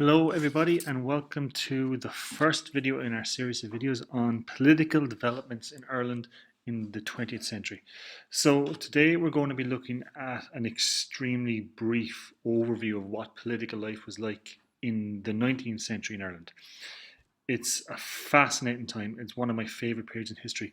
Hello everybody and welcome to the first video in our series of videos on political developments in Ireland in the 20th century. So today we're going to be looking at an extremely brief overview of what political life was like in the 19th century in Ireland. It's a fascinating time. It's one of my favourite periods in history.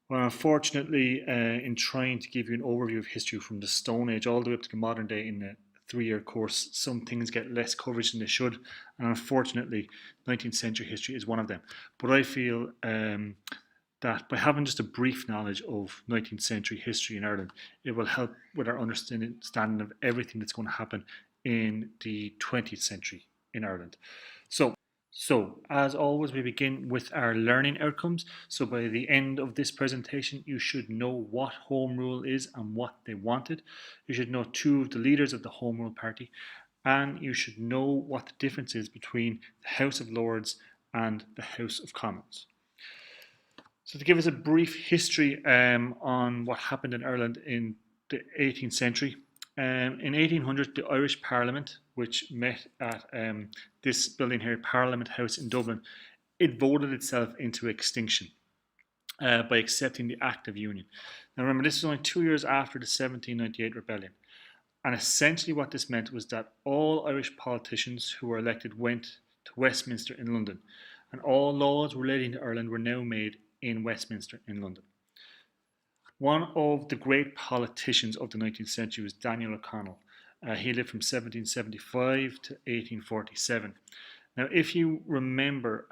Well, unfortunately, in trying to give you an overview of history from the Stone Age all the way up to the modern day in a three-year course, some things get less coverage than they should, and unfortunately, 19th century history is one of them. But I feel that by having just a brief knowledge of 19th century history in Ireland, it will help with our understanding of everything that's going to happen in the 20th century in Ireland. So, as always, we begin with our learning outcomes. So, by the end of this presentation, you should know what Home Rule is and what they wanted. You should know two of the leaders of the Home Rule Party, and you should know what the difference is between the House of Lords and the House of Commons. So, to give us a brief history on what happened in Ireland in the 18th century, in 1800, the Irish Parliament, which met at this building here, Parliament House in Dublin, it voted itself into extinction by accepting the Act of Union. Now remember, this was only 2 years after the 1798 rebellion. And essentially what this meant was that all Irish politicians who were elected went to Westminster in London. And all laws relating to Ireland were now made in Westminster in London. One of the great politicians of the 19th century was Daniel O'Connell. He lived from 1775 to 1847. Now, if you remember,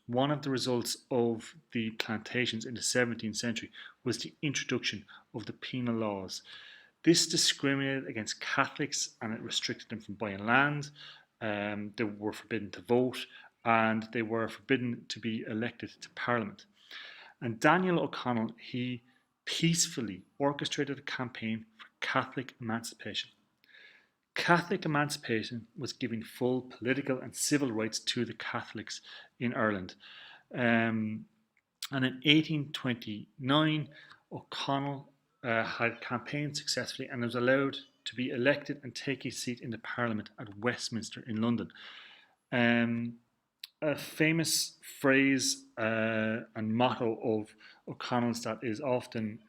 one of the results of the plantations in the 17th century was the introduction of the penal laws. This discriminated against Catholics and it restricted them from buying land. They were forbidden to vote and they were forbidden to be elected to Parliament. And Daniel O'Connell, he peacefully orchestrated a campaign for Catholic emancipation. Catholic emancipation was giving full political and civil rights to the Catholics in Ireland. And in 1829, O'Connell had campaigned successfully and was allowed to be elected and take his seat in the Parliament at Westminster in London. A famous phrase and motto of O'Connell's that is often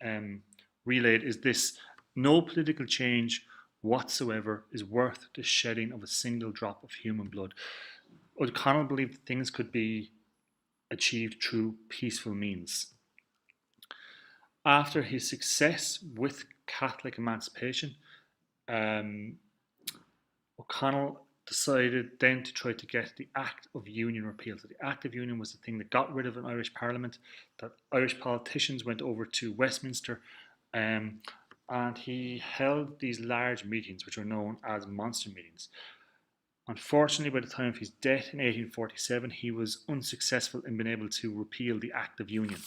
relayed is this: no political change whatsoever is worth the shedding of a single drop of human blood. O'Connell believed that things could be achieved through peaceful means. After his success with Catholic emancipation, O'Connell decided then to try to get the Act of Union repealed. So the Act of Union was the thing that got rid of an Irish Parliament, that Irish politicians went over to Westminster, and he held these large meetings which are known as monster meetings. Unfortunately, by the time of his death in 1847, he was unsuccessful in being able to repeal the Act of Union.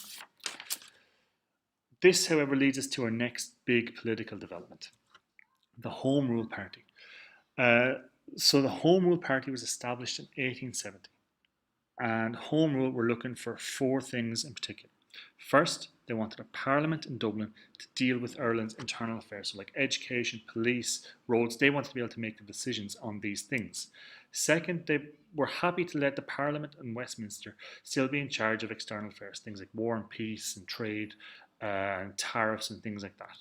This, however, leads us to our next big political development, the Home Rule Party. So the Home Rule Party was established in 1870, and Home Rule were looking for four things in particular. First, they wanted a parliament in Dublin to deal with Ireland's internal affairs, so like education, police, roads. They wanted to be able to make the decisions on these things. Second, they were happy to let the parliament in Westminster still be in charge of external affairs, things like war and peace and trade and tariffs and things like that.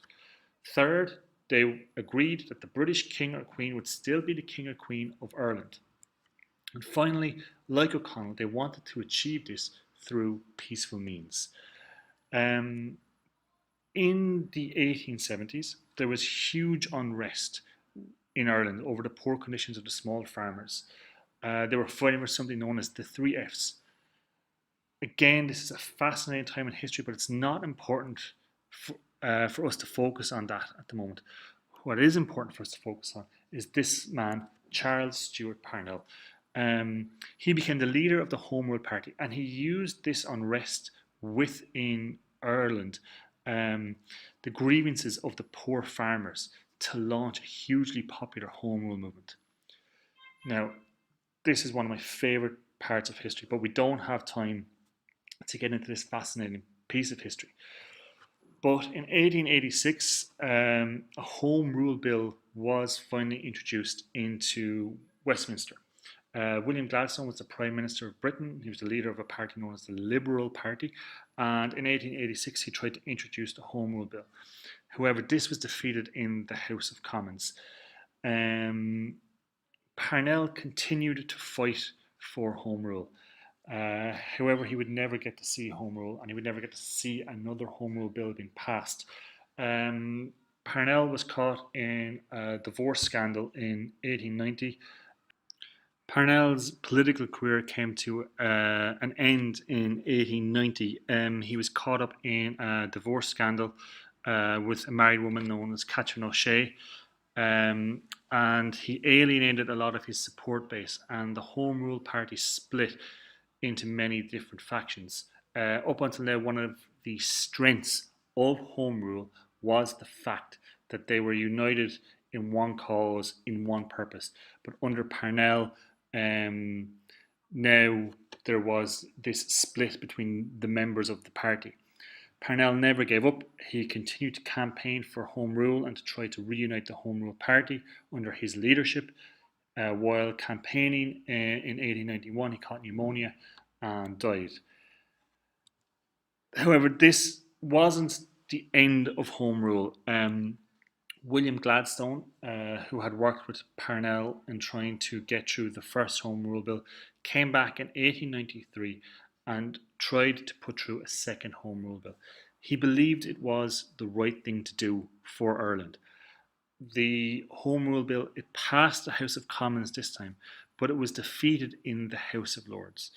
Third, they agreed that the British king or queen would still be the king or queen of Ireland. And finally, like O'Connell, they wanted to achieve this through peaceful means. In the 1870s, there was huge unrest in Ireland over the poor conditions of the small farmers. They were fighting for something known as the 3 Fs. Again, this is a fascinating time in history, but it's not important for us to focus on that at the moment. What is important for us to focus on is this man, Charles Stewart Parnell. He became the leader of the Home Rule Party, and he used this unrest within Ireland, the grievances of the poor farmers, to launch a hugely popular Home Rule movement. Now, this is one of my favourite parts of history, but we don't have time to get into this fascinating piece of history. But in 1886, a Home Rule Bill was finally introduced into Westminster. William Gladstone was the Prime Minister of Britain. He was the leader of a party known as the Liberal Party, and in 1886 he tried to introduce the Home Rule Bill. However, this was defeated in the House of Commons. Parnell continued to fight for Home Rule. However, he would never get to see Home Rule, and he would never get to see another Home Rule Bill being passed. Parnell was caught in a divorce scandal in 1890. Parnell's political career came to an end in 1890. He was caught up in a divorce scandal with a married woman known as Catherine O'Shea, and he alienated a lot of his support base, and the Home Rule Party split into many different factions. Up until now, one of the strengths of Home Rule was the fact that they were united in one cause, in one purpose. But under Parnell, now there was this split between the members of the party. Parnell never gave up. He continued to campaign for Home Rule and to try to reunite the Home Rule Party under his leadership. While campaigning in 1891, he caught pneumonia and died. However, this wasn't the end of Home Rule. William Gladstone, who had worked with Parnell in trying to get through the first Home Rule Bill, came back in 1893 and tried to put through a second Home Rule Bill. He believed it was the right thing to do for Ireland. The Home Rule Bill, it passed the House of Commons this time, but it was defeated in the House of Lords.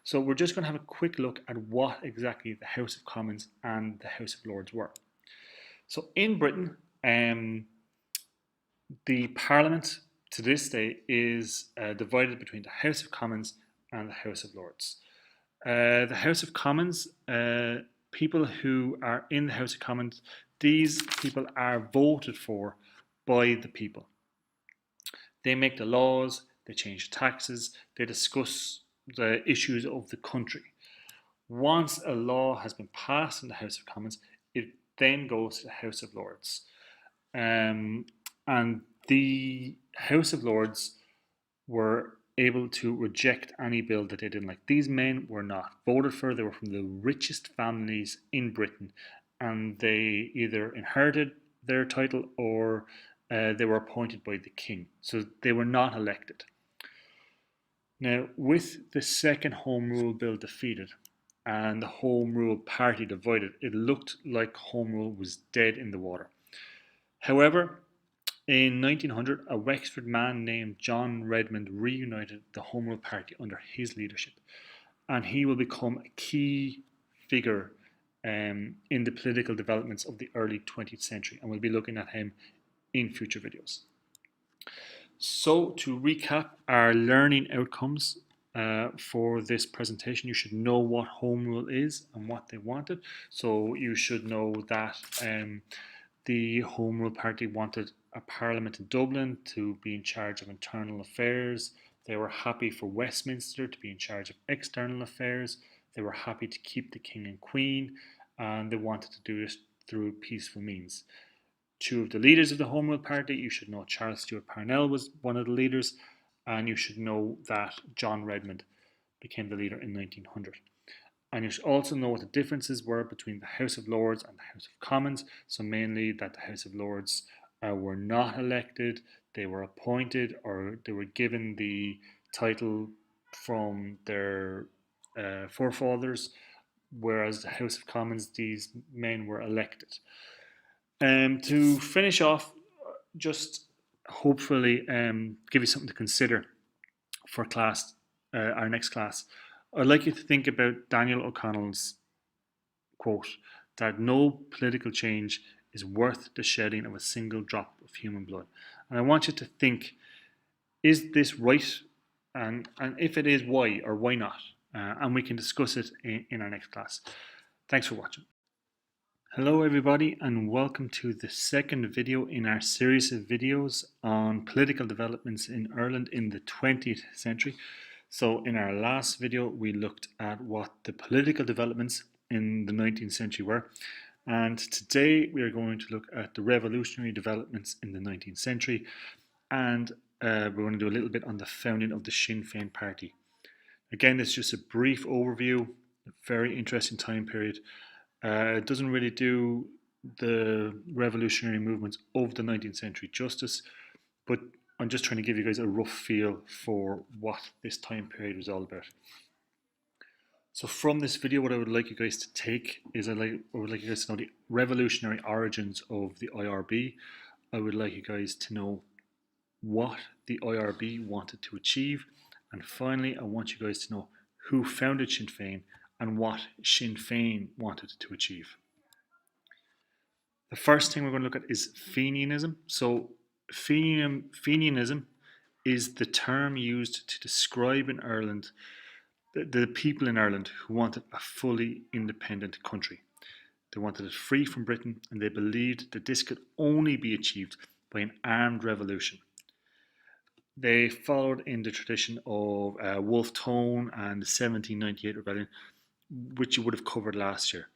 So we're just going to have a quick look at what exactly the House of Commons and the House of Lords were. So in Britain, the Parliament to this day is divided between the House of Commons and the House of Lords. The House of Commons, people who are in the House of Commons, these people are voted for by the people. They make the laws, they change taxes, they discuss the issues of the country. Once a law has been passed in the House of Commons, it then goes to the House of Lords. And the House of Lords were able to reject any bill that they didn't like. These men were not voted for. They were from the richest families in Britain, and they either inherited their title or they were appointed by the king. So they were not elected. Now, with the second Home Rule Bill defeated and the Home Rule Party divided, it looked like Home Rule was dead in the water. However, in 1900, a Wexford man named John Redmond reunited the Home Rule Party under his leadership, and he will become a key figure in the political developments of the early 20th century, and we'll be looking at him in future videos. So to recap our learning outcomes for this presentation, you should know what Home Rule is and what they wanted. So you should know that the Home Rule Party wanted a parliament in Dublin to be in charge of internal affairs. They were happy for Westminster to be in charge of external affairs. They were happy to keep the King and Queen, and they wanted to do this through peaceful means. Two of the leaders of the Home Rule Party, you should know Charles Stewart Parnell was one of the leaders, and you should know that John Redmond became the leader in 1900. And you should also know what the differences were between the House of Lords and the House of Commons. So mainly that the House of Lords were not elected, they were appointed, or they were given the title from their forefathers, whereas the House of Commons, these men were elected. To finish off, just hopefully give you something to consider for class, our next class. I'd like you to think about Daniel O'Connell's quote, that no political change is worth the shedding of a single drop of human blood. And I want you to think, is this right? And if it is, why or why not? And we can discuss it in our next class. Thanks for watching. Hello everybody, and welcome to the second video in our series of videos on political developments in Ireland in the 20th century. So in our last video we looked at what the political developments in the 19th century were, and today we are going to look at the revolutionary developments in the 19th century. And we're going to do a little bit on the founding of the Sinn Féin party. Again, this is just a brief overview, a very interesting time period. It doesn't really do the revolutionary movements of the 19th century justice, but I'm just trying to give you guys a rough feel for what this time period was all about. So from this video, what I would like you guys to take is I would like you guys to know the revolutionary origins of the IRB. I would like you guys to know what the IRB wanted to achieve. And finally, I want you guys to know who founded Sinn Féin and what Sinn Féin wanted to achieve. The first thing we're going to look at is Fenianism. So Fenianism is the term used to describe in Ireland the people in Ireland who wanted a fully independent country. They wanted it free from Britain, and they believed that this could only be achieved by an armed revolution. They followed in the tradition of Wolfe Tone and the 1798 rebellion, which you would have covered last year.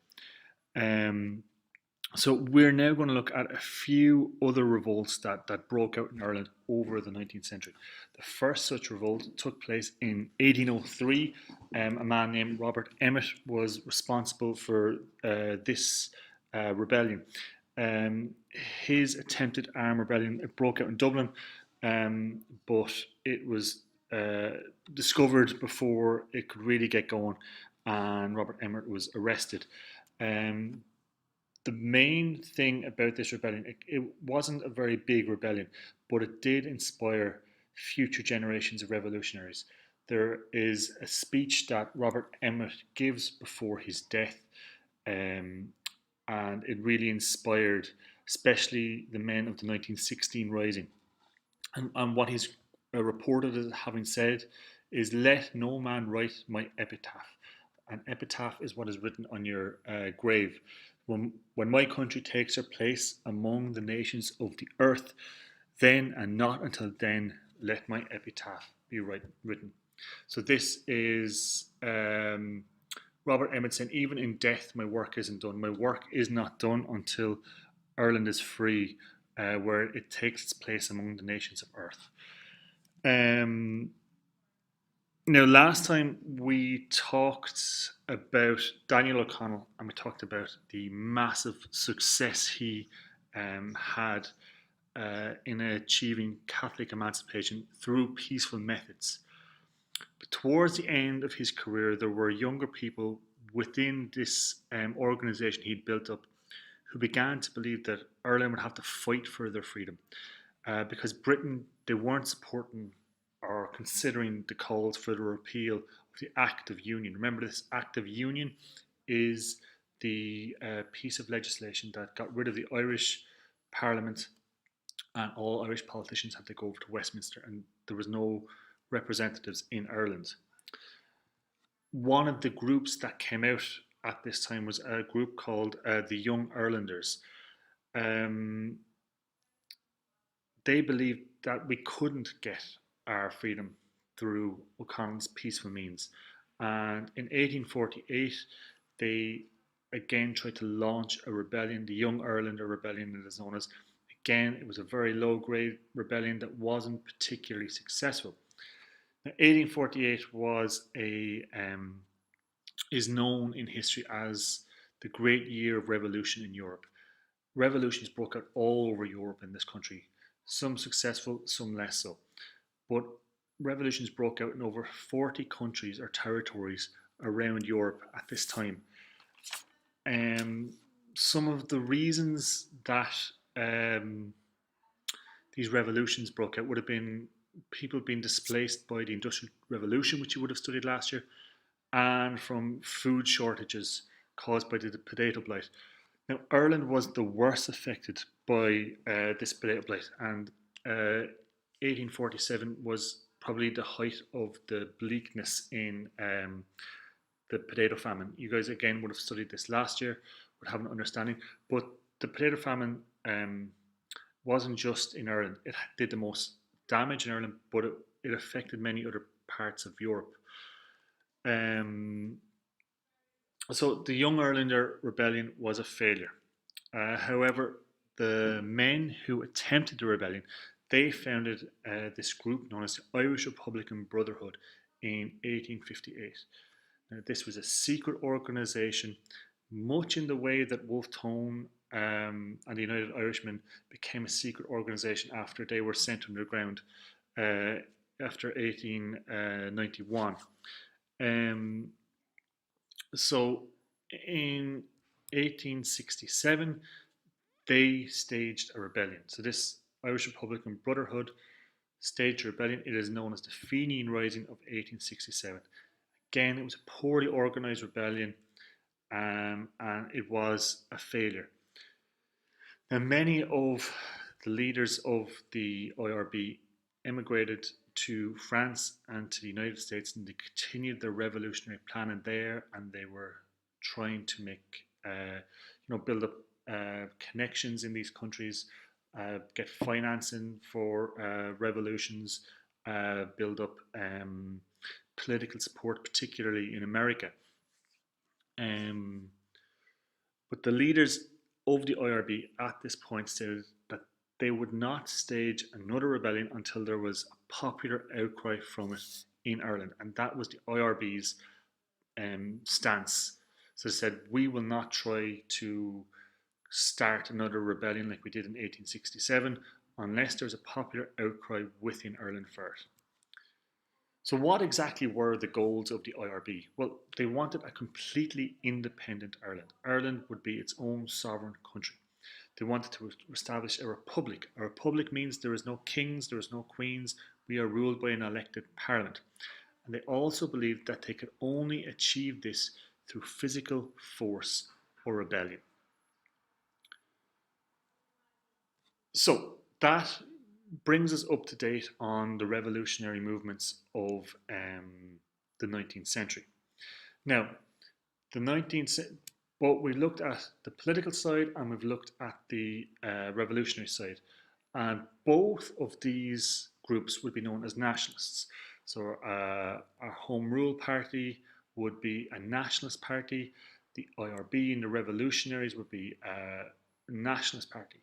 So we're now going to look at a few other revolts that broke out in Ireland over the 19th century. The first such revolt took place in 1803. A man named Robert Emmet was responsible for this rebellion. His attempted armed rebellion, it broke out in Dublin, but it was discovered before it could really get going, and Robert Emmet was arrested. The main thing about this rebellion, it wasn't a very big rebellion, but it did inspire future generations of revolutionaries. There is a speech that Robert Emmet gives before his death, and it really inspired especially the men of the 1916 Rising. And what he's reported as having said is, "Let no man write my epitaph." An epitaph is what is written on your grave. When my country takes her place among the nations of the earth, then and not until then, let my epitaph be written. So this is Robert Emmet saying, even in death, my work isn't done. My work is not done until Ireland is free, where it takes its place among the nations of earth. Now, last time we talked about Daniel O'Connell, and we talked about the massive success he had in achieving Catholic emancipation through peaceful methods. But towards the end of his career, there were younger people within this organisation he'd built up who began to believe that Ireland would have to fight for their freedom, because Britain, they weren't supporting or considering the calls for the repeal of the Act of Union. Remember, this Act of Union is the piece of legislation that got rid of the Irish Parliament, and all Irish politicians had to go over to Westminster, and there was no representatives in Ireland. One of the groups that came out at this time was a group called the Young Irelanders. They believed that we couldn't get our freedom through O'Connell's peaceful means. And in 1848, they again tried to launch a rebellion, the Young Irelander Rebellion, it is known as. Again, it was a very low-grade rebellion that wasn't particularly successful. Now, 1848 is known in history as the great year of revolution in Europe. Revolutions broke out all over Europe in this country, some successful, some less so. But revolutions broke out in over 40 countries or territories around Europe at this time. Some of the reasons that these revolutions broke out would have been people being displaced by the Industrial Revolution, which you would have studied last year, and from food shortages caused by the potato blight. Now, Ireland was the worst affected by this potato blight, and 1847 was probably the height of the bleakness in the potato famine. You guys, again, would have studied this last year, would have an understanding, but the potato famine wasn't just in Ireland. It did the most damage in Ireland, but it affected many other parts of Europe. So the Young Irelander Rebellion was a failure. However, the men who attempted the rebellion, they founded this group known as the Irish Republican Brotherhood in 1858. Now, this was a secret organisation, much in the way that Wolfe Tone and the United Irishmen became a secret organisation after they were sent underground uh, after 1891. Um, so in 1867, they staged a rebellion. So this Irish Republican Brotherhood staged a rebellion. It is known as the Fenian Rising of 1867. Again, it was a poorly organised rebellion, and it was a failure. Now, many of the leaders of the IRB emigrated to France and to the United States, and they continued their revolutionary planning there, and they were trying to make, build up connections in these countries, get financing for revolutions, build up political support, particularly in America. Um, but the leaders of the IRB at this point stated that they would not stage another rebellion until there was a popular outcry from it in Ireland, and that was the IRB's stance. So they said, we will not try to start another rebellion like we did in 1867 unless there's a popular outcry within Ireland first. So, what exactly were the goals of the IRB? Well, they wanted a completely independent Ireland. Ireland would be its own sovereign country. They wanted to establish a republic. A republic means there is no kings, there is no queens. We are ruled by an elected parliament. And they also believed that they could only achieve this through physical force or rebellion. So that brings us up to date on the revolutionary movements of the 19th century. Now, the 19th, but we looked at the political side and we've looked at the revolutionary side, and both of these groups would be known as nationalists. So our Home Rule Party would be a nationalist party. The IRB and the revolutionaries would be a nationalist party.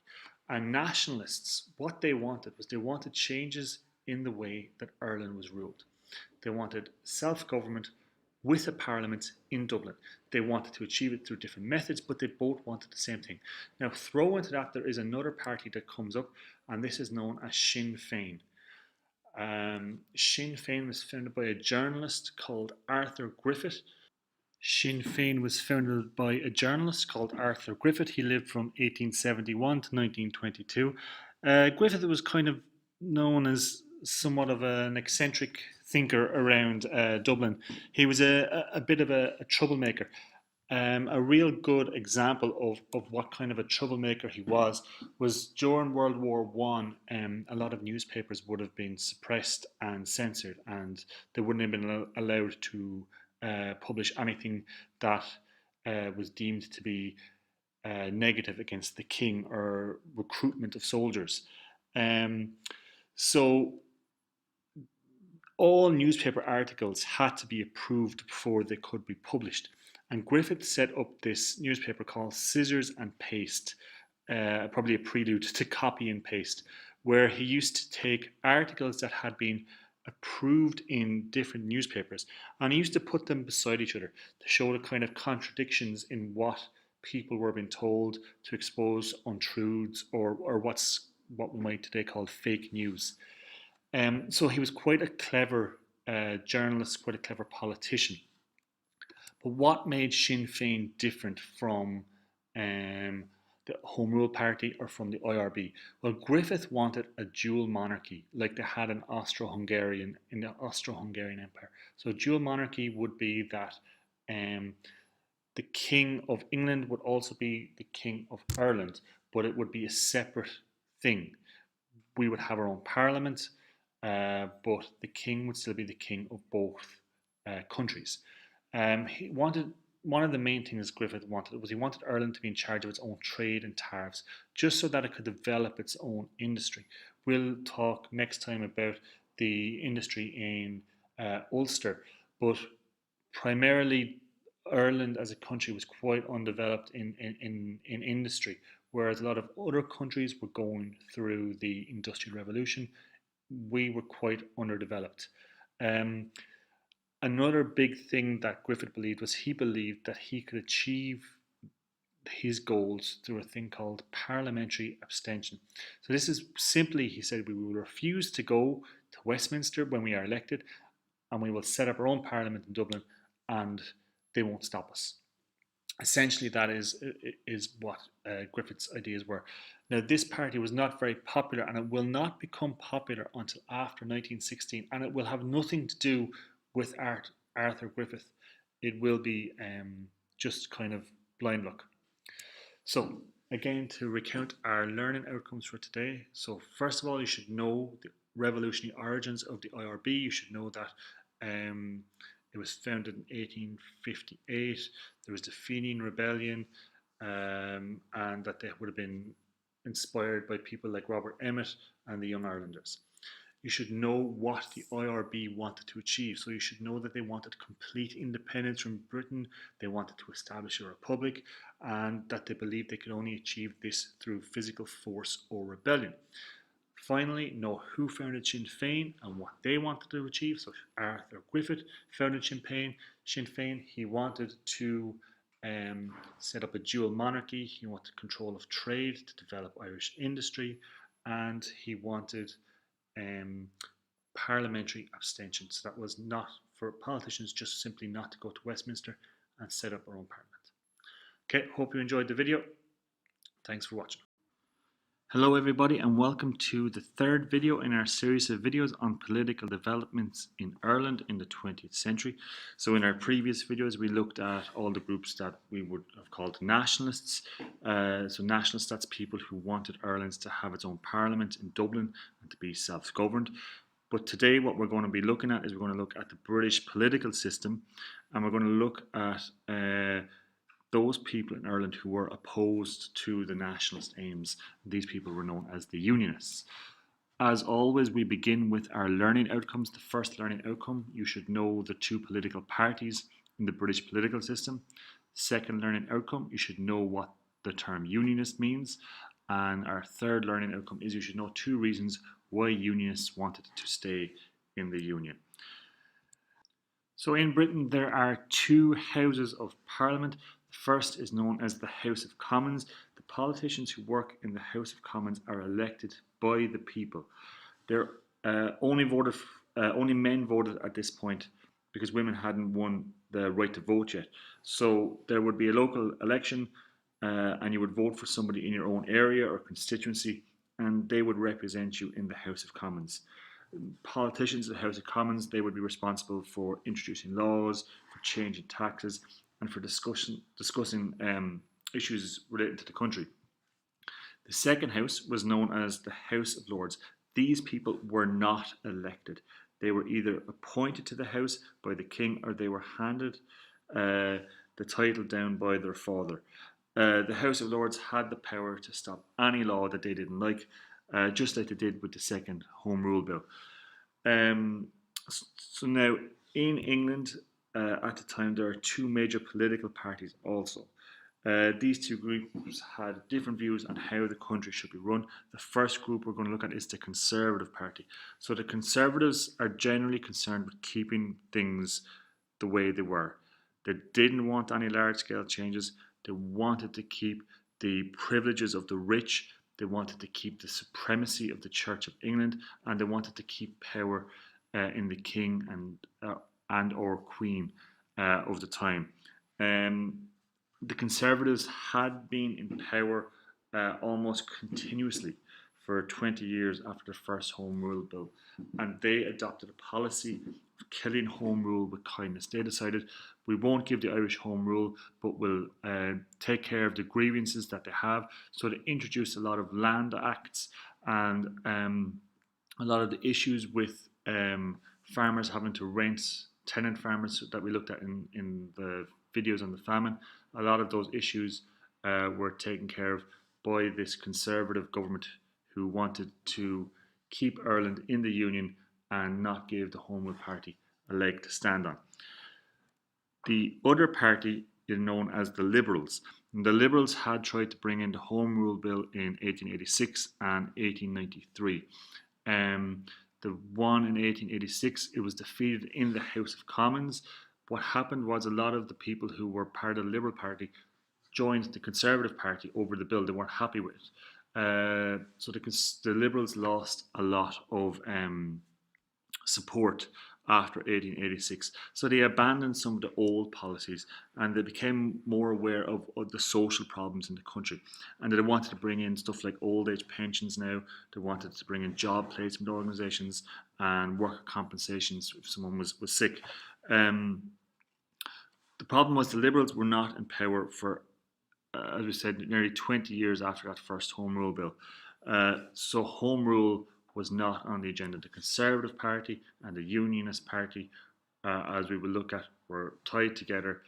And nationalists, what they wanted was they wanted changes in the way that Ireland was ruled. They wanted self-government with a parliament in Dublin. They wanted to achieve it through different methods, but they both wanted the same thing. Now, throw into that, there is another party that comes up, and this is known as Sinn Féin. Sinn Féin was founded by a journalist called Arthur Griffith. Sinn Féin was founded by a journalist called Arthur Griffith. He lived from 1871 to 1922. Griffith was kind of known as somewhat of an eccentric thinker around Dublin. He was a bit of a troublemaker. A real good example of what kind of a troublemaker he was during World War One. A lot of newspapers would have been suppressed and censored, and they wouldn't have been allowed to publish anything that was deemed to be negative against the king or recruitment of soldiers. Um, so all newspaper articles had to be approved before they could be published. And Griffith set up this newspaper called Scissors and Paste, probably a prelude to copy and paste, where he used to take articles that had been approved in different newspapers and he used to put them beside each other to show the kind of contradictions in what people were being told, to expose untruths or what we might today call fake news. So he was quite a clever journalist, quite a clever politician. But what made Sinn Féin different from the Home Rule Party or from the IRB? Well, Griffith wanted a dual monarchy, like they had in in the Austro-Hungarian Empire. So, dual monarchy would be that the King of England would also be the King of Ireland, but it would be a separate thing. We would have our own parliament, but the king would still be the king of both countries. He wanted One of the main things Griffith wanted was he wanted Ireland to be in charge of its own trade and tariffs, just so that it could develop its own industry. We'll talk next time about the industry in Ulster, but primarily Ireland as a country was quite undeveloped in industry, whereas a lot of other countries were going through the Industrial Revolution. We were quite underdeveloped. Um, Another big thing that Griffith believed was he believed that he could achieve his goals through a thing called parliamentary abstention. So this is simply, he said, we will refuse to go to Westminster when we are elected, and we will set up our own parliament in Dublin, and they won't stop us. Essentially, that is what Griffith's ideas were. Now, this party was not very popular, and it will not become popular until after 1916, and it will have nothing to do with Arthur Griffith. It will be just kind of blind luck. So, again, to recount our learning outcomes for today. So, first of all, you should know the revolutionary origins of the IRB. You should know that it was founded in 1858. There was the Fenian Rebellion, and that they would have been inspired by people like Robert Emmet and the Young Irelanders. You should know what the IRB wanted to achieve. So you should know that they wanted complete independence from Britain, they wanted to establish a republic, and that they believed they could only achieve this through physical force or rebellion. Finally, know who founded Sinn Féin and what they wanted to achieve. So Arthur Griffith founded Sinn Féin. He wanted to set up a dual monarchy. He wanted control of trade to develop Irish industry, and he wanted parliamentary abstention. So that was not for politicians, just simply not to go to Westminster and set up our own parliament. Okay, hope you enjoyed the video. Thanks for watching. Hello everybody, and welcome to the third video in our series of videos on political developments in Ireland in the 20th century. So in our previous videos we looked at all the groups that we would have called nationalists. So nationalists, that's people who wanted Ireland to have its own parliament in Dublin and to be self-governed. But today what we're going to be looking at is we're going to look at the British political system, and we're going to look at those people in Ireland who were opposed to the nationalist aims. These people were known as the Unionists. As always, we begin with our learning outcomes. The first learning outcome, you should know the two political parties in the British political system. Second learning outcome, you should know what the term Unionist means. And our third learning outcome is you should know two reasons why Unionists wanted to stay in the Union. So in Britain, there are two houses of Parliament. The first is known as the House of Commons. The politicians who work in the House of Commons are elected by the people. They're only men voted at this point because women hadn't won the right to vote yet. So there would be a local election, and you would vote for somebody in your own area or constituency, and they would represent you in the House of Commons. Politicians in the House of Commons, they would be responsible for introducing laws, for changing taxes, and for discussing issues related to the country. The second house was known as the House of Lords. These people were not elected. They were either appointed to the House by the King, or they were handed the title down by their father. The House of Lords had the power to stop any law that they didn't like, just like they did with the second Home Rule Bill. So now, in England, at the time, there are two major political parties also. These two groups had different views on how the country should be run. The first group we're going to look at is the Conservative Party. So the Conservatives are generally concerned with keeping things the way they were. They didn't want any large-scale changes. They wanted to keep the privileges of the rich. They wanted to keep the supremacy of the Church of England, and they wanted to keep power in the King and or Queen of the time. The Conservatives had been in power almost continuously for 20 years after the first Home Rule Bill, and they adopted a policy of killing Home Rule with kindness. They decided, we won't give the Irish Home Rule, but we'll take care of the grievances that they have. So they introduced a lot of land acts and a lot of the issues with farmers having to rent, tenant farmers that we looked at in the videos on the famine. A lot of those issues were taken care of by this Conservative government who wanted to keep Ireland in the Union and not give the Home Rule Party a leg to stand on. The other party known as the Liberals. And the Liberals had tried to bring in the Home Rule Bill in 1886 and 1893. The one in 1886, it was defeated in the House of Commons. What happened was a lot of the people who were part of the Liberal Party joined the Conservative Party over the bill. They weren't happy with it. So the Liberals lost a lot of support after 1886. So they abandoned some of the old policies and they became more aware of the social problems in the country. And they wanted to bring in stuff like old age pensions now. They wanted to bring in job placement organisations and worker compensations if someone was sick. The problem was the Liberals were not in power for, as we said, nearly 20 years after that first Home Rule Bill. So Home Rule was not on the agenda. The Conservative Party and the Unionist Party, as we will look at, were tied together,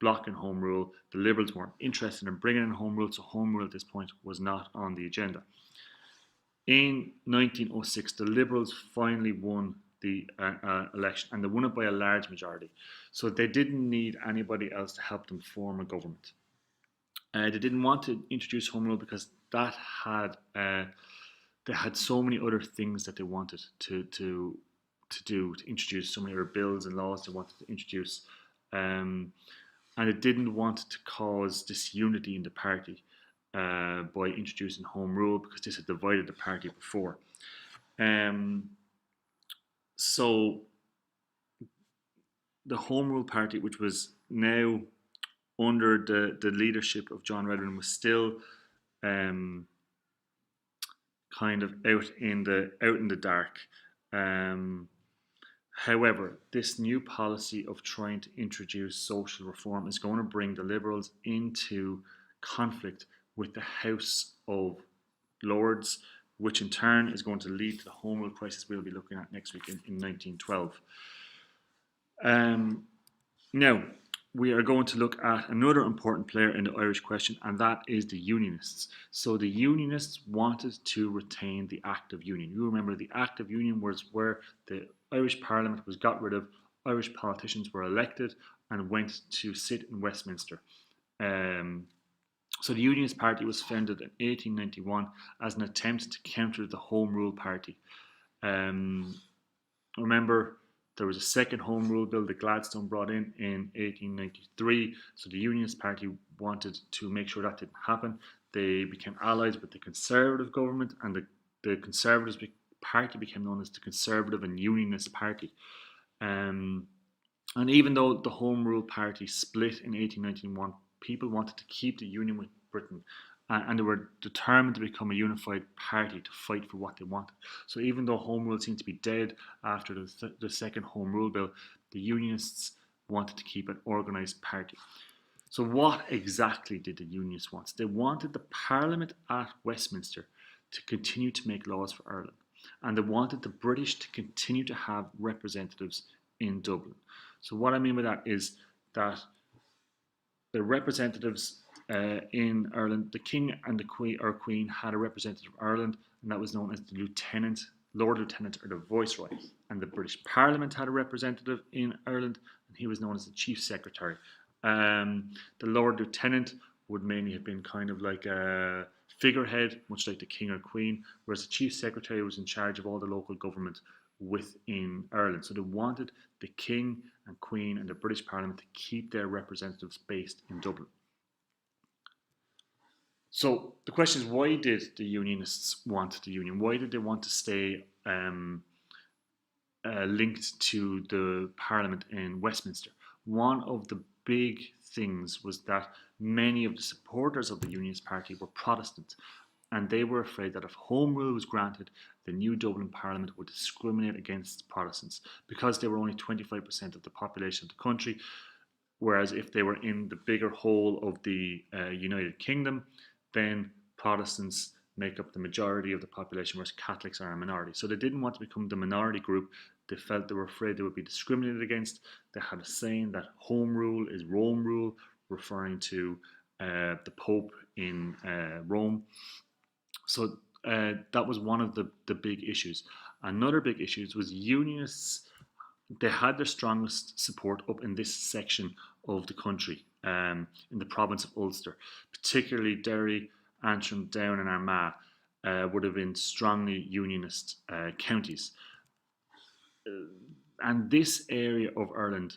blocking Home Rule. The Liberals weren't interested in bringing in Home Rule, so Home Rule at this point was not on the agenda. In 1906, the Liberals finally won the election, and they won it by a large majority. So they didn't need anybody else to help them form a government. They didn't want to introduce Home Rule because that had they had so many other things that they wanted to introduce, so many other bills and laws they wanted to introduce, and it didn't want to cause disunity in the party by introducing Home Rule because this had divided the party before. So the Home Rule Party, which was now under the leadership of John Redmond, was still kind of out in the dark. However, this new policy of trying to introduce social reform is going to bring the Liberals into conflict with the House of Lords, which in turn is going to lead to the Home Rule crisis we'll be looking at next week in 1912. Now, we are going to look at another important player in the Irish question, and that is the Unionists. So the Unionists wanted to retain the Act of Union. You remember the Act of Union was where the Irish Parliament was got rid of, Irish politicians were elected and went to sit in Westminster. So the Unionist Party was founded in 1891 as an attempt to counter the Home Rule Party. Remember, there was a second Home Rule Bill that Gladstone brought in 1893. So the Unionist Party wanted to make sure that didn't happen. They became allies with the Conservative government, and the Conservative Party became known as the Conservative and Unionist Party. And even though the Home Rule Party split in 1891, people wanted to keep the union with Britain, and they were determined to become a unified party to fight for what they wanted. So even though Home Rule seemed to be dead after the second Home Rule Bill, the Unionists wanted to keep an organised party. So what exactly did the Unionists want? They wanted the Parliament at Westminster to continue to make laws for Ireland, and they wanted the British to continue to have representatives in Dublin. So what I mean by that is that the representatives in Ireland, the King and the Queen had a representative of Ireland, and that was known as the Lieutenant, Lord Lieutenant, or the Viceroy. And the British Parliament had a representative in Ireland, and he was known as the Chief Secretary. The Lord Lieutenant would mainly have been kind of like a figurehead, much like the King or Queen, whereas the Chief Secretary was in charge of all the local government within Ireland. So they wanted the King and Queen and the British Parliament to keep their representatives based in Dublin. So the question is, why did the Unionists want the Union? Why did they want to stay linked to the Parliament in Westminster? One of the big things was that many of the supporters of the Unionist Party were Protestant, and they were afraid that if Home Rule was granted, the new Dublin Parliament would discriminate against Protestants because they were only 25% of the population of the country, whereas if they were in the bigger whole of the United Kingdom, then Protestants make up the majority of the population, whereas Catholics are a minority. So they didn't want to become the minority group. They felt they were afraid they would be discriminated against. They had a saying that Home Rule is Rome Rule, referring to the Pope in Rome. So that was one of the big issues. Another big issue was Unionists they had their strongest support up in this section of the country, in the province of Ulster, particularly Derry, Antrim, Down, and Armagh. Would have been strongly unionist counties. And this area of Ireland,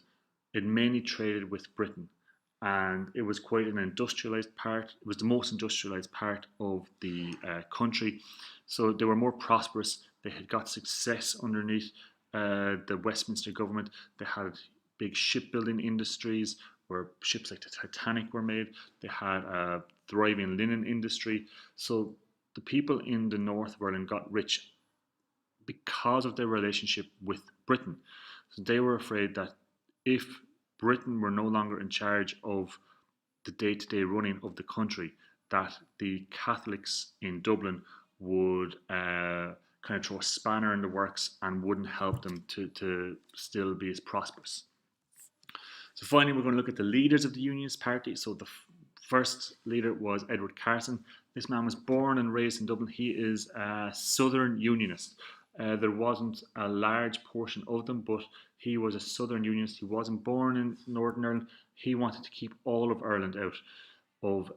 it mainly traded with Britain, and it was quite an industrialized part. It was the most industrialized part of the country, so they were more prosperous. They had got success underneath the Westminster government. They had big shipbuilding industries where ships like the Titanic were made. They had a thriving linen industry. So the people in the north of Ireland got rich because of their relationship with Britain. So they were afraid that if Britain were no longer in charge of the day-to-day running of the country, that the Catholics in Dublin would kind of throw a spanner in the works and wouldn't help them to still be as prosperous. So finally, we're going to look at the leaders of the Unionist Party. So the first leader was Edward Carson. This man was born and raised in Dublin. He is a Southern Unionist. There wasn't a large portion of them, but he was a Southern Unionist. He wasn't born in Northern Ireland. He wanted to keep all of Ireland out of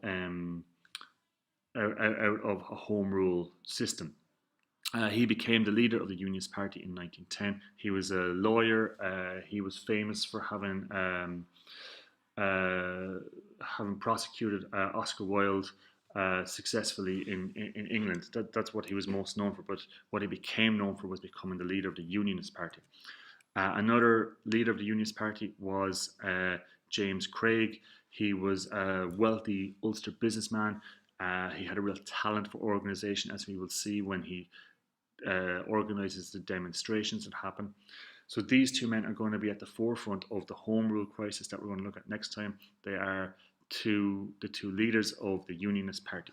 a home rule system. He became the leader of the Unionist Party in 1910. He was a lawyer. He was famous for having prosecuted Oscar Wilde successfully in England. That's what he was most known for, but what he became known for was becoming the leader of the Unionist Party. Another leader of the Unionist Party was James Craig. He was a wealthy Ulster businessman. He had a real talent for organisation, as we will see when he organises the demonstrations that happen. So these two men are going to be at the forefront of the Home Rule crisis that we're going to look at next time. They are the two leaders of the Unionist Party.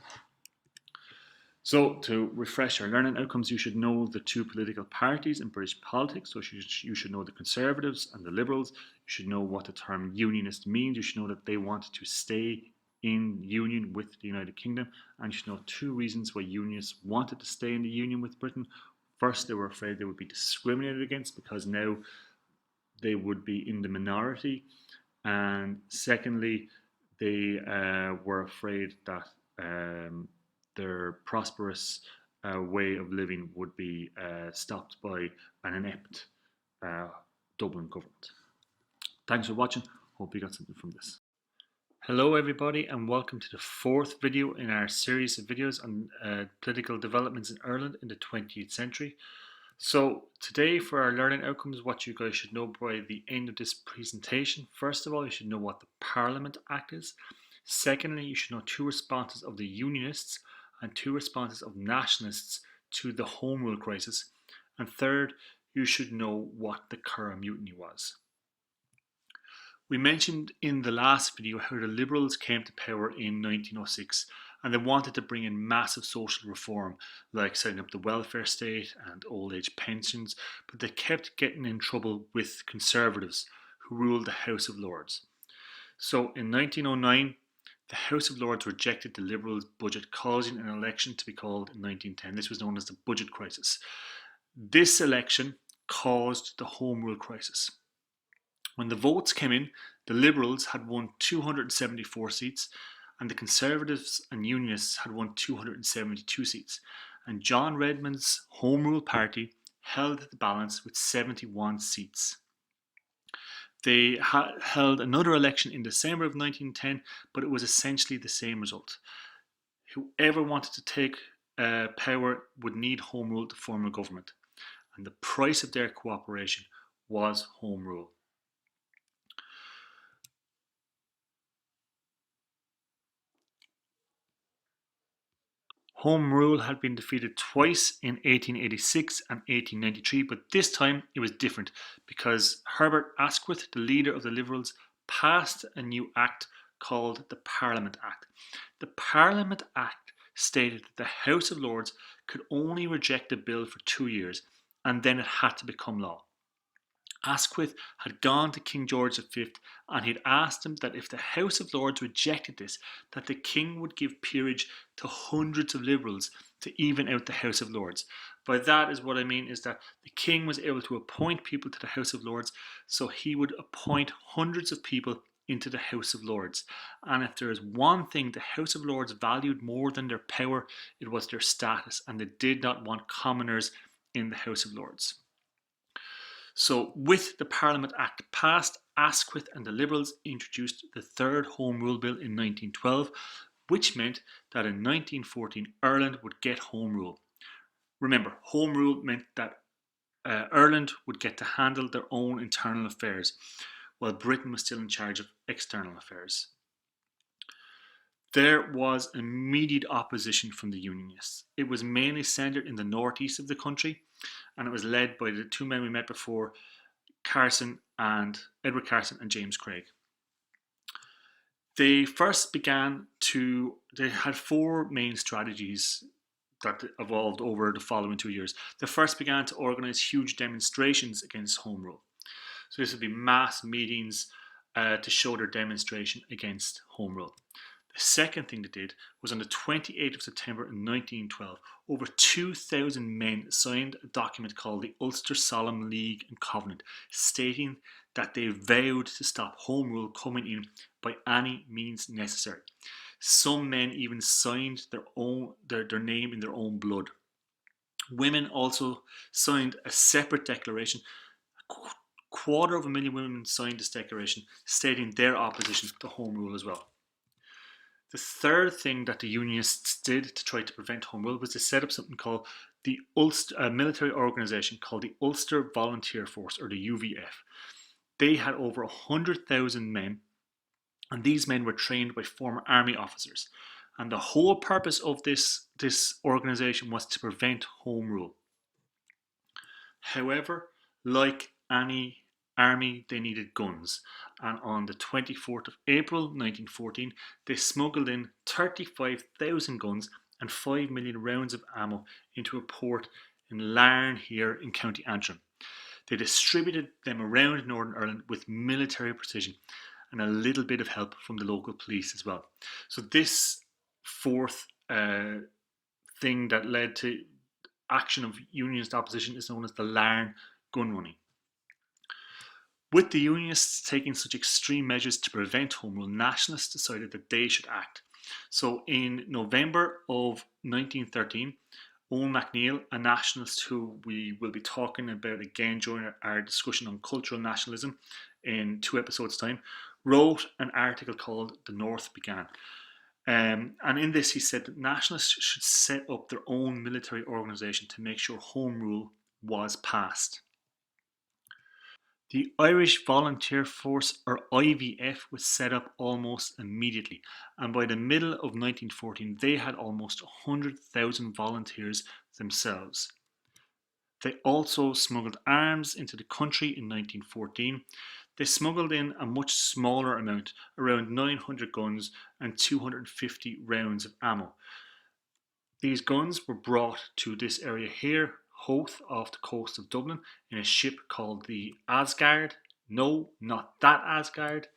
So to refresh our learning outcomes, you should know the two political parties in British politics. So you should know the Conservatives and the Liberals. You should know what the term Unionist means. You should know that they wanted to stay in union with the United Kingdom, and you should know two reasons why Unionists wanted to stay in the union with Britain. First, they were afraid they would be discriminated against because now they would be in the minority, and secondly, they were afraid that their prosperous way of living would be stopped by an inept Dublin government. Thanks for watching. Hope you got something from this. Hello everybody, and welcome to the fourth video in our series of videos on political developments in Ireland in the 20th century. So today for our learning outcomes, what you guys should know by the end of this presentation. First of all, you should know what the Parliament Act is. Secondly, you should know two responses of the Unionists and two responses of Nationalists to the Home Rule crisis. And third, you should know what the Curragh Mutiny was. We mentioned in the last video how the Liberals came to power in 1906 and they wanted to bring in massive social reform like setting up the welfare state and old age pensions, but they kept getting in trouble with Conservatives who ruled the House of Lords. So in 1909, the House of Lords rejected the Liberals' budget, causing an election to be called in 1910. This was known as the budget crisis. This election caused the Home Rule crisis. When the votes came in, the Liberals had won 274 seats and the Conservatives and Unionists had won 272 seats. And John Redmond's Home Rule Party held the balance with 71 seats. They held another election in December of 1910, but it was essentially the same result. Whoever wanted to take power would need Home Rule to form a government, and the price of their cooperation was Home Rule. Home Rule had been defeated twice in 1886 and 1893, but this time it was different because Herbert Asquith, the leader of the Liberals, passed a new act called the Parliament Act. The Parliament Act stated that the House of Lords could only reject a bill for 2 years and then it had to become law. Asquith had gone to King George V and he'd asked him that if the House of Lords rejected this, that the King would give peerage to hundreds of Liberals to even out the House of Lords. By that is what I mean is that the king was able to appoint people to the House of Lords, so he would appoint hundreds of people into the House of Lords. And if there is one thing the House of Lords valued more than their power, it was their status, and they did not want commoners in the House of Lords. So, with the Parliament Act passed, Asquith and the Liberals introduced the Third Home Rule Bill in 1912, which meant that in 1914 Ireland would get Home Rule. Remember, Home Rule meant that Ireland would get to handle their own internal affairs, while Britain was still in charge of external affairs. There was immediate opposition from the Unionists. It was mainly centred in the northeast of the country, and it was led by the two men we met before, Edward Carson and James Craig. They had four main strategies that evolved over the following 2 years. They first began to organise huge demonstrations against Home Rule. So this would be mass meetings to show their demonstration against Home Rule. The second thing they did was on the 28th of September in 1912, over 2,000 men signed a document called the Ulster Solemn League and Covenant, stating that they vowed to stop Home Rule coming in by any means necessary. Some men even signed their name in their own blood. Women also signed a separate declaration. A quarter of a million women signed this declaration, stating their opposition to Home Rule as well. The third thing that the Unionists did to try to prevent Home Rule was to set up something called the a military organisation called the Ulster Volunteer Force, or the UVF. They had over 100,000 men, and these men were trained by former army officers. And the whole purpose of this organisation was to prevent Home Rule. However, like any army, they needed guns, and on the 24th of April 1914 they smuggled in 35,000 guns and 5 million rounds of ammo into a port in Larne here in County Antrim. They distributed them around Northern Ireland with military precision and a little bit of help from the local police as well. So this fourth thing that led to action of Unionist opposition is known as the Larne gun running. With the Unionists taking such extreme measures to prevent Home Rule, Nationalists decided that they should act. So in November of 1913, Owen MacNeill, a nationalist who we will be talking about again during our discussion on cultural nationalism in 2 episodes' time, wrote an article called The North Began. And in this he said that nationalists should set up their own military organisation to make sure Home Rule was passed. The Irish Volunteer Force, or IVF, was set up almost immediately, and by the middle of 1914 they had almost 100,000 volunteers themselves. They also smuggled arms into the country in 1914. They smuggled in a much smaller amount, around 900 guns and 250 rounds of ammo. These guns were brought to this area here, Howth, off the coast of Dublin, in a ship called the Asgard. No, not that Asgard.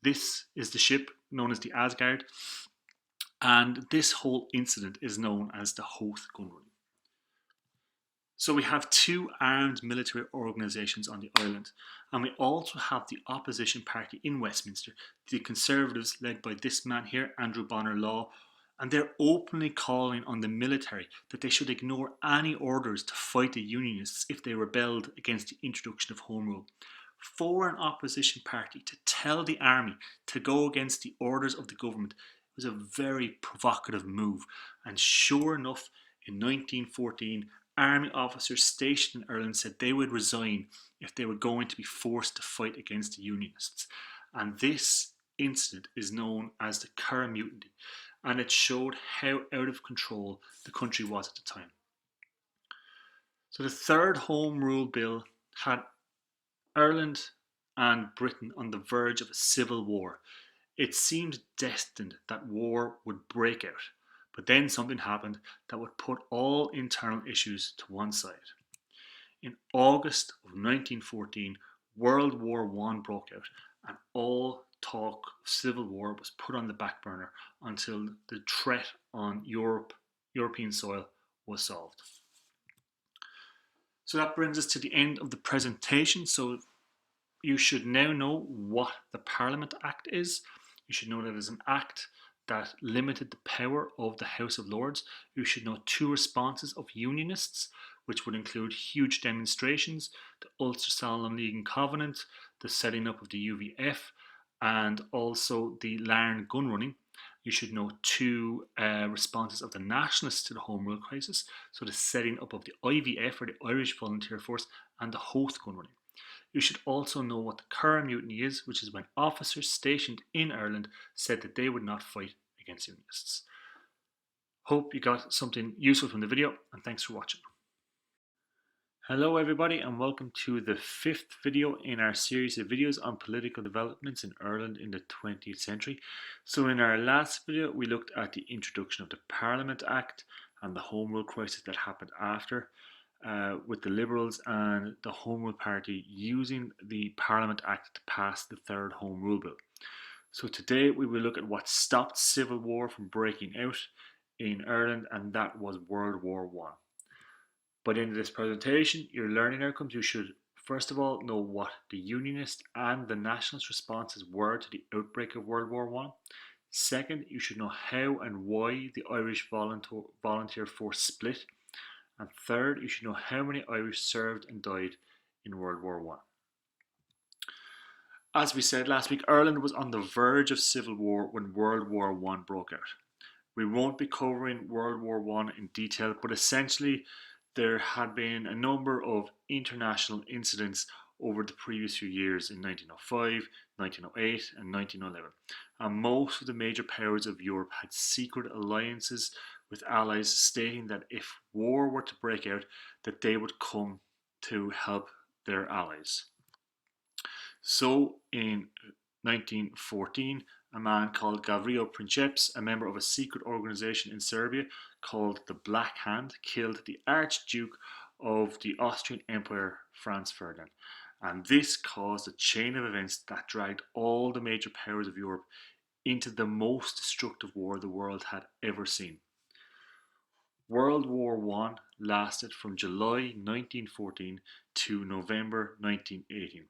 This is the ship known as the Asgard. And this whole incident is known as the Howth gun run. So we have two armed military organisations on the island, and we also have the opposition party in Westminster, the Conservatives led by this man here, Andrew Bonar Law, and they're openly calling on the military that they should ignore any orders to fight the Unionists if they rebelled against the introduction of Home Rule. For an opposition party to tell the army to go against the orders of the government was a very provocative move, and sure enough, in 1914, army officers stationed in Ireland said they would resign if they were going to be forced to fight against the Unionists. And this incident is known as the Curragh Mutiny, and it showed how out of control the country was at the time. So the Third Home Rule Bill had Ireland and Britain on the verge of a civil war. It seemed destined that war would break out, but then something happened that would put all internal issues to one side. In August of 1914, World War I broke out, and all talk of civil war was put on the back burner until the threat on European soil was solved. So that brings us to the end of the presentation. So you should now know what the Parliament Act is. You should know that it is an act that limited the power of the House of Lords. You should know two responses of Unionists, which would include huge demonstrations, the Ulster Solemn League and Covenant, the setting up of the UVF, and also the Larne gun running. You should know two responses of the Nationalists to the Home Rule crisis, so the setting up of the IVF, or the Irish Volunteer Force, and the Howth gun running. You should also know what the Curragh Mutiny is, which is when officers stationed in Ireland said that they would not fight against Unionists. Hope you got something useful from the video, and thanks for watching. Hello everybody, and welcome to the 5th video in our series of videos on political developments in Ireland in the 20th century. So in our last video we looked at the introduction of the Parliament Act and the Home Rule crisis that happened after, with the Liberals and the Home Rule Party using the Parliament Act to pass the Third Home Rule Bill. So today we will look at what stopped civil war from breaking out in Ireland, and that was World War I. By the end of this presentation, your learning outcomes, you should first of all know what the Unionist and the Nationalist responses were to the outbreak of World War I. Second, you should know how and why the Irish volunteer force split. And third, you should know how many Irish served and died in World War I. As we said last week, Ireland was on the verge of civil war when World War I broke out. We won't be covering World War I in detail, but essentially there had been a number of international incidents over the previous few years in 1905, 1908 and 1911. And most of the major powers of Europe had secret alliances with allies stating that if war were to break out, that they would come to help their allies. So in 1914, a man called Gavrilo Princips, a member of a secret organization in Serbia called the Black Hand, killed the Archduke of the Austrian Empire, Franz Ferdinand. And this caused a chain of events that dragged all the major powers of Europe into the most destructive war the world had ever seen. World War I lasted from July 1914 to November 1918.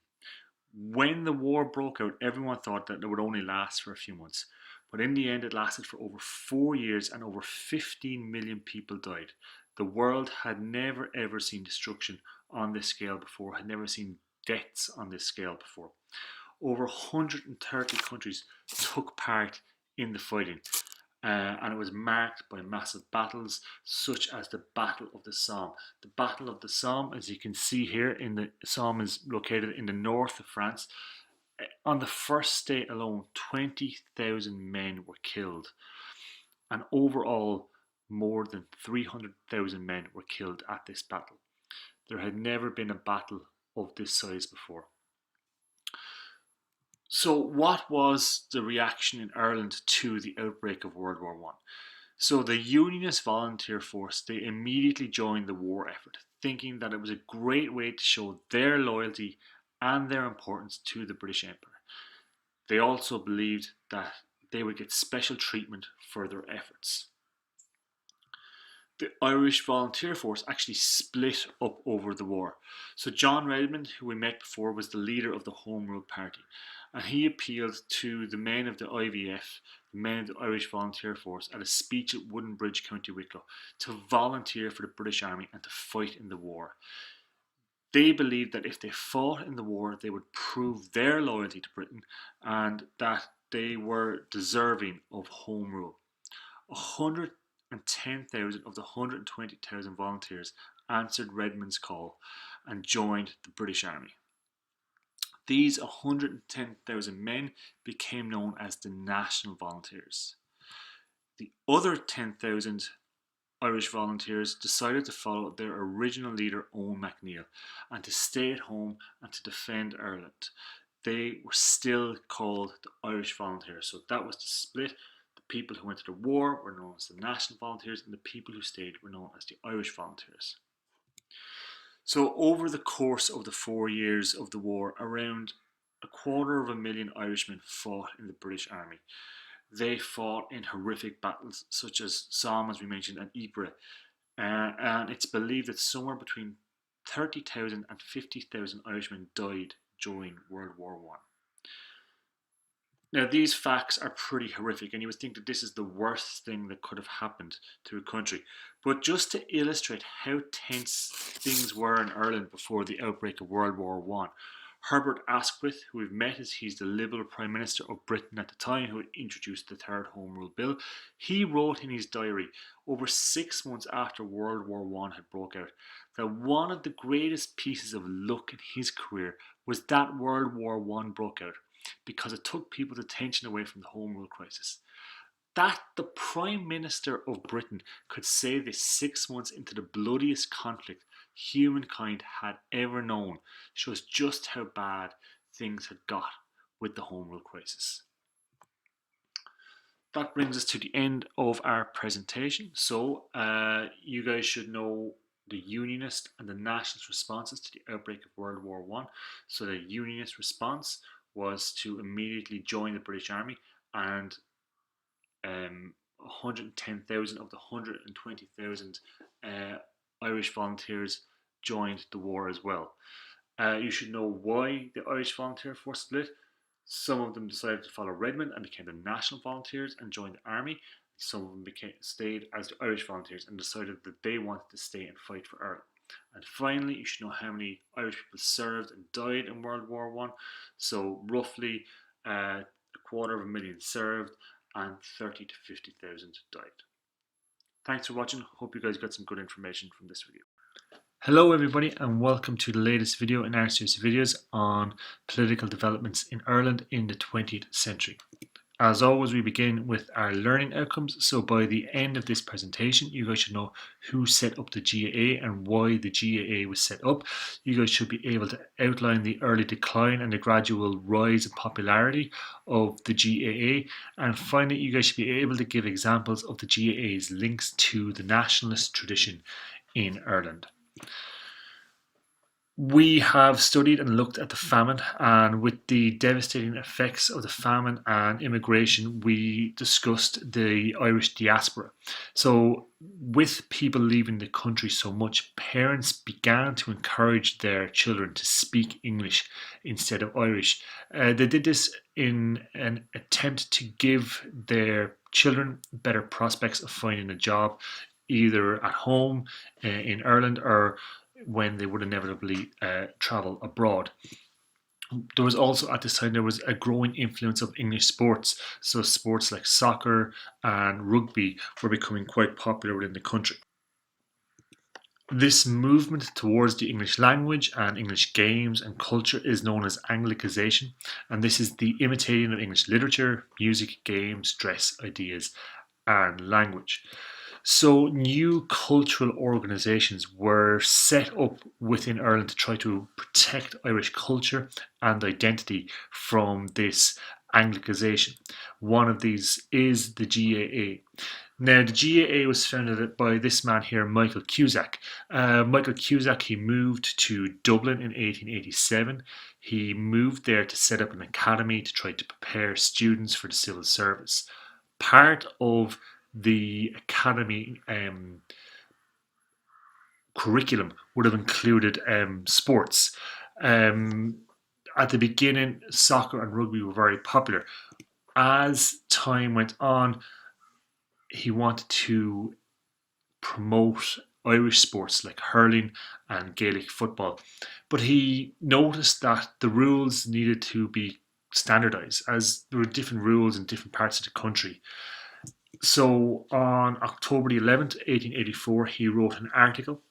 When the war broke out, everyone thought that it would only last for a few months. But in the end, it lasted for over 4 years and over 15 million people died. The world had never ever seen destruction on this scale before, had never seen deaths on this scale before. Over 130 countries took part in the fighting. And it was marked by massive battles such as the Battle of the Somme. The Battle of the Somme, as you can see here, the Somme is located in the north of France. On the first day alone, 20,000 men were killed, and overall more than 300,000 men were killed at this battle. There had never been a battle of this size before. So what was the reaction in Ireland to the outbreak of World War I? So the Unionist volunteer force, they immediately joined the war effort, thinking that it was a great way to show their loyalty and their importance to the British Empire. They also believed that they would get special treatment for their efforts. The Irish Volunteer Force actually split up over the war. So John Redmond, who we met before, was the leader of the Home Rule Party, and he appealed to the men of the IVF, the men of the Irish Volunteer Force, at a speech at Woodenbridge, County Wicklow, to volunteer for the British Army and to fight in the war. They believed that if they fought in the war, they would prove their loyalty to Britain and that they were deserving of Home Rule. 110,000 of the 120,000 volunteers answered Redmond's call and joined the British Army. These 110,000 men became known as the National Volunteers. The other 10,000 Irish volunteers decided to follow their original leader, Owen MacNeill, and to stay at home and to defend Ireland. They were still called the Irish Volunteers, so that was the split. The people who went to the war were known as the National Volunteers, and the people who stayed were known as the Irish Volunteers. So over the course of the 4 years of the war, around 250,000 Irishmen fought in the British Army. They fought in horrific battles such as Somme, as we mentioned, and Ypres. And it's believed that somewhere between 30,000 and 50,000 Irishmen died during World War One. Now, these facts are pretty horrific, and you would think that this is the worst thing that could have happened to a country. But just to illustrate how tense things were in Ireland before the outbreak of World War One, Herbert Asquith, who we've met, he's the Liberal Prime Minister of Britain at the time, who had introduced the Third Home Rule Bill. He wrote in his diary, over 6 months after World War One had broke out, that one of the greatest pieces of luck in his career was that World War One broke out, because it took people's attention away from the Home Rule crisis. That the Prime Minister of Britain could say this 6 months into the bloodiest conflict humankind had ever known shows just how bad things had got with the Home Rule crisis. That brings us to the end of our presentation. So you guys should know the Unionist and the Nationalist responses to the outbreak of World War One. So the Unionist response was to immediately join the British Army, and 110,000 of the 120,000 Irish volunteers joined the war as well. You should know why the Irish Volunteer Force split. Some of them decided to follow Redmond and became the National Volunteers and joined the army. Some of them stayed as the Irish Volunteers and decided that they wanted to stay and fight for Ireland. And finally, you should know how many Irish people served and died in World War One. So roughly 250,000 served and 30 to 50,000 died. Thanks for watching. Hope you guys got some good information from this video. Hello everybody, and welcome to the latest video in our series of videos on political developments in Ireland in the 20th century. As always, we begin with our learning outcomes. So by the end of this presentation, you guys should know who set up the GAA and why the GAA was set up. You guys should be able to outline the early decline and the gradual rise in popularity of the GAA. And finally, you guys should be able to give examples of the GAA's links to the nationalist tradition in Ireland. We have studied and looked at the famine, and with the devastating effects of the famine and immigration, we discussed the Irish diaspora. So with people leaving the country so much, parents began to encourage their children to speak English instead of Irish. They did this in an attempt to give their children better prospects of finding a job, either at home in Ireland or when they would inevitably travel abroad. There was also, at this time, there was a growing influence of English sports. So sports like soccer and rugby were becoming quite popular within the country. This movement towards the English language and English games and culture is known as Anglicisation, and this is the imitating of English literature, music, games, dress, ideas, and language. So new cultural organisations were set up within Ireland to try to protect Irish culture and identity from this Anglicisation. One of these is the GAA. Now, the GAA was founded by this man here, Michael Cusack. Michael Cusack, he moved to Dublin in 1887. He moved there to set up an academy to try to prepare students for the civil service. Part of the academy curriculum would have included sports. At the beginning, soccer and rugby were very popular. As time went on, he wanted to promote Irish sports like hurling and Gaelic football, but he noticed that the rules needed to be standardised, as there were different rules in different parts of the country. So on October the 11th, 1884, he wrote an article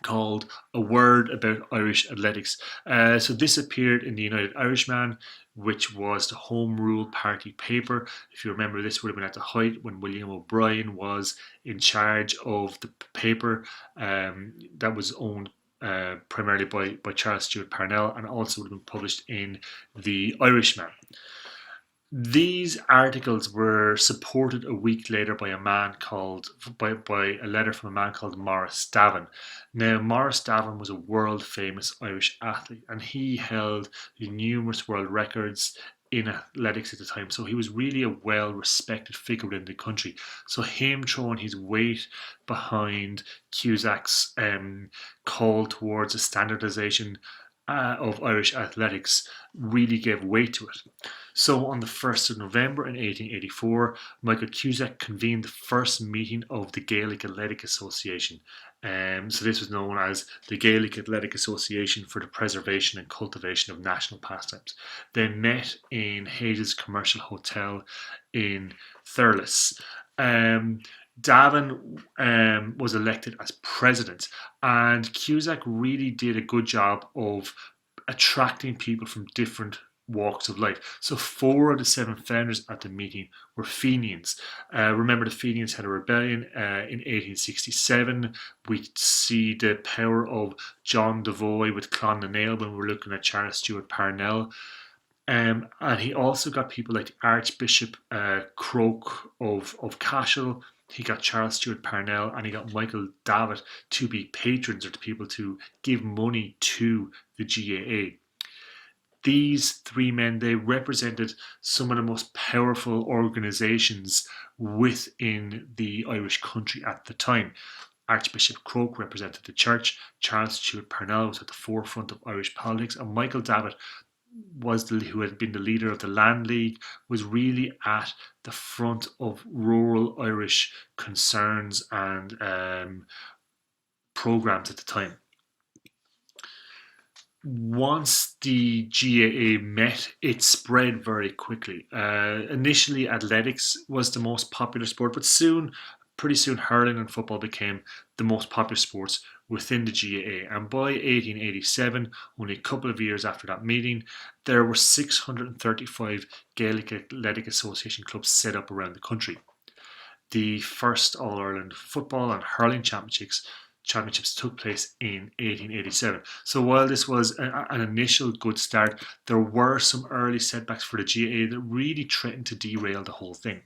called A Word About Irish Athletics. So this appeared in the United Irishman, which was the Home Rule Party paper. If you remember, this would have been at the height when William O'Brien was in charge of the paper that was owned primarily by Charles Stewart Parnell, and also would have been published in the Irishman. These articles were supported a week later by a letter from a man called Maurice Davin. Now, Maurice Davin was a world famous Irish athlete, and he held numerous world records in athletics at the time. So he was really a well-respected figure within the country. So him throwing his weight behind Cusack's call towards a standardization of Irish athletics really gave weight to it. So on the 1st of November in 1884, Michael Cusack convened the first meeting of the Gaelic Athletic Association. So this was known as the Gaelic Athletic Association for the Preservation and Cultivation of National Pastimes. They met in Hayes' Commercial Hotel in Thurles. Davin was elected as president, and Cusack really did a good job of attracting people from different walks of life. So 4 of the 7 founders at the meeting were Fenians. Remember, the Fenians had a rebellion in 1867. We see the power of John Devoy with Clon na Nail when we're looking at Charles Stewart Parnell. And he also got people like Archbishop Croke of Cashel. He got Charles Stewart Parnell, and he got Michael Davitt to be patrons, or to people to give money to the GAA. These 3 men, they represented some of the most powerful organisations within the Irish country at the time. Archbishop Croke represented the church, Charles Stewart Parnell was at the forefront of Irish politics, and Michael Davitt who had been the leader of the Land League, was really at the front of rural Irish concerns and programs at the time. Once the GAA met, it spread very quickly. Initially, athletics was the most popular sport, but pretty soon, hurling and football became the most popular sports within the GAA. And by 1887, only a couple of years after that meeting, there were 635 Gaelic Athletic Association clubs set up around the country. The first All-Ireland football and hurling championships took place in 1887. So while this was an initial good start, there were some early setbacks for the GAA that really threatened to derail the whole thing.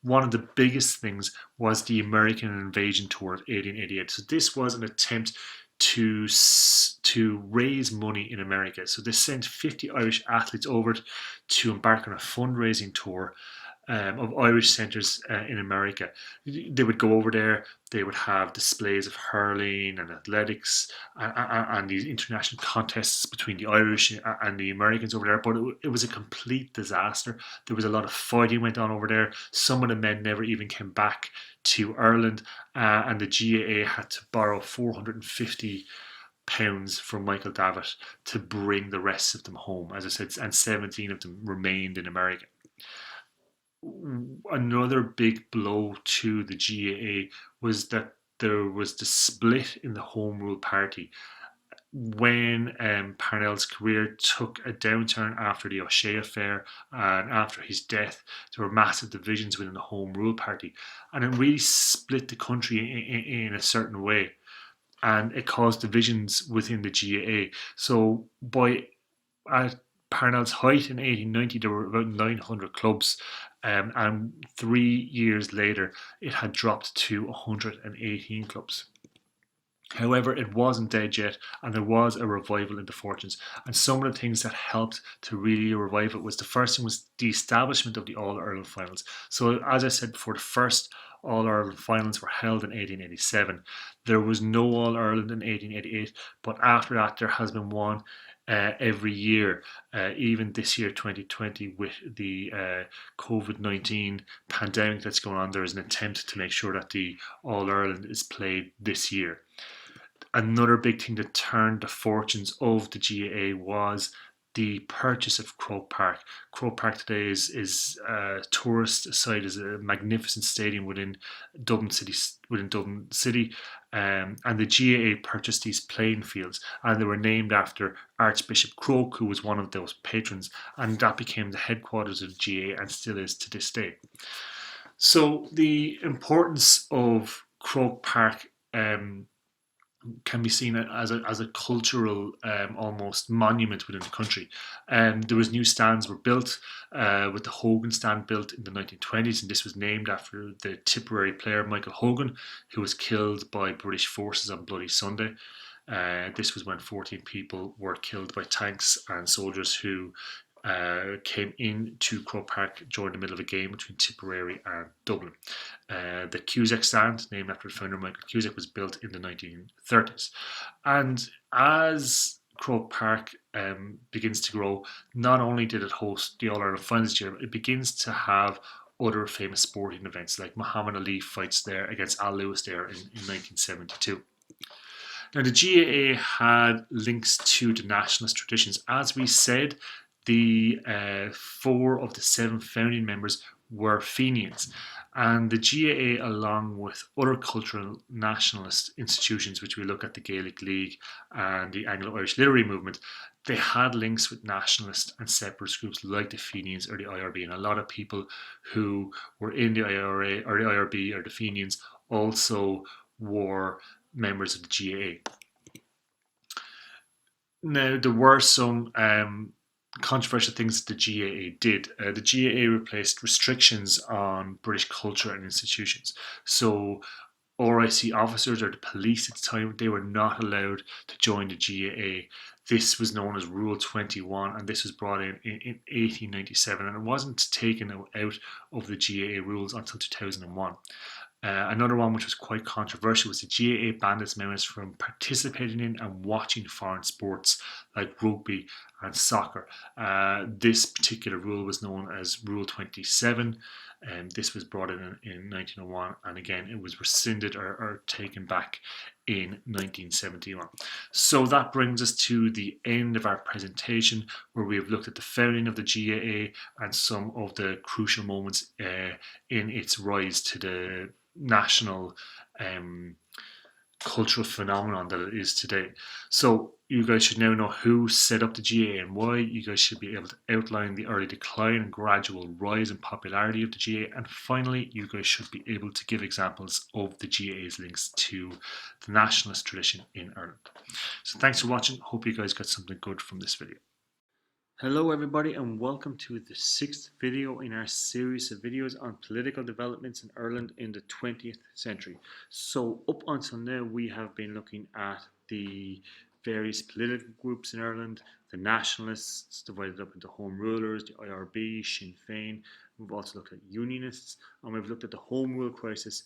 One of the biggest things was the American invasion tour of 1888. So this was an attempt to raise money in America. So they sent 50 Irish athletes over to embark on a fundraising tour of Irish centres in America. They would go over there, they would have displays of hurling and athletics and these international contests between the Irish and the Americans over there, but it was a complete disaster. There was a lot of fighting went on over there. Some of the men never even came back to Ireland, and the GAA had to borrow £450 from Michael Davitt to bring the rest of them home, as I said, and 17 of them remained in America. Another big blow to the GAA was that there was the split in the Home Rule Party. When Parnell's career took a downturn after the O'Shea affair and after his death, there were massive divisions within the Home Rule Party, and it really split the country in a certain way, and it caused divisions within the GAA. So at Parnell's height in 1890, there were about 900 clubs, and 3 years later, it had dropped to 118 clubs. However, it wasn't dead yet, and there was a revival in the fortunes. And some of the things that helped to really revive it was, the first thing was the establishment of the All-Ireland finals. So, as I said before, the first All-Ireland finals were held in 1887. There was no All-Ireland in 1888, but after that, there has been one every year, even this year 2020, with the COVID-19 pandemic that's going on. There is an attempt to make sure that the All-Ireland is played this year. Another big thing that turned the fortunes of the GAA was the purchase of Croke Park. Croke Park today is a tourist site, is a magnificent stadium within Dublin City, and the GAA purchased these playing fields, and they were named after Archbishop Croke, who was one of those patrons, and that became the headquarters of the GAA and still is to this day. So the importance of Croke Park can be seen as a cultural almost monument within the country. There was new stands were built, with the Hogan stand built in the 1920s, and this was named after the Tipperary player Michael Hogan, who was killed by British forces on Bloody Sunday. This was when 14 people were killed by tanks and soldiers who came into Croke Park during the middle of a game between Tipperary and Dublin. The Cusack stand, named after the founder Michael Cusack, was built in the 1930s. And as Croke Park begins to grow, not only did it host the All-Ireland finals this year, it begins to have other famous sporting events, like Muhammad Ali fights there against Al Lewis there in 1972. Now, the GAA had links to the nationalist traditions. As we said, the 4 of the 7 founding members were Fenians. And the GAA, along with other cultural nationalist institutions, which we look at the Gaelic League and the Anglo-Irish Literary Movement, they had links with nationalist and separatist groups like the Fenians or the IRB. And a lot of people who were in the IRA or the IRB or the Fenians also were members of the GAA. Now, there were some controversial things that the GAA did. The GAA replaced restrictions on British culture and institutions. So RIC officers or the police at the time, they were not allowed to join the GAA. This was known as Rule 21, and this was brought in 1897, and it wasn't taken out of the GAA rules until 2001. Another one which was quite controversial was the GAA banned its members from participating in and watching foreign sports like rugby and soccer. This particular rule was known as Rule 27, and this was brought in 1901, and again it was rescinded or taken back in 1971. So that brings us to the end of our presentation, where we have looked at the founding of the GAA and some of the crucial moments in its rise to the national cultural phenomenon that it is today. So you guys should now know who set up the GAA and why. You guys should be able to outline the early decline and gradual rise in popularity of the GAA. And finally, you guys should be able to give examples of the GAA's links to the nationalist tradition in Ireland. So thanks for watching. Hope you guys got something good from this video. Hello everybody, and welcome to the 6th video in our series of videos on political developments in Ireland in the 20th century. So up until now we have been looking at the various political groups in Ireland, the nationalists divided up into home rulers, the IRB, Sinn Féin. We've also looked at unionists, and we've looked at the home rule crisis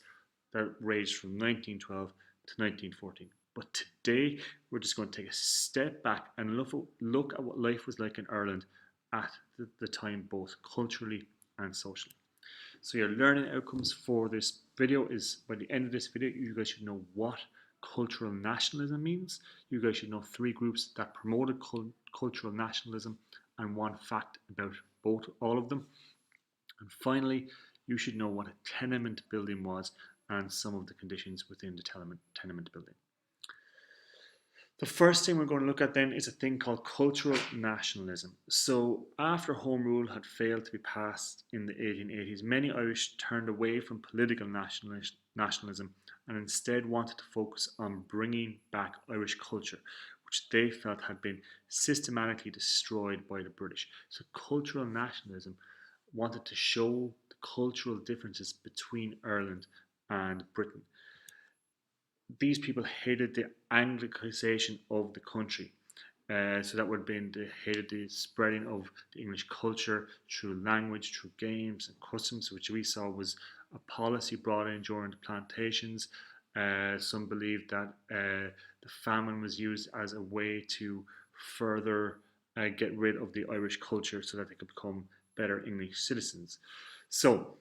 that raged from 1912 to 1914. But today, we're just going to take a step back and look at what life was like in Ireland at the time, both culturally and socially. So your learning outcomes for this video is, by the end of this video, you guys should know what cultural nationalism means. You guys should know 3 groups that promoted cultural nationalism and 1 fact about all of them. And finally, you should know what a tenement building was and some of the conditions within the tenement building. The first thing we're going to look at then is a thing called cultural nationalism. So after Home Rule had failed to be passed in the 1880s, many Irish turned away from political nationalism and instead wanted to focus on bringing back Irish culture, which they felt had been systematically destroyed by the British. So cultural nationalism wanted to show the cultural differences between Ireland and Britain. These people hated the Anglicisation of the country. So that would have been, they hated the spreading of the English culture through language, through games and customs, which we saw was a policy brought in during the plantations. Some believed that the famine was used as a way to further get rid of the Irish culture so that they could become better English citizens. So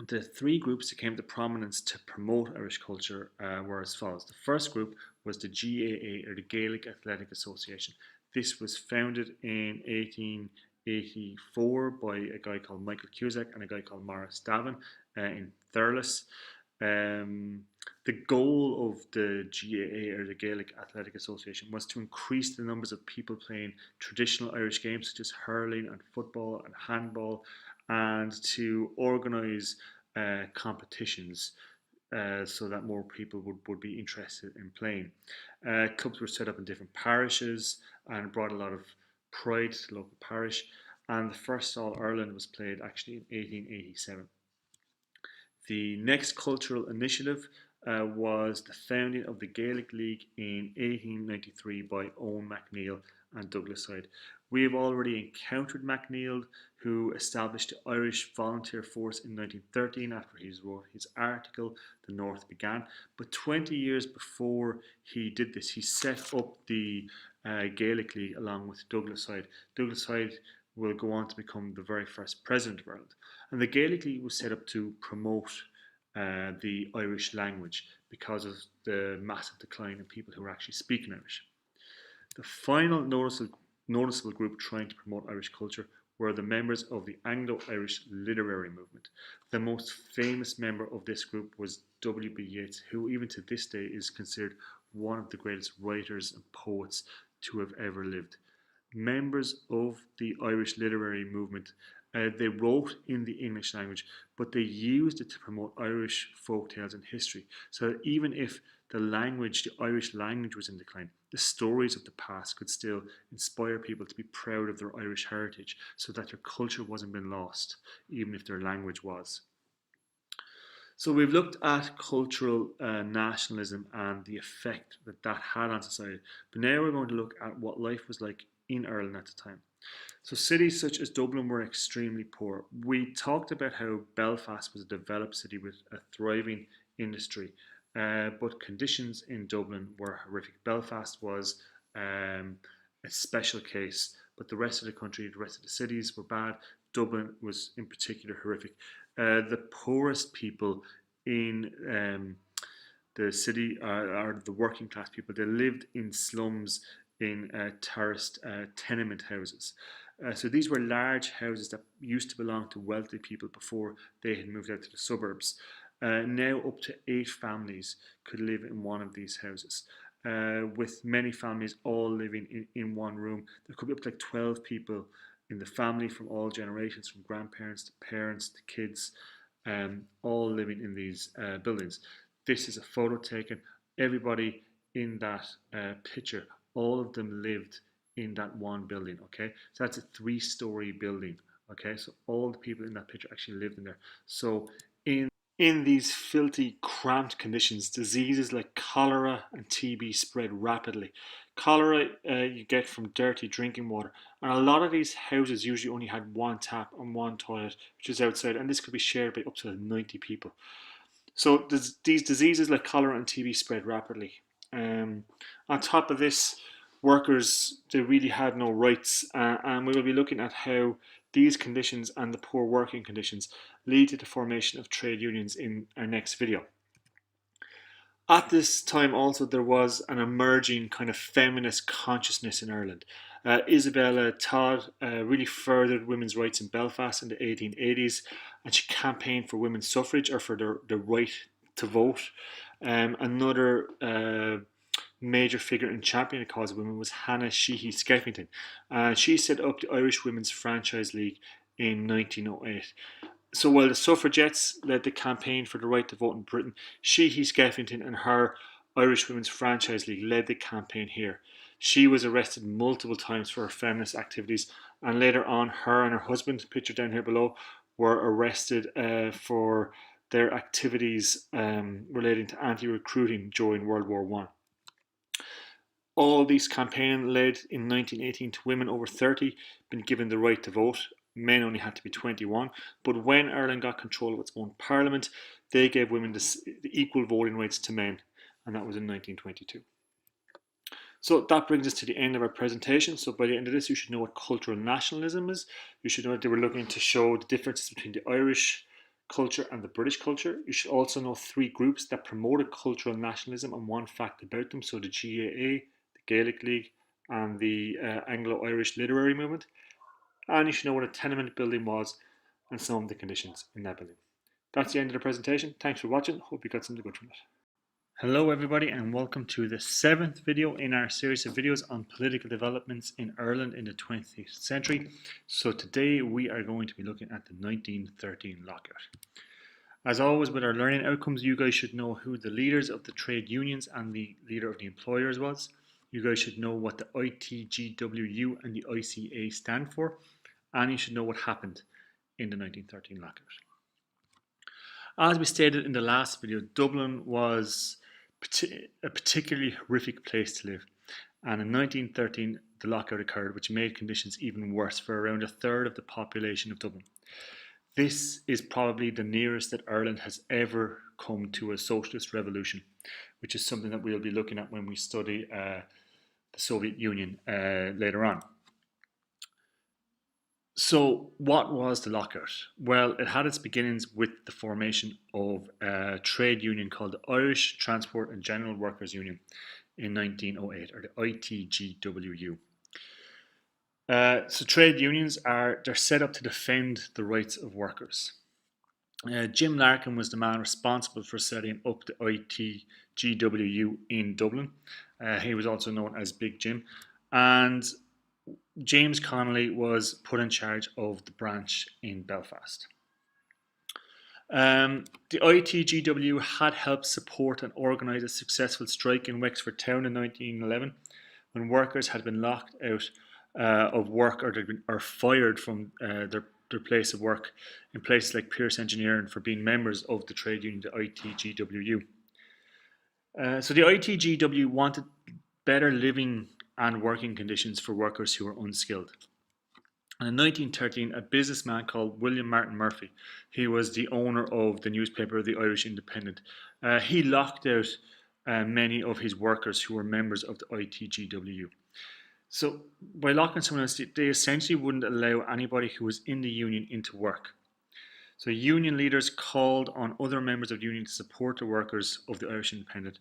the 3 groups that came to prominence to promote Irish culture were as follows. The first group was the GAA, or the Gaelic Athletic Association. This was founded in 1884 by a guy called Michael Cusack and a guy called Maurice Davin in Thurles. The goal of the GAA, or the Gaelic Athletic Association, was to increase the numbers of people playing traditional Irish games such as hurling and football and handball, and to organise competitions so that more people would be interested in playing. Clubs were set up in different parishes and brought a lot of pride to the local parish, and the first All-Ireland was played actually in 1887. The next cultural initiative was the founding of the Gaelic League in 1893 by Owen MacNeill and Douglas Hyde, We have already encountered MacNeill, who established the Irish Volunteer Force in 1913 after he wrote his article, The North Began. But 20 years before he did this, he set up the Gaelic League along with Douglas Hyde. Douglas Hyde will go on to become the very first president of Ireland. And the Gaelic League was set up to promote the Irish language because of the massive decline in people who were actually speaking Irish. The final noticeable group trying to promote Irish culture were the members of the Anglo-Irish literary movement. The most famous member of this group was W.B. Yeats, who even to this day is considered one of the greatest writers and poets to have ever lived. Members of the Irish literary movement, they wrote in the English language, but they used it to promote Irish folktales and history. So that even if the Irish language was in decline, the stories of the past could still inspire people to be proud of their Irish heritage so that their culture wasn't being lost, even if their language was. So we've looked at cultural nationalism and the effect that that had on society. But now we're going to look at what life was like in Ireland at the time. So cities such as Dublin were extremely poor. We talked about how Belfast was a developed city with a thriving industry, but conditions in Dublin were horrific. Belfast was a special case, but the rest of the country, the rest of the cities were bad. Dublin was in particular horrific. The poorest people in the city are the working class people. They lived in slums in terraced tenement houses. So these were large houses that used to belong to wealthy people before they had moved out to the suburbs. Now up to 8 families could live in one of these houses. With many families all living in one room. There could be up to like 12 people in the family from all generations, from grandparents to parents to kids, all living in these buildings. This is a photo taken. Everybody in that picture, all of them lived in that one building, okay? So that's a 3-story building, okay? So all the people in that picture actually lived in there. So in these filthy, cramped conditions, diseases like cholera and TB spread rapidly. Cholera you get from dirty drinking water, and a lot of these houses usually only had one tap and one toilet, which is outside, and this could be shared by up to 90 people. So these diseases like cholera and TB spread rapidly. On top of this, workers, they really had no rights, and we will be looking at how these conditions and the poor working conditions lead to the formation of trade unions in our next video. At this time also there was an emerging kind of feminist consciousness in Ireland. Isabella Todd really furthered women's rights in Belfast in the 1880s, and she campaigned for women's suffrage, or for the right to vote. Another major figure in championing the cause of women was Hannah Sheehy Skeffington. She set up the Irish Women's Franchise League in 1908. So while the suffragettes led the campaign for the right to vote in Britain, Sheehy Skeffington and her Irish Women's Franchise League led the campaign here. She was arrested multiple times for her feminist activities, and later on her and her husband, pictured down here below, were arrested for their activities relating to anti-recruiting during World War I. All these campaigning led in 1918 to women over 30 being given the right to vote. Men only had to be 21, but when Ireland got control of its own parliament, they gave women the equal voting rights to men, and that was in 1922. So that brings us to the end of our presentation. So by the end of this, you should know what cultural nationalism is. You should know that they were looking to show the differences between the Irish culture and the British culture. You should also know 3 groups that promoted cultural nationalism and one fact about them. So the GAA, the Gaelic League, and the Anglo-Irish literary movement. And you should know what a tenement building was and some of the conditions in that building. That's the end of the presentation. Thanks for watching. Hope you got something good from it. Hello everybody, and welcome to the 7th video in our series of videos on political developments in Ireland in the 20th century. So today we are going to be looking at the 1913 lockout. As always with our learning outcomes, you guys should know who the leaders of the trade unions and the leader of the employers was. You guys should know what the ITGWU and the ICA stand for, and you should know what happened in the 1913 lockout. As we stated in the last video, Dublin was a particularly horrific place to live. And in 1913, the lockout occurred, which made conditions even worse for around a third of the population of Dublin. This is probably the nearest that Ireland has ever come to a socialist revolution, which is something that we'll be looking at when we study the Soviet Union later on. So, what was the lockout? Well, it had its beginnings with the formation of a trade union called the Irish Transport and General Workers Union in 1908, or the ITGWU. So trade unions they're set up to defend the rights of workers. Jim Larkin was the man responsible for setting up the ITGWU in Dublin. He was also known as Big Jim, and James Connolly was put in charge of the branch in Belfast. The ITGW had helped support and organise a successful strike in Wexford Town in 1911 when workers had been locked out of work or fired from their place of work in places like Pierce Engineering for being members of the trade union, the ITGWU. So the ITGW wanted better living and working conditions for workers who were unskilled. And in 1913, a businessman called William Martin Murphy, he was the owner of the newspaper The Irish Independent, he locked out many of his workers who were members of the ITGW. So by locking someone else, they essentially wouldn't allow anybody who was in the union into work. So union leaders called on other members of the union to support the workers of the Irish Independent,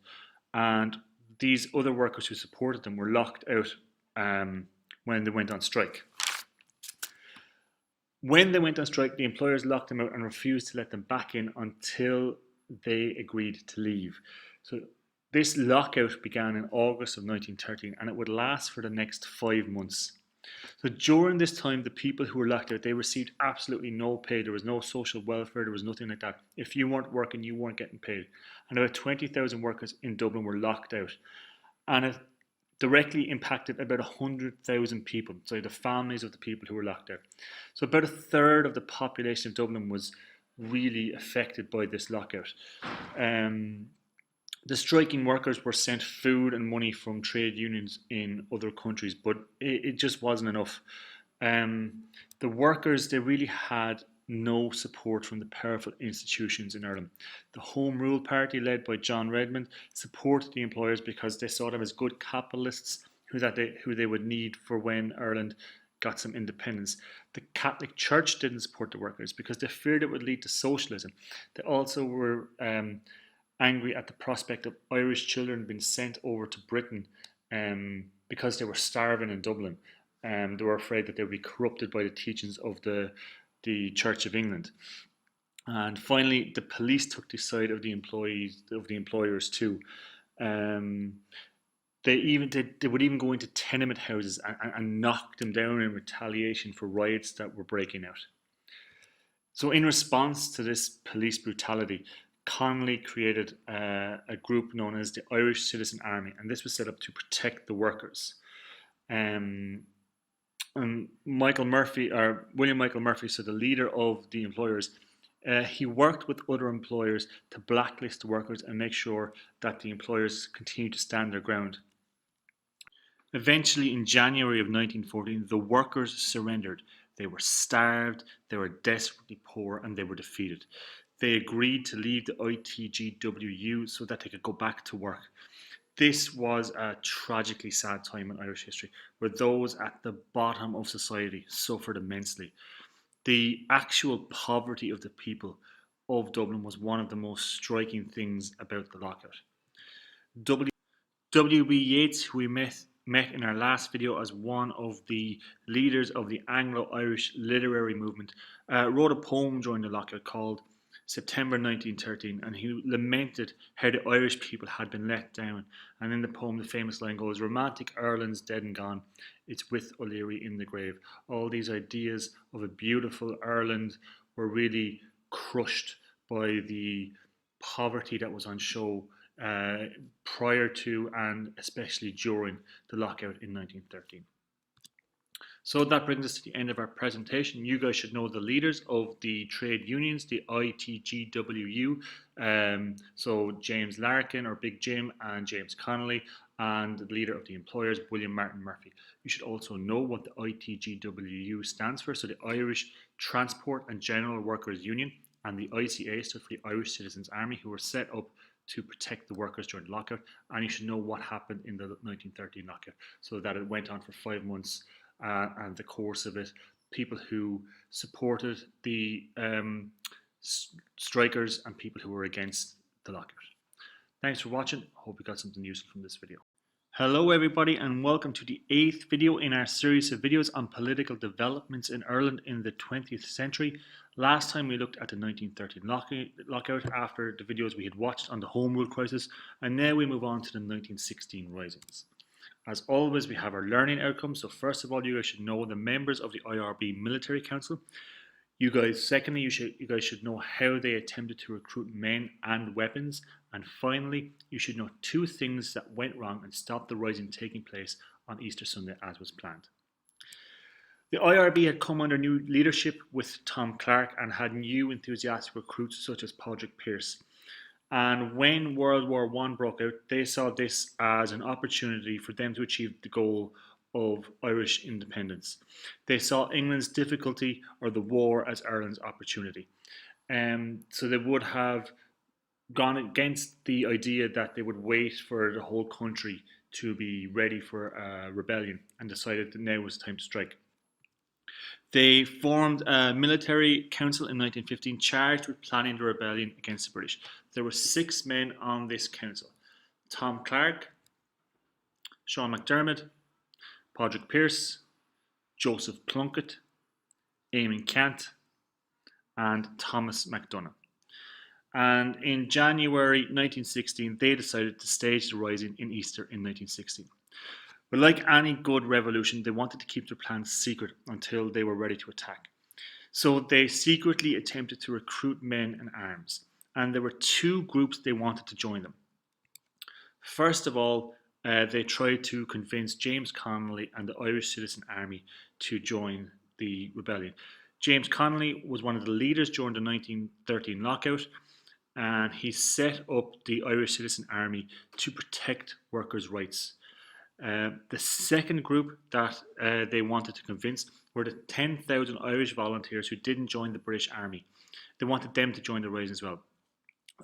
and these other workers who supported them were locked out when they went on strike. When they went on strike, the employers locked them out and refused to let them back in until they agreed to leave. So this lockout began in August of 1913, and it would last for the next 5 months. So during this time, the people who were locked out, they received absolutely no pay. There was no social welfare. There was nothing like that. If you weren't working, you weren't getting paid. And about 20,000 workers in Dublin were locked out. And it directly impacted about 100,000 people, so the families of the people who were locked out. So about a third of the population of Dublin was really affected by this lockout. The striking workers were sent food and money from trade unions in other countries, but it just wasn't enough. The workers, they really had no support from the powerful institutions in Ireland. The Home Rule Party, led by John Redmond, supported the employers because they saw them as good capitalists who they would need for when Ireland got some independence. The Catholic Church didn't support the workers because they feared it would lead to socialism. They also were angry at the prospect of Irish children being sent over to Britain because they were starving in Dublin. They were afraid that they would be corrupted by the teachings of the Church of England. And finally, the police took the side of the employers too. They would even go into tenement houses and knock them down in retaliation for riots that were breaking out. So in response to this police brutality, Connolly created a group known as the Irish Citizen Army, and this was set up to protect the workers. And William Michael Murphy, so the leader of the employers, he worked with other employers to blacklist the workers and make sure that the employers continued to stand their ground. Eventually, in January of 1914, the workers surrendered. They were starved, they were desperately poor, and they were defeated. They agreed to leave the ITGWU so that they could go back to work. This was a tragically sad time in Irish history, where those at the bottom of society suffered immensely. The actual poverty of the people of Dublin was one of the most striking things about the lockout. W.B. Yeats, who we met in our last video as one of the leaders of the Anglo-Irish literary movement, wrote a poem during the lockout called September 1913, and he lamented how the Irish people had been let down. And in the poem, the famous line goes, "Romantic Ireland's dead and gone, it's with O'Leary in the grave." All these ideas of a beautiful Ireland were really crushed by the poverty that was on show prior to and especially during the lockout in 1913. So that brings us to the end of our presentation. You guys should know the leaders of the trade unions, the ITGWU. So James Larkin, or Big Jim, and James Connolly. and the leader of the employers, William Martin Murphy. You should also know what the ITGWU stands for, so the Irish Transport and General Workers Union, and the ICA stood for the Irish Citizens Army, who were set up to protect the workers during the lockout. And you should know what happened in the 1913 lockout, so that it went on for 5 months, and the course of it, people who supported the strikers and people who were against the lockout. Thanks for watching. I hope you got something useful from this video. Hello everybody, and welcome to the 8th video in our series of videos on political developments in Ireland in the 20th century. Last time we looked at the 1913 lockout after the videos we had watched on the Home Rule crisis, and now we move on to the 1916 risings. As always, we have our learning outcomes. So first of all, you guys should know the members of the IRB Military Council. Secondly, you guys should know how they attempted to recruit men and weapons. And finally, you should know 2 things that went wrong and stopped the rising taking place on Easter Sunday as was planned. The IRB had come under new leadership with Tom Clark and had new enthusiastic recruits such as Padraig Pearse. And when World War I broke out, they saw this as an opportunity for them to achieve the goal of Irish independence. They saw England's difficulty or the war as Ireland's opportunity. So they would have gone against the idea that they would wait for the whole country to be ready for a rebellion, and decided that now was time to strike. They formed a military council in 1915 charged with planning the rebellion against the British. There were 6 men on this council: Tom Clark, Sean McDermott, Padraig Pearse, Joseph Plunkett, Eamon Cant, and Thomas MacDonagh. And in January 1916, they decided to stage the rising in Easter in 1916. But like any good revolution, they wanted to keep their plans secret until they were ready to attack. So they secretly attempted to recruit men and arms. And there were 2 groups they wanted to join them. First of all, they tried to convince James Connolly and the Irish Citizen Army to join the rebellion. James Connolly was one of the leaders during the 1913 lockout, and he set up the Irish Citizen Army to protect workers' rights. The second group that they wanted to convince were the 10,000 Irish volunteers who didn't join the British Army. They wanted them to join the rising as well.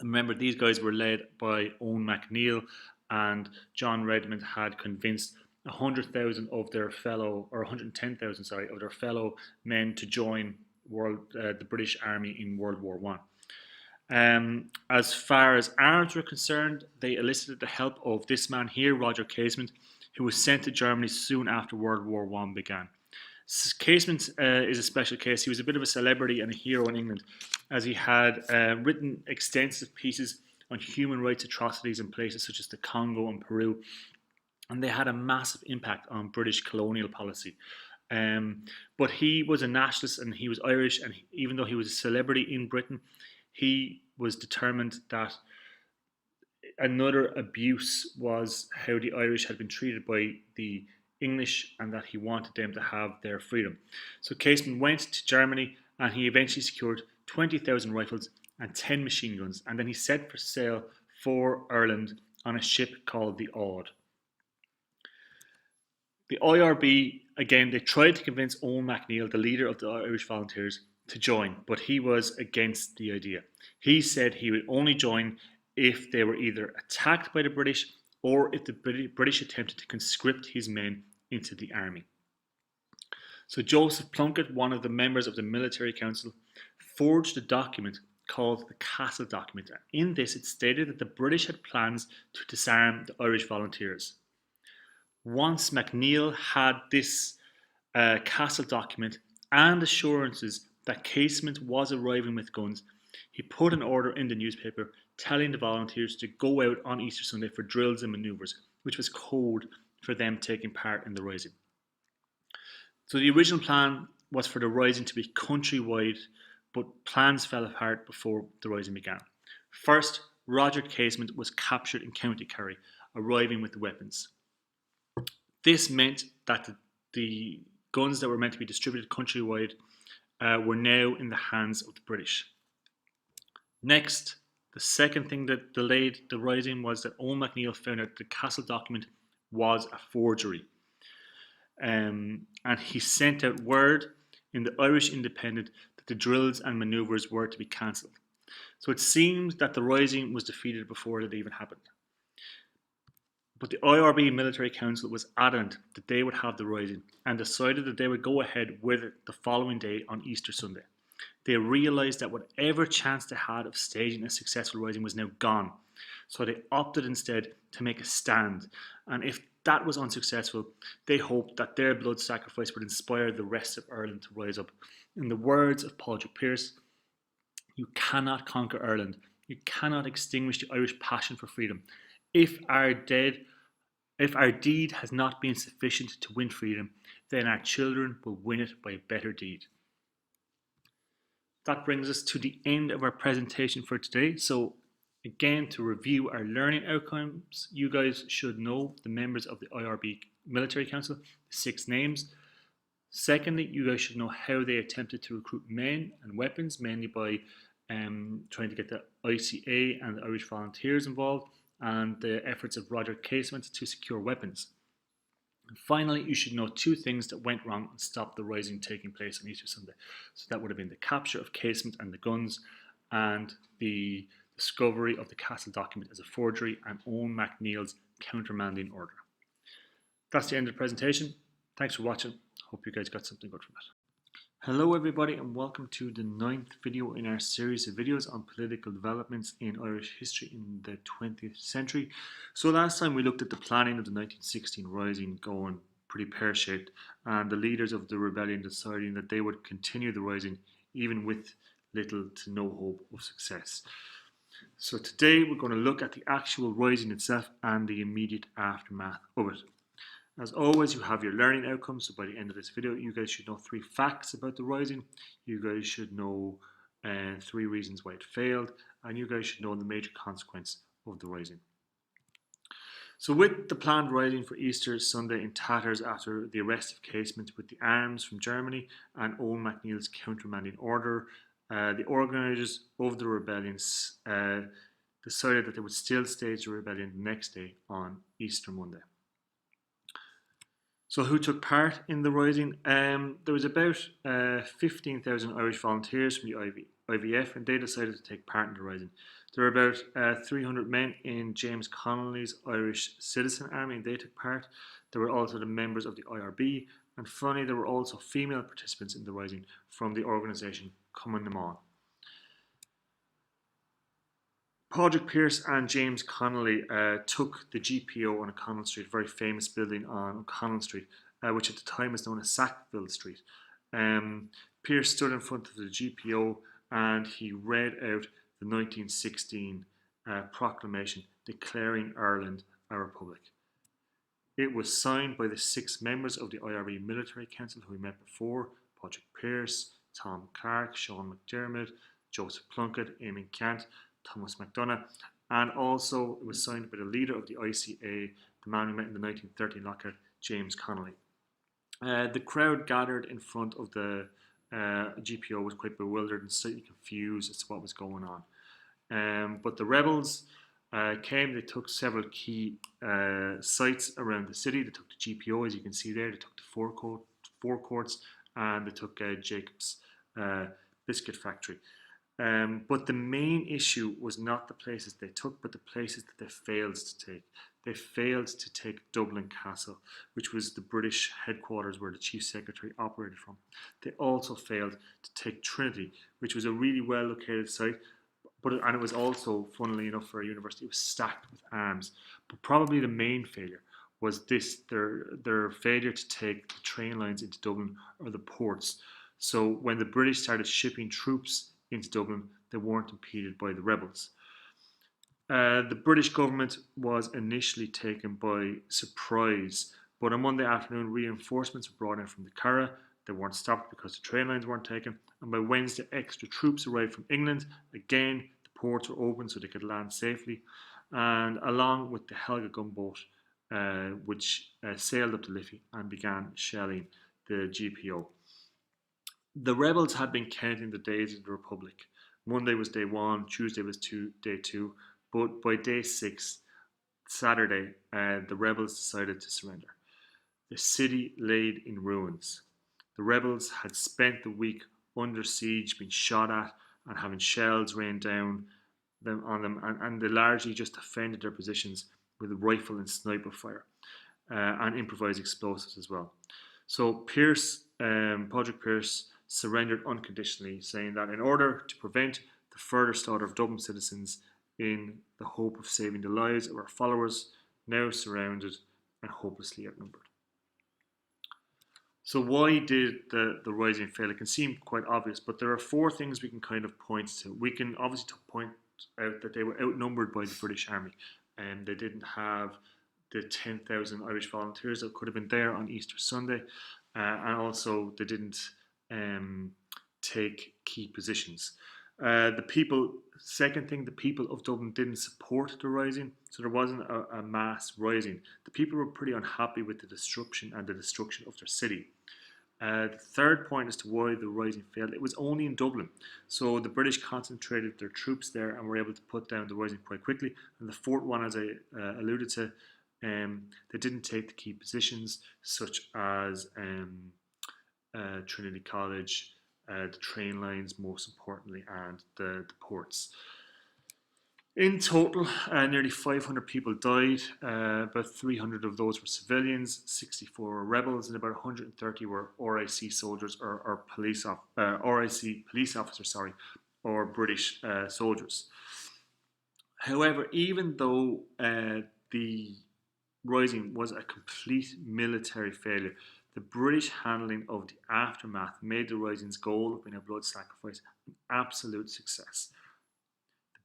Remember, these guys were led by Owen MacNeill, and John Redmond had convinced 100,000 of their fellow, or 110,000, sorry, of their fellow men to join the British Army in World War I. As far as arms were concerned, they elicited the help of this man here, Roger Casement, who was sent to Germany soon after World War I began. Casement is a special case. He was a bit of a celebrity and a hero in England, as he had written extensive pieces on human rights atrocities in places such as the Congo and Peru, and they had a massive impact on British colonial policy. But he was a nationalist and he was Irish, and even though he was a celebrity in Britain, he was determined that another abuse was how the Irish had been treated by the English, and that he wanted them to have their freedom. So Casement went to Germany, and he eventually secured 20,000 rifles and 10 machine guns, and then he set for sail for Ireland on a ship called the Aud. The IRB, again, they tried to convince Owen MacNeill, the leader of the Irish Volunteers, to join, but he was against the idea. He said he would only join if they were either attacked by the British or if the British attempted to conscript his men into the army. So Joseph Plunkett, one of the members of the military council, forged a document called the Castle Document. In this, it stated that the British had plans to disarm the Irish Volunteers. Once MacNeill had this Castle Document and assurances that Casement was arriving with guns, he put an order in the newspaper telling the volunteers to go out on Easter Sunday for drills and manoeuvres, which was code for them taking part in the rising. So the original plan was for the rising to be countrywide, but plans fell apart before the rising began. First, Roger Casement was captured in County Kerry, arriving with the weapons. This meant that the guns that were meant to be distributed countrywide were now in the hands of the British. Next, the second thing that delayed the rising was that Owen MacNeill found out the Castle Document was a forgery. And he sent out word in the Irish Independent that the drills and manoeuvres were to be cancelled. So it seems that the rising was defeated before it even happened. But the IRB Military Council was adamant that they would have the rising and decided that they would go ahead with it the following day on Easter Sunday. They realised that whatever chance they had of staging a successful rising was now gone. So they opted instead to make a stand. And if that was unsuccessful, they hoped that their blood sacrifice would inspire the rest of Ireland to rise up. In the words of Padraig Pearse, you cannot conquer Ireland. You cannot extinguish the Irish passion for freedom. If our deed has not been sufficient to win freedom, then our children will win it by a better deed. That brings us to the end of our presentation for today. So again, to review our learning outcomes, you guys should know the members of the IRB Military Council, the 6 names. Secondly, you guys should know how they attempted to recruit men and weapons, mainly by trying to get the ICA and the Irish Volunteers involved, and the efforts of Roger Casement to secure weapons. And finally, you should know 2 things that went wrong and stopped the rising taking place on Easter Sunday. So that would have been the capture of Casement and the guns, and the discovery of the castle document as a forgery, and Owen MacNeill's countermanding order. That's the end of the presentation. Thanks for watching. Hope you guys got something good from it. Hello everybody, and welcome to the 9th video in our series of videos on political developments in Irish history in the 20th century. So last time we looked at the planning of the 1916 rising going pretty pear-shaped, and the leaders of the rebellion deciding that they would continue the rising even with little to no hope of success. So today we're going to look at the actual rising itself and the immediate aftermath of it. As always, you have your learning outcomes, so by the end of this video, you guys should know 3 facts about the rising, you guys should know 3 reasons why it failed, and you guys should know the major consequence of the rising. So with the planned rising for Easter Sunday in tatters after the arrest of Casement with the arms from Germany and Owen MacNeill's countermanding order, the organisers of the rebellion decided that they would still stage the rebellion the next day on Easter Monday. So who took part in the rising? There was about 15,000 Irish volunteers from the IVF, and they decided to take part in the rising. There were about 300 men in James Connolly's Irish Citizen Army, and they took part. There were also the members of the IRB, and finally there were also female participants in the rising from the organisation Cumann na mBan. Padraig Pearse and James Connolly took the GPO on O'Connell Street, a very famous building on O'Connell Street, which at the time was known as Sackville Street. Pearse stood in front of the GPO and he read out the 1916 proclamation declaring Ireland a republic. It was signed by the 6 members of the IRB Military Council who we met before: Padraig Pearse, Tom Clark, Sean McDermott, Joseph Plunkett, Eamon Cant, Thomas MacDonagh, and also it was signed by the leader of the ICA, the man we met in the 1930 lockout, James Connolly. The crowd gathered in front of the GPO was quite bewildered and slightly confused as to what was going on. But the rebels came, they took several key sites around the city. They took the GPO, as you can see there, they took the forecourts, and they took Jacob's biscuit factory. But the main issue was not the places they took, but the places that they failed to take. They failed to take Dublin Castle, which was the British headquarters where the Chief Secretary operated from. They also failed to take Trinity, which was a really well located site, and it was also, funnily enough, for a university, it was stacked with arms. But probably the main failure was their failure to take the train lines into Dublin or the ports. So when the British started shipping troops into Dublin, they weren't impeded by the rebels. The British government was initially taken by surprise, but on Monday afternoon reinforcements were brought in from the Curragh. They weren't stopped because the train lines weren't taken, and by Wednesday extra troops arrived from England. Again, the ports were open so they could land safely, and along with the Helga gunboat, which sailed up to Liffey and began shelling the GPO. The rebels had been counting the days of the Republic. Monday was day 1, Tuesday was day 2, but by day 6, Saturday, the rebels decided to surrender. The city laid in ruins. The rebels had spent the week under siege, being shot at, and having shells rained down on them, and they largely just defended their positions with rifle and sniper fire and improvised explosives as well. So Padraig Pearse, surrendered unconditionally, saying that in order to prevent the further slaughter of Dublin citizens in the hope of saving the lives of our followers, now surrounded and hopelessly outnumbered. So why did the rising fail? It can seem quite obvious, but there are four things we can kind of point to. We can obviously point out that they were outnumbered by the British Army, and they didn't have the 10,000 Irish volunteers that could have been there on Easter Sunday, and also they didn't take key positions. Second thing, the people of Dublin didn't support the rising, so there wasn't a mass rising. The people were pretty unhappy with the destruction of their city. The third point as to why the rising failed, it was only in Dublin. So the British concentrated their troops there and were able to put down the rising quite quickly. And the fourth one, as I alluded to, they didn't take the key positions such as Trinity College, the train lines most importantly, and the ports. In total, nearly 500 people died. About 300 of those were civilians, 64 were rebels, and about 130 were RIC soldiers or RIC police officers, or British soldiers. However, even though the rising was a complete military failure, the British handling of the aftermath made the rising's goal of being a blood sacrifice an absolute success.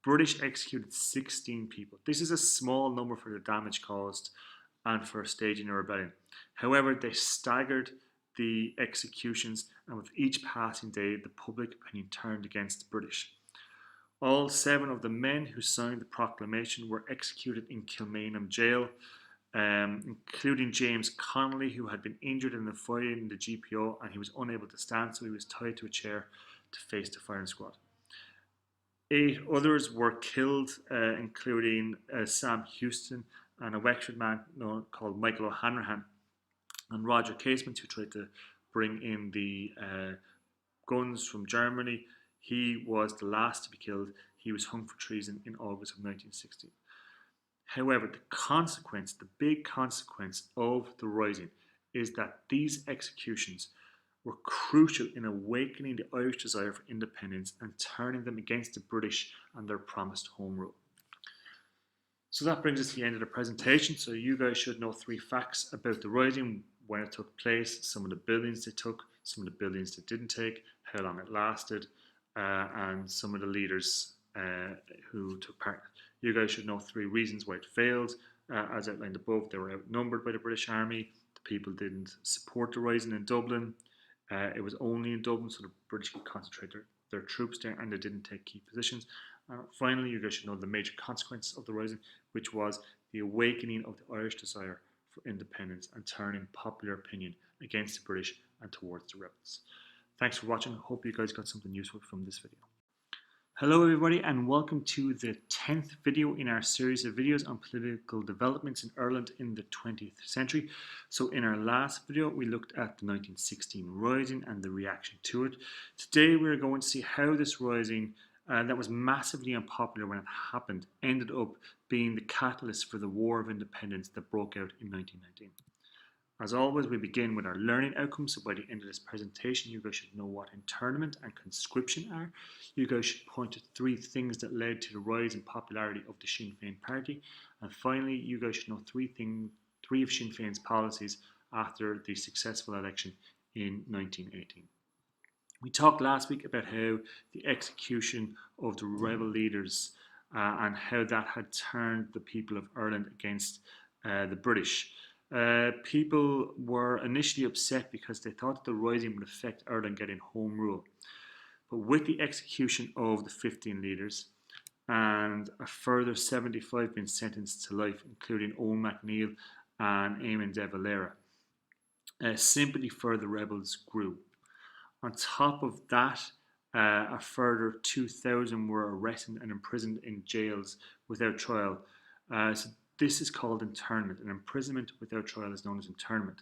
British executed 16 people. This is a small number for the damage caused and for staging a rebellion. However, they staggered the executions, and with each passing day, the public opinion turned against the British. All 7 of the men who signed the proclamation were executed in Kilmainham jail, including James Connolly, who had been injured in the firing in the GPO, and he was unable to stand, so he was tied to a chair to face the firing squad. 8 others were killed, including Sam Houston and a Wexford man called Michael O'Hanrahan, and Roger Casement, who tried to bring in the guns from Germany. He was the last to be killed. He was hung for treason in August of 1916. However, the big consequence of the rising is that these executions were crucial in awakening the Irish desire for independence and turning them against the British and their promised home rule. So that brings us to the end of the presentation. So you guys should know 3 facts about the rising: when it took place, some of the buildings they took, some of the buildings they didn't take, how long it lasted, and some of the leaders who took part. You guys should know 3 reasons why it failed. As outlined above, they were outnumbered by the British Army. The people didn't support the rising in Dublin. It was only in Dublin, so the British could concentrate their troops there, and they didn't take key positions. Finally, you guys should know the major consequences of the rising, which was the awakening of the Irish desire for independence and turning popular opinion against the British and towards the rebels. Thanks for watching. Hope you guys got something useful from this video. Hello everybody, and welcome to the 10th video in our series of videos on political developments in Ireland in the 20th century. So in our last video we looked at the 1916 rising and the reaction to it. Today we're going to see how this rising that was massively unpopular when it happened ended up being the catalyst for the War of Independence that broke out in 1919. As always, we begin with our learning outcomes. So by the end of this presentation, you guys should know what internment and conscription are. You guys should point to 3 things that led to the rise in popularity of the Sinn Féin party. And finally, you guys should know 3 of Sinn Féin's policies after the successful election in 1918. We talked last week about how the execution of the rebel leaders and how that had turned the people of Ireland against the British. People were initially upset because they thought the rising would affect Ireland getting home rule. But with the execution of the 15 leaders and a further 75 being sentenced to life, including Owen MacNeill and Eamon de Valera, sympathy for the rebels grew. On top of that, a further 2,000 were arrested and imprisoned in jails without trial. So This is called internment, and imprisonment without trial is known as internment.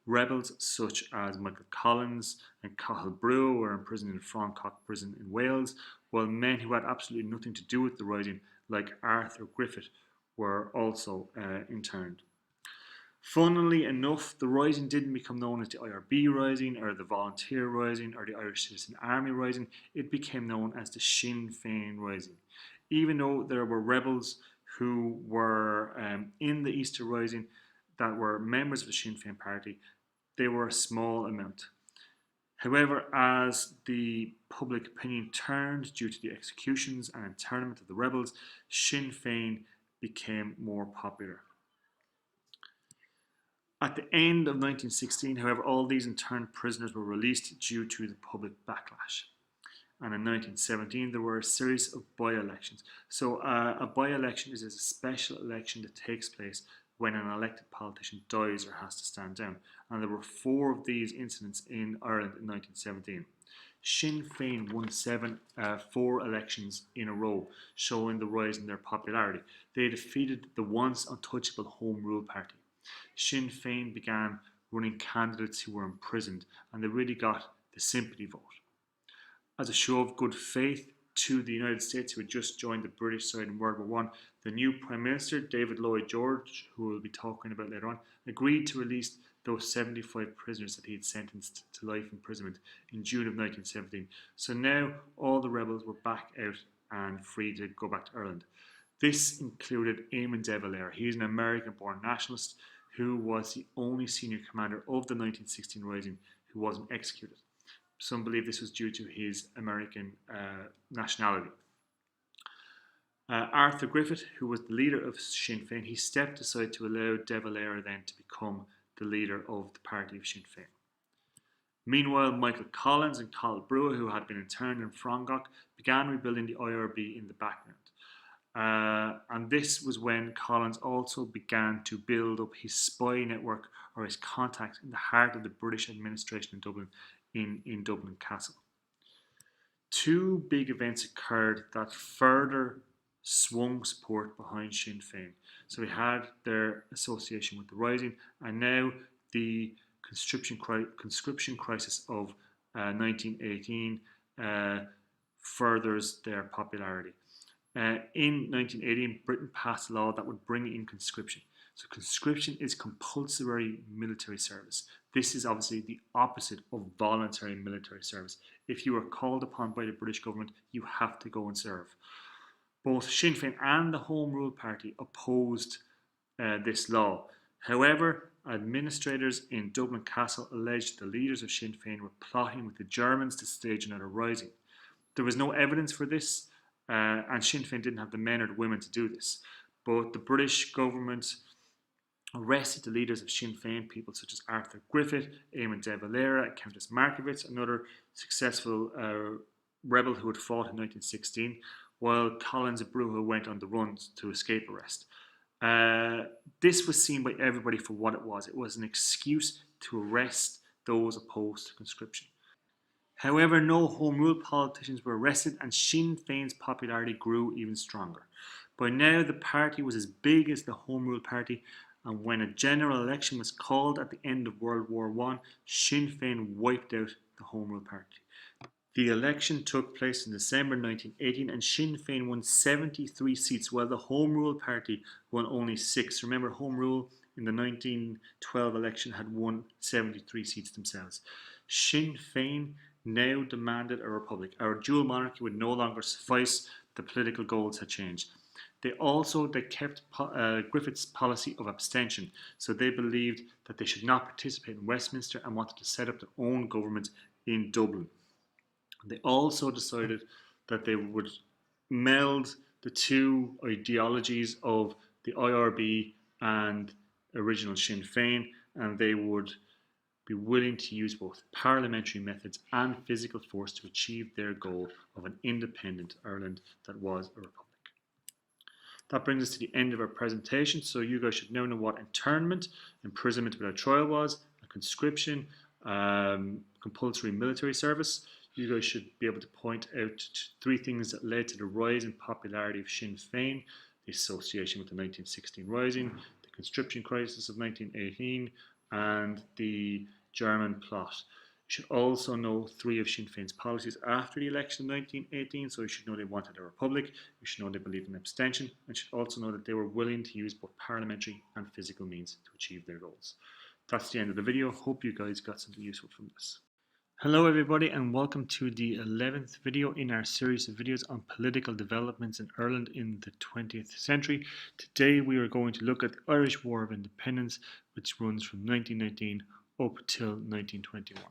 Rebels such as Michael Collins and Cathal Brugha were imprisoned in Frongoch prison in Wales, while men who had absolutely nothing to do with the rising, like Arthur Griffith, were also interned. Funnily enough, the rising didn't become known as the IRB Rising or the Volunteer Rising or the Irish Citizen Army Rising. It became known as the Sinn Féin Rising. Even though there were rebels who were in the Easter Rising that were members of the Sinn Féin party, they were a small amount. However, as the public opinion turned due to the executions and internment of the rebels, Sinn Féin became more popular. At the end of 1916, however, all these interned prisoners were released due to the public backlash. And in 1917, there were a series of by-elections. So a by-election is a special election that takes place when an elected politician dies or has to stand down. And there were 4 of these incidents in Ireland in 1917. Sinn Féin won 4 elections in a row, showing the rise in their popularity. They defeated the once untouchable Home Rule Party. Sinn Féin began running candidates who were imprisoned, and they really got the sympathy vote. As a show of good faith to the United States, who had just joined the British side in World War I, the new Prime Minister, David Lloyd George, who we'll be talking about later on, agreed to release those 75 prisoners that he had sentenced to life imprisonment in June of 1917. So now all the rebels were back out and free to go back to Ireland. This included Eamon de Valera. He's an American-born nationalist who was the only senior commander of the 1916 Rising who wasn't executed. Some believe this was due to his American nationality. Arthur Griffith, who was the leader of Sinn Féin, he stepped aside to allow de Valera then to become the leader of the party of Sinn Féin. Meanwhile, Michael Collins and Cathal Brugha, who had been interned in Frongoch, began rebuilding the IRB in the background. And this was when Collins also began to build up his spy network or his contacts in the heart of the British administration in Dublin, in Dublin Castle. 2 big events occurred that further swung support behind Sinn Féin. So we had their association with the Rising, and now the conscription crisis of 1918 furthers their popularity. In 1918, Britain passed a law that would bring in conscription. So conscription is compulsory military service. This is obviously the opposite of voluntary military service. If you are called upon by the British government, you have to go and serve. Both Sinn Féin and the Home Rule Party opposed this law. However, administrators in Dublin Castle alleged the leaders of Sinn Féin were plotting with the Germans to stage another rising. There was no evidence for this, and Sinn Féin didn't have the men or the women to do this. But the British government arrested the leaders of Sinn Féin, people such as Arthur Griffith, Eamon de Valera, Countess Markievicz, another successful rebel who had fought in 1916, while Collins and Brugha went on the run to escape arrest. This was seen by everybody for what it was. It was an excuse to arrest those opposed to conscription. However, no Home Rule politicians were arrested, and Sinn Féin's popularity grew even stronger. By now, the party was as big as the Home Rule Party, and when a general election was called at the end of World War I, Sinn Féin wiped out the Home Rule Party. The election took place in December 1918, and Sinn Féin won 73 seats, while the Home Rule Party won only 6. Remember, Home Rule in the 1912 election had won 73 seats themselves. Sinn Féin now demanded a republic. Our dual monarchy would no longer suffice. The political goals had changed. They kept Griffith's policy of abstention, so they believed that they should not participate in Westminster and wanted to set up their own government in Dublin. They also decided that they would meld the 2 ideologies of the IRB and original Sinn Féin, and they would be willing to use both parliamentary methods and physical force to achieve their goal of an independent Ireland that was a republic. That brings us to the end of our presentation. So you guys should now know what internment, imprisonment without trial was, conscription, compulsory military service. You guys should be able to point out 3 things that led to the rise in popularity of Sinn Féin. They association with the 1916 Rising, the conscription crisis of 1918, and the German plot. You should also know three of Sinn Féin's policies after the election of 1918. So you should know they wanted a republic, you should know they believed in abstention, and you should also know that they were willing to use both parliamentary and physical means to achieve their goals. That's the end of the video. Hope you guys got something useful from this. Hello everybody, and welcome to the 11th video in our series of videos on political developments in Ireland in the 20th century. Today we are going to look at the Irish War of Independence, which runs from 1919 up till 1921.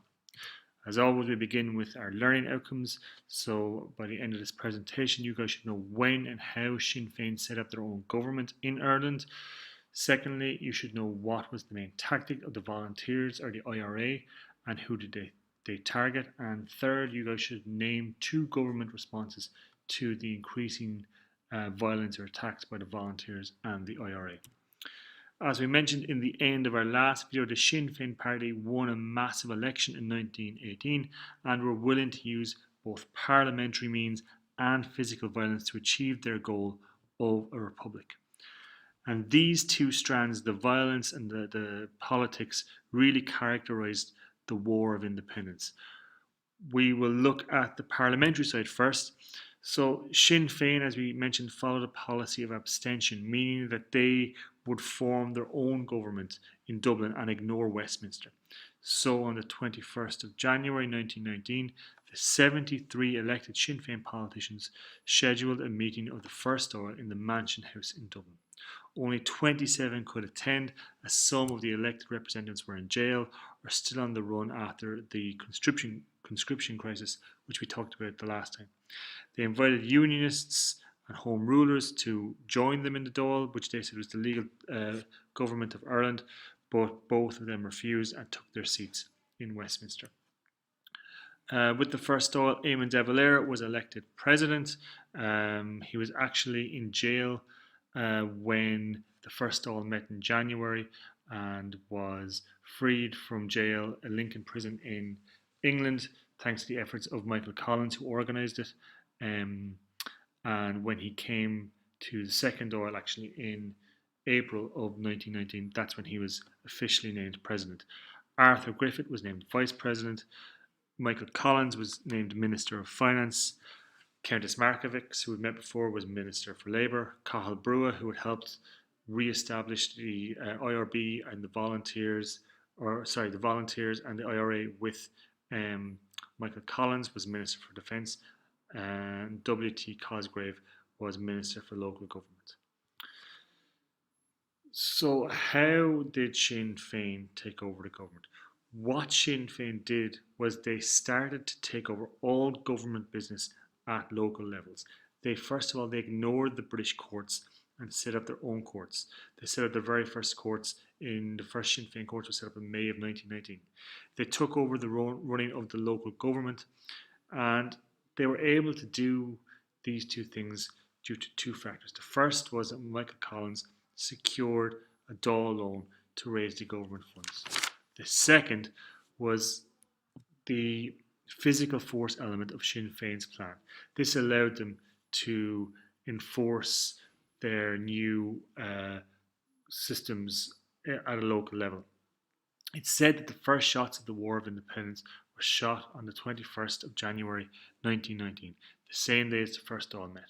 As always, we begin with our learning outcomes. So by the end of this presentation, you guys should know when and how Sinn Féin set up their own government in Ireland. Secondly, you should know what was the main tactic of the Volunteers or the IRA, and who did they target. And third, you guys should name two government responses to the increasing violence or attacks by the Volunteers and the IRA. As we mentioned in the end of our last video, the Sinn Féin party won a massive election in 1918 and were willing to use both parliamentary means and physical violence to achieve their goal of a republic. And these two strands, the violence and the politics, really characterized the War of Independence. We will look at the parliamentary side first. So Sinn Féin, as we mentioned, followed a policy of abstention, meaning that they would form their own government in Dublin and ignore Westminster. So on the 21st of January 1919, the 73 elected Sinn Féin politicians scheduled a meeting of the First Dáil in the Mansion House in Dublin. Only 27 could attend, as some of the elected representatives were in jail or still on the run after the conscription crisis, which we talked about the last time. They invited unionists and home rulers to join them in the Dáil, which they said was the legal government of Ireland, but both of them refused and took their seats in Westminster. With the First Dáil, Eamon de Valera was elected president. He was actually in jail when the First Dáil met in January and was freed from jail at Lincoln Prison in England, thanks to the efforts of Michael Collins, who organised it. And when he came to the Second Dáil, actually in April of 1919, that's when he was officially named president. Arthur Griffith was named vice president. Michael Collins was named Minister of Finance. Countess Markovics, who we met before, was Minister for Labour. Cathal Brugha, who had helped re-establish the IRB and the Volunteers and the IRA with Michael Collins, was Minister for Defence, and W.T. Cosgrave was Minister for Local Government. So how did Sinn Féin take over the government? What Sinn Féin did was they started to take over all government business at local levels. First of all, they ignored the British courts and set up their own courts. They set up the very first courts the first Sinn Féin courts was set up in May of 1919. They took over the running of the local government, and they were able to do these two things due to two factors. The first was that Michael Collins secured a Dáil loan to raise the government funds. The second was the physical force element of Sinn Féin's plan. This allowed them to enforce their new systems at a local level. It's said that the first shots of the War of Independence were shot on the 21st of January 1919, the same day as the First Dáil met.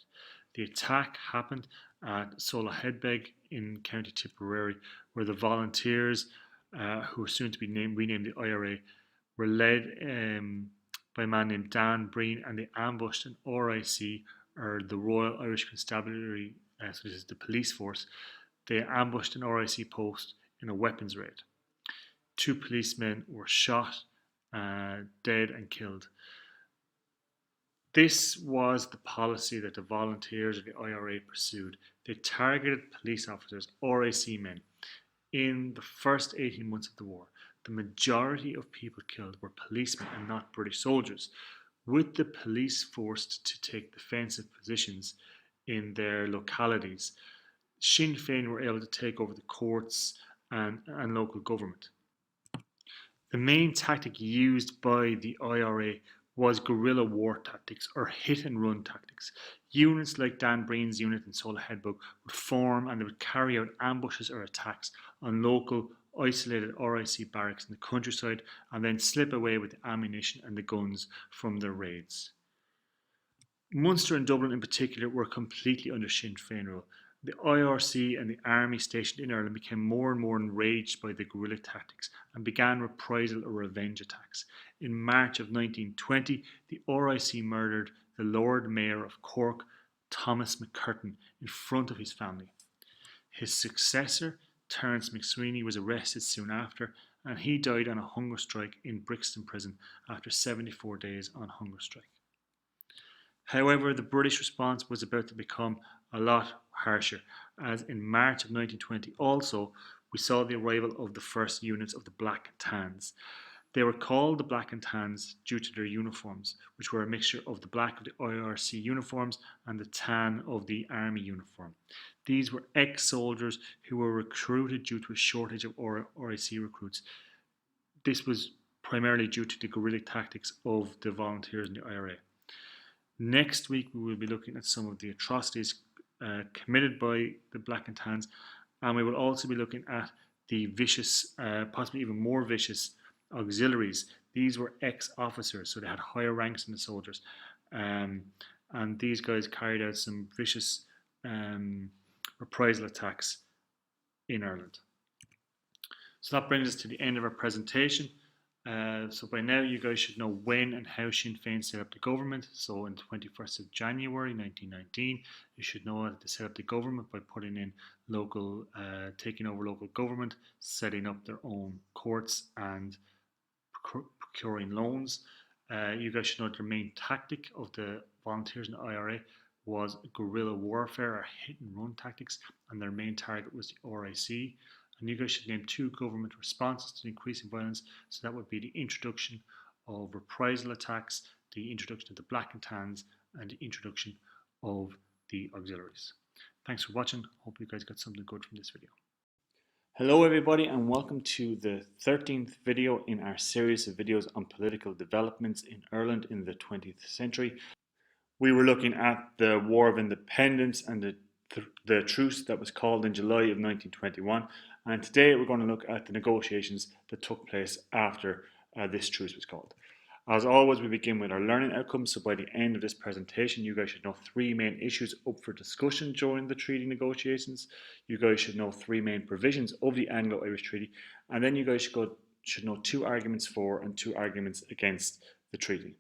The attack happened at Soloheadbeg in County Tipperary, where the Volunteers, who were soon to be renamed the IRA, were led by a man named Dan Breen, and they ambushed an RIC, or the Royal Irish Constabulary, so this is the police force. They ambushed an RIC post in a weapons raid. 2 policemen were shot, dead and killed. This was the policy that the Volunteers or the IRA pursued. They targeted police officers, RIC men, in the first 18 months of the war. The majority of people killed were policemen and not British soldiers, with the police forced to take defensive positions in their localities. Sinn Féin were able to take over the courts and local government. The main tactic used by the IRA was guerrilla war tactics or hit and run tactics. Units like Dan Breen's unit in Soloheadbug would form and they would carry out ambushes or attacks on local isolated RIC barracks in the countryside and then slip away with the ammunition and the guns from their raids. Munster and Dublin in particular were completely under Sinn Féin rule. The IRC and the army stationed in Ireland became more and more enraged by the guerrilla tactics and began reprisal or revenge attacks. In March of 1920, the RIC murdered the Lord Mayor of Cork, Thomas McCurtain, in front of his family. His successor, Terence McSweeney, was arrested soon after, and he died on a hunger strike in Brixton Prison after 74 days on hunger strike. However, the British response was about to become a lot harsher, as in March of 1920 also we saw the arrival of the first units of the Black and Tans. They were called the Black and Tans due to their uniforms, which were a mixture of the black of the IRC uniforms and the tan of the army uniform. These were ex-soldiers who were recruited due to a shortage of RIC recruits. This was primarily due to the guerrilla tactics of the volunteers in the IRA. Next week we will be looking at some of the atrocities committed by the Black and Tans, and we will also be looking at the vicious, possibly even more vicious auxiliaries. These were ex-officers, so they had higher ranks than the soldiers, and these guys carried out some vicious reprisal attacks in Ireland. So that brings us to the end of our presentation. So by now you guys should know when and how Sinn Féin set up the government. So on 21st of January 1919, you should know that they set up the government by putting in local, taking over local government, setting up their own courts and procuring loans. You guys should know that their main tactic of the volunteers in the IRA was guerrilla warfare or hit and run tactics, and their main target was the RIC. And you guys should name two government responses to the increasing violence. So that would be the introduction of reprisal attacks, the introduction of the Black and Tans, and the introduction of the auxiliaries. Thanks for watching. Hope you guys got something good from this video. Hello everybody, and welcome to the 13th video in our series of videos on political developments in Ireland in the 20th century. We were looking at the War of Independence and the truce that was called in July of 1921, and today we're going to look at the negotiations that took place after this truce was called. As always, we begin with our learning outcomes, so by the end of this presentation you guys should know three main issues up for discussion during the treaty negotiations. You guys should know three main provisions of the Anglo-Irish Treaty, and then you guys should know two arguments for and two arguments against the treaty.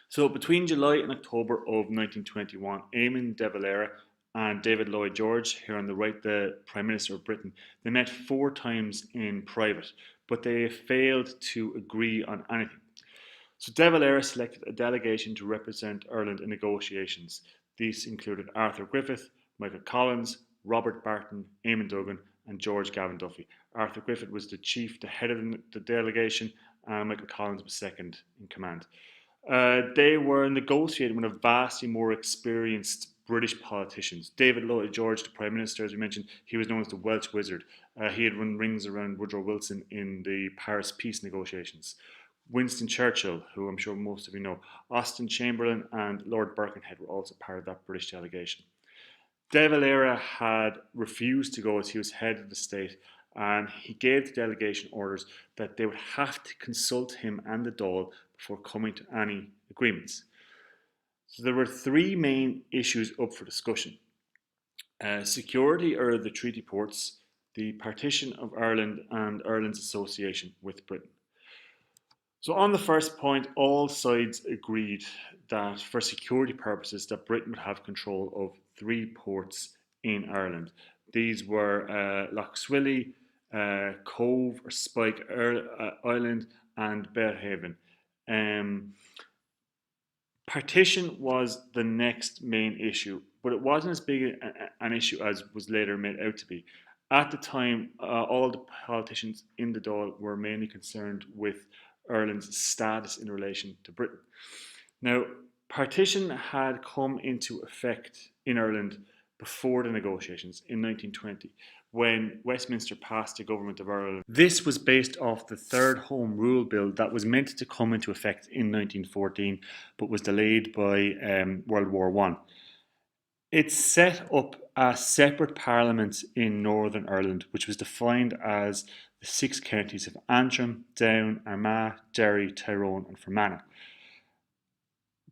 So between July and October of 1921, Eamon de Valera and David Lloyd George, here on the right, the Prime Minister of Britain, they met 4 times in private, but they failed to agree on anything. So de Valera selected a delegation to represent Ireland in negotiations. These included Arthur Griffith, Michael Collins, Robert Barton, Eamon Duggan, and George Gavin Duffy. Arthur Griffith was the head of the delegation, and Michael Collins was second in command. They were negotiating with a vastly more experienced British politicians. David Lloyd George, the Prime Minister, as we mentioned, he was known as the Welsh Wizard. He had run rings around Woodrow Wilson in the Paris peace negotiations. Winston Churchill, who I'm sure most of you know, Austen Chamberlain and Lord Birkenhead were also part of that British delegation. De Valera had refused to go as he was head of the state, and he gave the delegation orders that they would have to consult him and the Dáil before coming to any agreements. So there were 3 main issues up for discussion. Security or the treaty ports, the partition of Ireland, and Ireland's association with Britain. So on the first point, all sides agreed that for security purposes that Britain would have control of 3 ports in Ireland. These were Lough Swilly, Cove or Spike Island, and Bearhaven. Partition was the next main issue, but it wasn't as big an issue as was later made out to be. At the time, all the politicians in the Dáil were mainly concerned with Ireland's status in relation to Britain. Now, partition had come into effect in Ireland before the negotiations in 1920, when Westminster passed the Government of Ireland. This was based off the Third Home Rule Bill that was meant to come into effect in 1914 but was delayed by World War One. It set up a separate parliament in Northern Ireland, which was defined as the six counties of Antrim, Down, Armagh, Derry, Tyrone, and Fermanagh.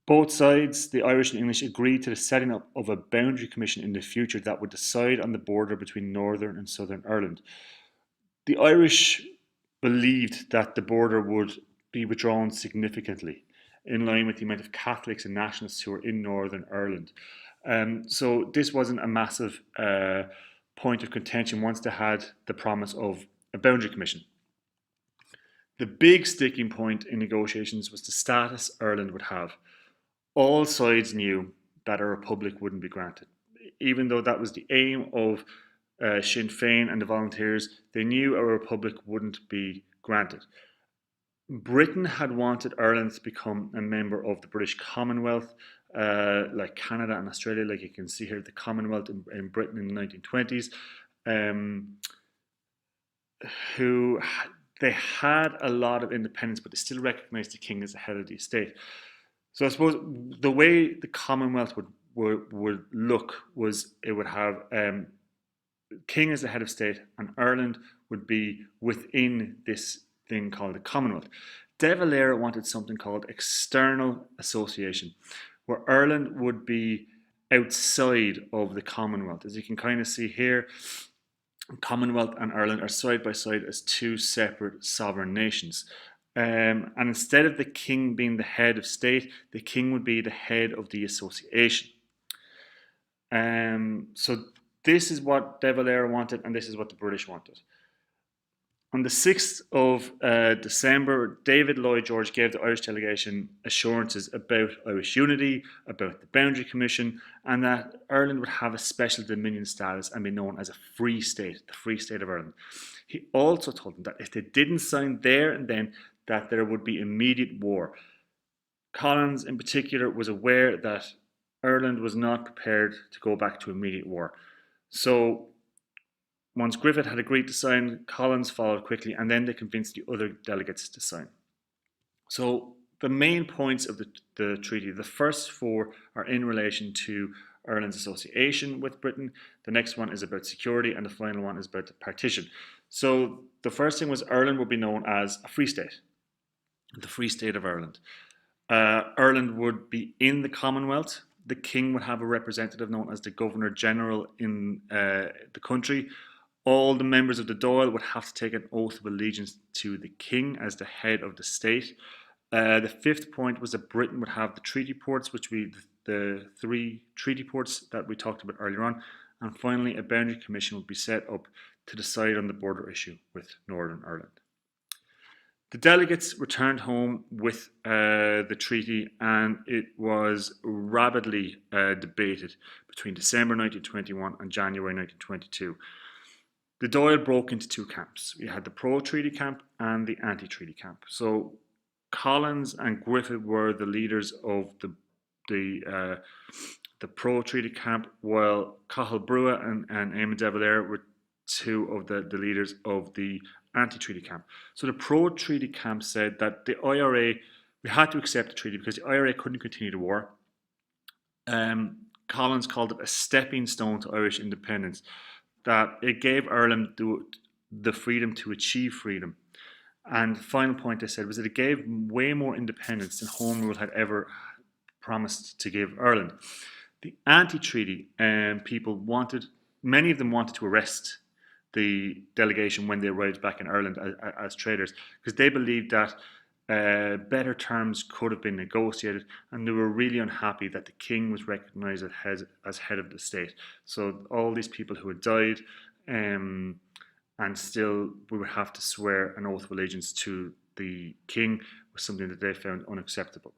Both sides, the Irish and English, agreed to the setting up of a boundary commission in the future that would decide on the border between Northern and Southern Ireland. The Irish believed that the border would be withdrawn significantly, in line with the amount of Catholics and nationalists who were in Northern Ireland. So this wasn't a massive point of contention once they had the promise of a boundary commission. The big sticking point in negotiations was the status Ireland would have. All sides knew that a republic wouldn't be granted. Even though that was the aim of Sinn Féin and the Volunteers, they knew a republic wouldn't be granted. Britain had wanted Ireland to become a member of the British Commonwealth, like Canada and Australia, like you can see here, the Commonwealth in Britain in the 1920s, they had a lot of independence, but they still recognised the king as the head of the estate. So I suppose the way the Commonwealth would look was it would have king as the head of state, and Ireland would be within this thing called the Commonwealth. De Valera wanted something called external association, where Ireland would be outside of the Commonwealth. As you can kind of see here, Commonwealth and Ireland are side by side as two separate sovereign nations. And instead of the king being the head of state, the king would be the head of the association. So this is what De Valera wanted, and this is what the British wanted. On the 6th of December, David Lloyd George gave the Irish delegation assurances about Irish unity, about the Boundary Commission, and that Ireland would have a special dominion status and be known as a free state, the Free State of Ireland. He also told them that if they didn't sign there and then, that there would be immediate war. Collins, in particular, was aware that Ireland was not prepared to go back to immediate war. So once Griffith had agreed to sign, Collins followed quickly, and then they convinced the other delegates to sign. So the main points of the treaty, the first four are in relation to Ireland's association with Britain. The next one is about security, and the final one is about the partition. So the first thing was Ireland would be known as a free state, the Free State of Ireland. Ireland would be in the Commonwealth. The king would have a representative known as the Governor General in the country. All the members of the Dáil would have to take an oath of allegiance to the king as the head of the state. The fifth point was that Britain would have the treaty ports, which would be the three treaty ports that we talked about earlier on. And finally, a boundary commission would be set up to decide on the border issue with Northern Ireland. The delegates returned home with the treaty, and it was rapidly debated between December 1921 and January 1922. The Dáil broke into two camps. We had the pro-treaty camp and the anti-treaty camp. So Collins and Griffith were the leaders of the pro-treaty camp, while Cathal Brugha and Eamon de Valera were two of the leaders of the anti-treaty camp. So the pro-treaty camp said that the IRA, we had to accept the treaty because the IRA couldn't continue the war. Collins called it a stepping stone to Irish independence, that it gave Ireland the freedom to achieve freedom. And the final point they said was that it gave way more independence than Home Rule had ever promised to give Ireland. The anti-treaty people many of them wanted to arrest the delegation when they arrived back in Ireland as traders, because they believed that better terms could have been negotiated, and they were really unhappy that the king was recognised as head of the state. So all these people who had died, and still we would have to swear an oath of allegiance to the king, was something that they found unacceptable.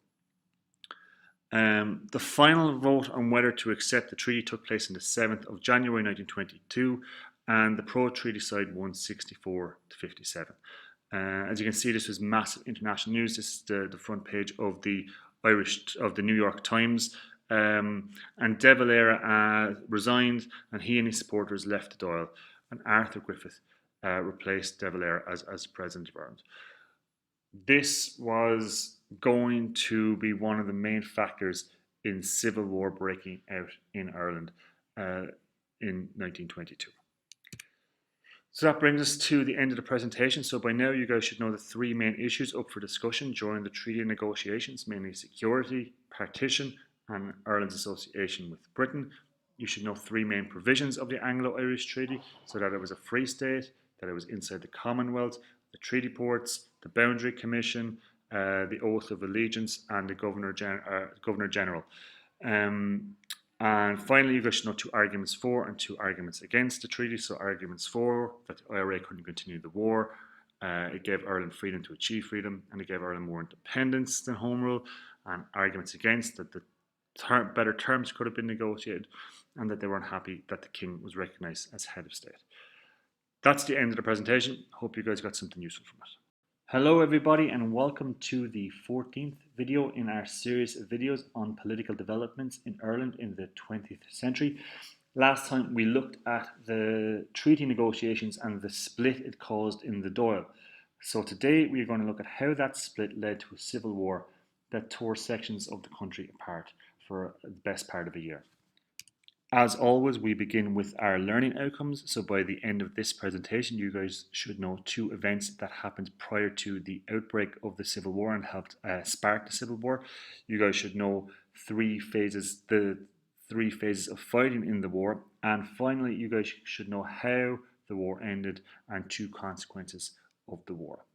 The final vote on whether to accept the treaty took place on the 7th of January 1922, and the pro-treaty side won 64 to 57. As you can see, this was massive international news. This is the front page of the New York Times. And De Valera resigned, and he and his supporters left the Dáil. and Arthur Griffith replaced De Valera as President of Ireland. This was going to be one of the main factors in civil war breaking out in Ireland in 1922. So that brings us to the end of the presentation. So by now you guys should know the three main issues up for discussion during the treaty negotiations, mainly security, partition, and Ireland's association with Britain. You should know three main provisions of the Anglo-Irish Treaty, so that it was a free state, that it was inside the Commonwealth, the treaty ports, the Boundary Commission, the Oath of Allegiance, and the Governor General. And finally, you guys should know two arguments for and two arguments against the treaty. So arguments for, that the IRA couldn't continue the war. It gave Ireland freedom to achieve freedom, and it gave Ireland more independence than Home Rule. And arguments against, that the better terms could have been negotiated, and that they weren't happy that the king was recognised as head of state. That's the end of the presentation. Hope you guys got something useful from it. Hello everybody, and welcome to the 14th video in our series of videos on political developments in Ireland in the 20th century. Last time we looked at the treaty negotiations and the split it caused in the Dáil. So today we are going to look at how that split led to a civil war that tore sections of the country apart for the best part of a year. As always, we begin with our learning outcomes. So by the end of this presentation, you guys should know two events that happened prior to the outbreak of the Civil War and helped spark the Civil War. You guys should know the three phases of fighting in the war. And finally, you guys should know how the war ended and two consequences of the war.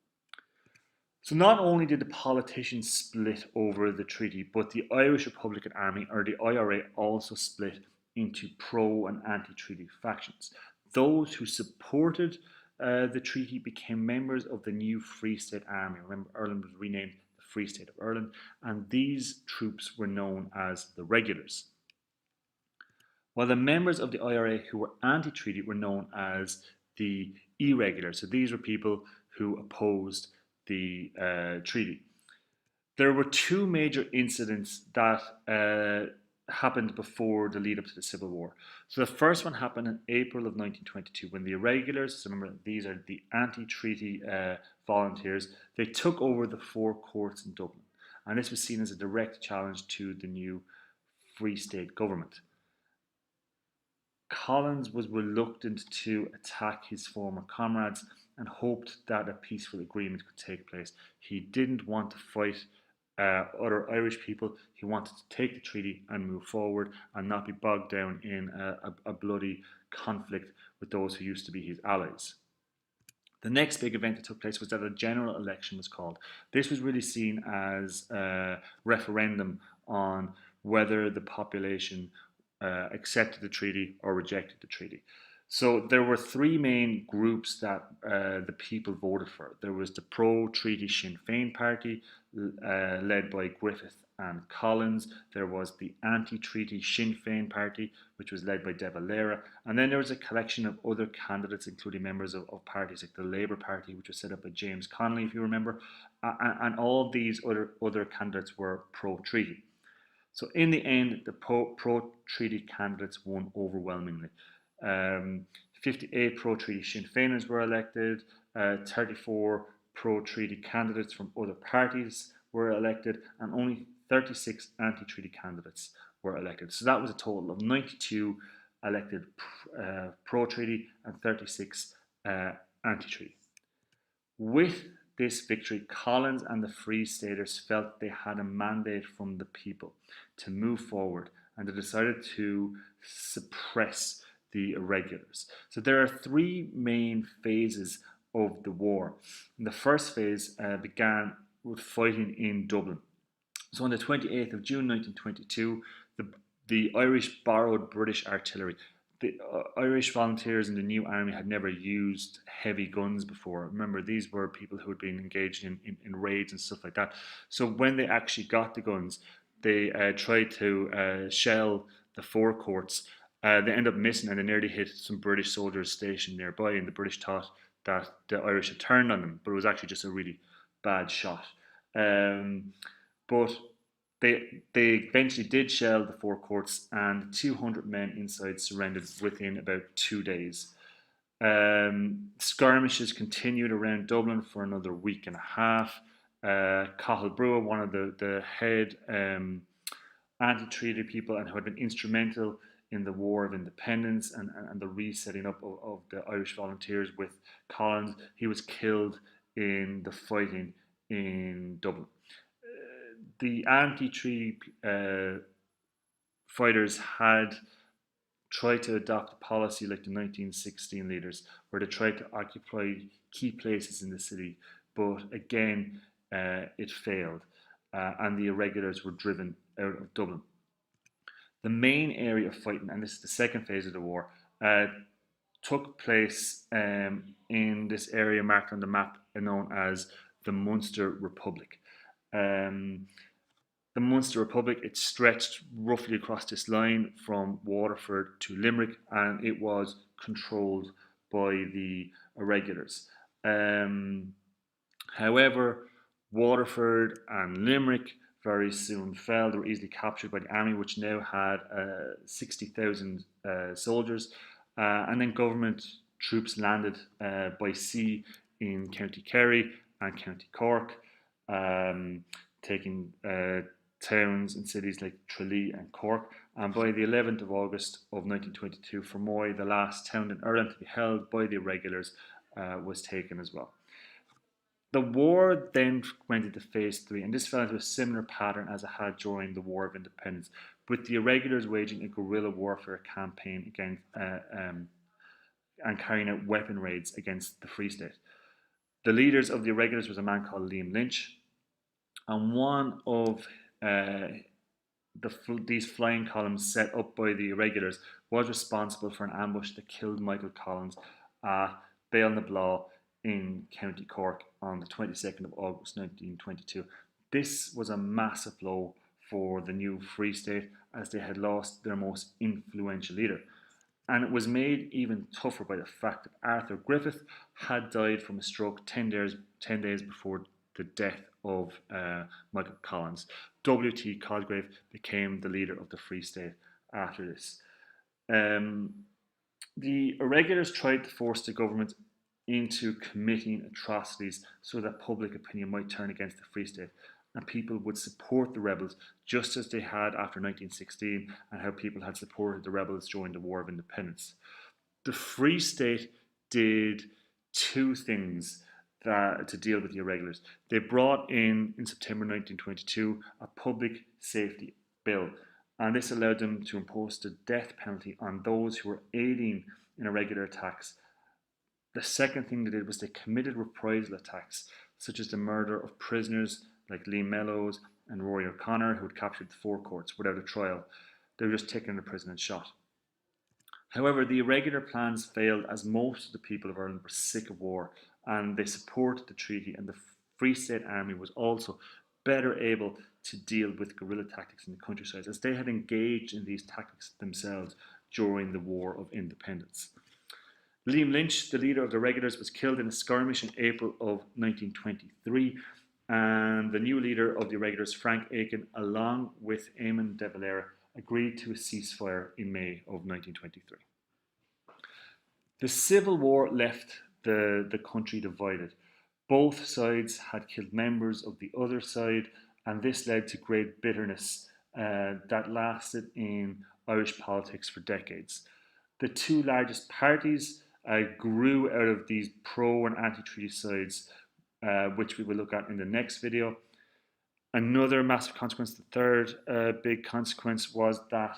So not only did the politicians split over the treaty, but the Irish Republican Army, or the IRA, also split into pro and anti-treaty factions. Those who supported the treaty became members of the new Free State Army. Remember, Ireland was renamed the Free State of Ireland, and these troops were known as the Regulars. While the members of the IRA who were anti-treaty were known as the Irregulars. So these were people who opposed the treaty. There were two major incidents that happened before the lead up to the Civil War. So the first one happened in April of 1922 when the Irregulars, so remember these are the anti-treaty volunteers, they took over the four courts in Dublin, and this was seen as a direct challenge to the new Free State government. Collins was reluctant to attack his former comrades and hoped that a peaceful agreement could take place. He didn't want to fight other Irish people. He wanted to take the treaty and move forward and not be bogged down in a bloody conflict with those who used to be his allies. The next big event that took place was that a general election was called. This was really seen as a referendum on whether the population accepted the treaty or rejected the treaty. So there were three main groups that the people voted for. There was the pro-treaty Sinn Féin party, led by Griffith and Collins. There was the anti-treaty Sinn Féin party, which was led by De Valera. And then there was a collection of other candidates, including members of parties like the Labour Party, which was set up by James Connolly, if you remember. And all these other candidates were pro-treaty. So in the end, the pro-treaty candidates won overwhelmingly. 58 pro-treaty Sinn Féiners were elected, 34 pro-treaty candidates from other parties were elected, and only 36 anti-treaty candidates were elected. So that was a total of 92 elected pro-treaty and 36 anti-treaty. With this victory, Collins and the Free Staters felt they had a mandate from the people to move forward, and they decided to suppress the Irregulars. So there are three main phases of the war. And the first phase began with fighting in Dublin. So on the 28th of June 1922, the Irish borrowed British artillery. The Irish volunteers in the new army had never used heavy guns before. Remember, these were people who had been engaged in raids and stuff like that. So when they actually got the guns, they tried to shell the forecourts. They ended up missing, and they nearly hit some British soldiers stationed nearby, and the British thought that the Irish had turned on them, but it was actually just a really bad shot. But they eventually did shell the forecourts, and 200 men inside surrendered within about 2 days. Skirmishes continued around Dublin for another week and a half. Cathal Brugha, one of the head anti-treaty people and who had been instrumental in the War of Independence and the resetting up of the Irish Volunteers with Collins, he was killed in the fighting in Dublin. The anti-treaty fighters had tried to adopt a policy like the 1916 leaders, where they tried to occupy key places in the city, but again, it failed, and the irregulars were driven out of Dublin. The main area of fighting, and this is the second phase of the war, took place in this area marked on the map known as the Munster Republic. The Munster Republic, it stretched roughly across this line from Waterford to Limerick, and it was controlled by the irregulars. However, Waterford and Limerick very soon fell. They were easily captured by the army, which now had 60,000 soldiers. And then government troops landed by sea in County Kerry and County Cork, taking towns and cities like Tralee and Cork. And by the 11th of August of 1922, Fermoy, the last town in Ireland to be held by the irregulars, was taken as well. The war then went into phase 3, and this fell into a similar pattern as it had during the War of Independence, with the irregulars waging a guerrilla warfare campaign against and carrying out weapon raids against the Free State. The leaders of the irregulars was a man called Liam Lynch, and one of these flying columns set up by the irregulars was responsible for an ambush that killed Michael Collins at Ballinablaw in County Cork on the 22nd of August 1922. This was a massive blow for the new Free State, as they had lost their most influential leader. And it was made even tougher by the fact that Arthur Griffith had died from a stroke 10 days before the death of Michael Collins. W.T. Cosgrave became the leader of the Free State after this. The irregulars tried to force the government into committing atrocities so that public opinion might turn against the Free State and people would support the rebels, just as they had after 1916 and how people had supported the rebels during the War of Independence. The Free State did two things to deal with the irregulars. They brought in September 1922 a public safety bill, and this allowed them to impose the death penalty on those who were aiding in irregular attacks. The second thing they did was they committed reprisal attacks, such as the murder of prisoners like Liam Mellows and Rory O'Connor, who had captured the forecourts without a trial. They were just taken into prison and shot. However, the irregular plans failed, as most of the people of Ireland were sick of war, and they supported the treaty, and the Free State Army was also better able to deal with guerrilla tactics in the countryside, as they had engaged in these tactics themselves during the War of Independence. Liam Lynch, the leader of the regulars, was killed in a skirmish in April of 1923, and the new leader of the irregulars, Frank Aiken, along with Eamon de Valera, agreed to a ceasefire in May of 1923. The Civil War left the country divided. Both sides had killed members of the other side, and this led to great bitterness that lasted in Irish politics for decades. The two largest parties grew out of these pro and anti-treaty sides, which we will look at in the next video. Another massive consequence, the third big consequence, was that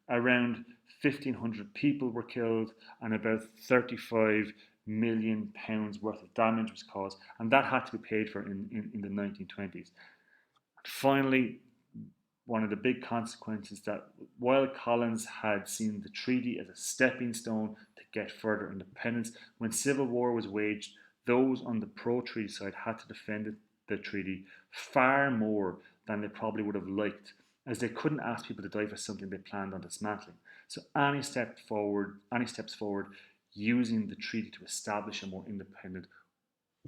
around 1,500 people were killed and about £35 million worth of damage was caused, and that had to be paid for in the 1920s. Finally, one of the big consequences that while Collins had seen the treaty as a stepping stone to get further independence, when civil war was waged, those on the pro-treaty side had to defend the treaty far more than they probably would have liked, as they couldn't ask people to die for something they planned on dismantling. So any steps forward using the treaty to establish a more independent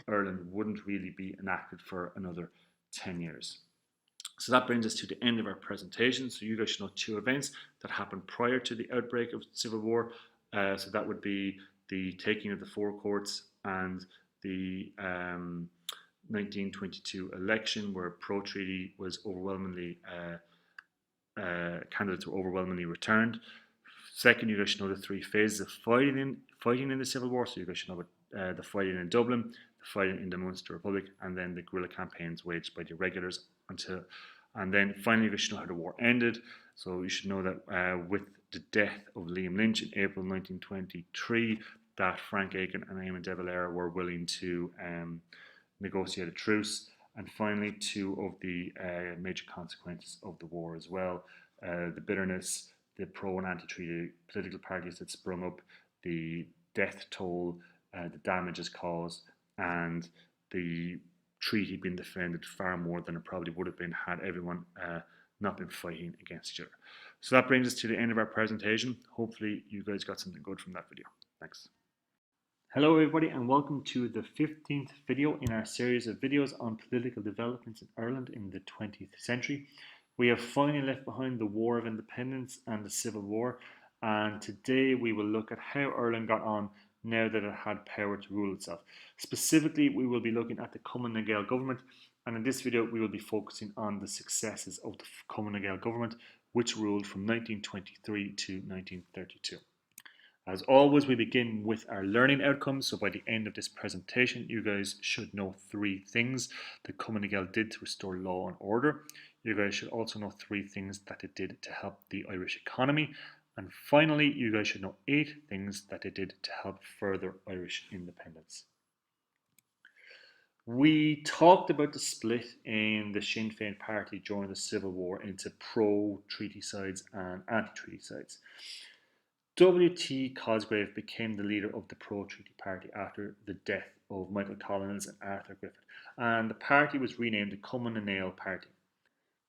Ireland wouldn't really be enacted for another 10 years. So that brings us to the end of our presentation. So you guys should know two events that happened prior to the outbreak of civil war. So that would be the taking of the four courts, and the 1922 election, where pro-treaty was overwhelmingly candidates were overwhelmingly returned. Second, you guys should know the three phases of fighting in the Civil War. So you guys should know about the fighting in Dublin, the fighting in the Munster Republic, and then the guerrilla campaigns waged by the irregulars and then finally you guys should know how the war ended. So you should know that with the death of Liam Lynch in April 1923, that Frank Aiken and Eamon de Valera were willing to negotiate a truce. And finally, two of the major consequences of the war as well: the bitterness, the pro and anti-treaty political parties that sprung up, the death toll, the damages caused, and the treaty being defended far more than it probably would have been had everyone not been fighting against each other. So that brings us to the end of our presentation. Hopefully you guys got something good from that video. Thanks. Hello everybody and welcome to the 15th video in our series of videos on political developments in Ireland in the 20th century. We have finally left behind the War of Independence and the Civil War, and today we will look at how Ireland got on now that it had power to rule itself. Specifically, we will be looking at the Cumann na Gael government, and in this video we will be focusing on the successes of the Cumann na Gael government, which ruled from 1923 to 1932. As always, we begin with our learning outcomes. So by the end of this presentation, you guys should know three things that Cumann na Gael did to restore law and order. You guys should also know three things that it did to help the Irish economy. And finally, you guys should know 8 things that it did to help further Irish independence. We talked about the split in the Sinn Féin party during the Civil War into pro-treaty sides and anti-treaty sides. W.T. Cosgrave became the leader of the pro-treaty party after the death of Michael Collins and Arthur Griffith, and the party was renamed the Cumann na Gael Party.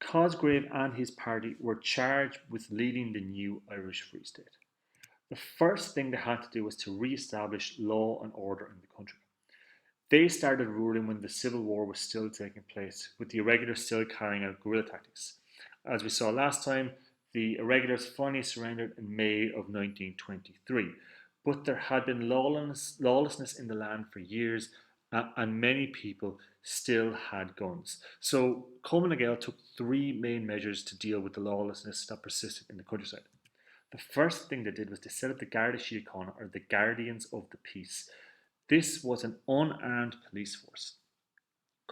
Cosgrave and his party were charged with leading the new Irish Free State. The first thing they had to do was to re-establish law and order in the country. They started ruling when the Civil War was still taking place, with the irregulars still carrying out guerrilla tactics. As we saw last time, the irregulars finally surrendered in May of 1923, but there had been lawlessness in the land for years, and many people still had guns. So Cumann na Gael took 3 main measures to deal with the lawlessness that persisted in the countryside. The first thing they did was to set up the Garda Síochána, or the Guardians of the Peace. This was an unarmed police force.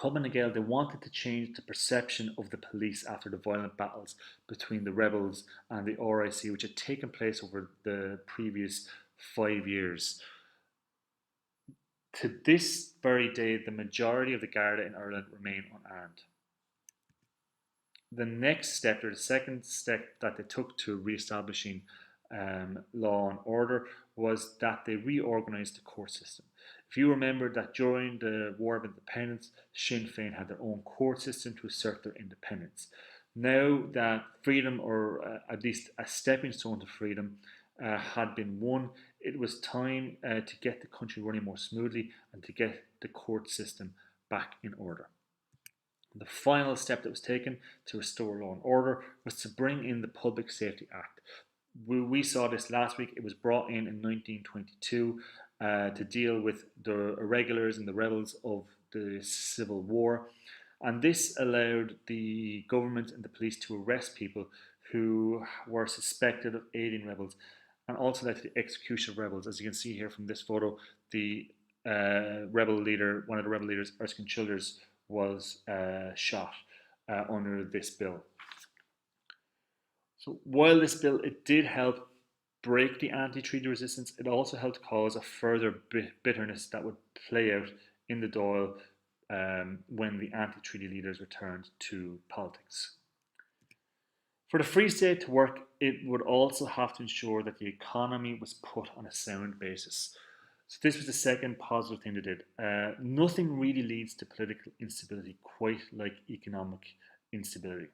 Cumann na Gael, they wanted to change the perception of the police after the violent battles between the rebels and the RIC, which had taken place over the previous 5 years. To this very day, the majority of the Garda in Ireland remain unarmed. The next step, or the second step that they took to re-establishing law and order, was that they reorganised the court system. If you remember that during the War of Independence, Sinn Féin had their own court system to assert their independence. Now that freedom, or at least a stepping stone to freedom, had been won, it was time to get the country running more smoothly and to get the court system back in order. The final step that was taken to restore law and order was to bring in the Public Safety Act. We saw this last week. It was brought in 1922 to deal with the irregulars and the rebels of the Civil War. And this allowed the government and the police to arrest people who were suspected of aiding rebels, and also led to the execution of rebels. As you can see here from this photo, the rebel leader, one of the rebel leaders, Erskine Childers, was shot under this bill. So while this bill, it did help break the anti-treaty resistance, it also helped cause a further bitterness that would play out in the Dáil when the anti-treaty leaders returned to politics. For the Free State to work, it would also have to ensure that the economy was put on a sound basis. So this was the second positive thing they did. Nothing really leads to political instability quite like economic instability.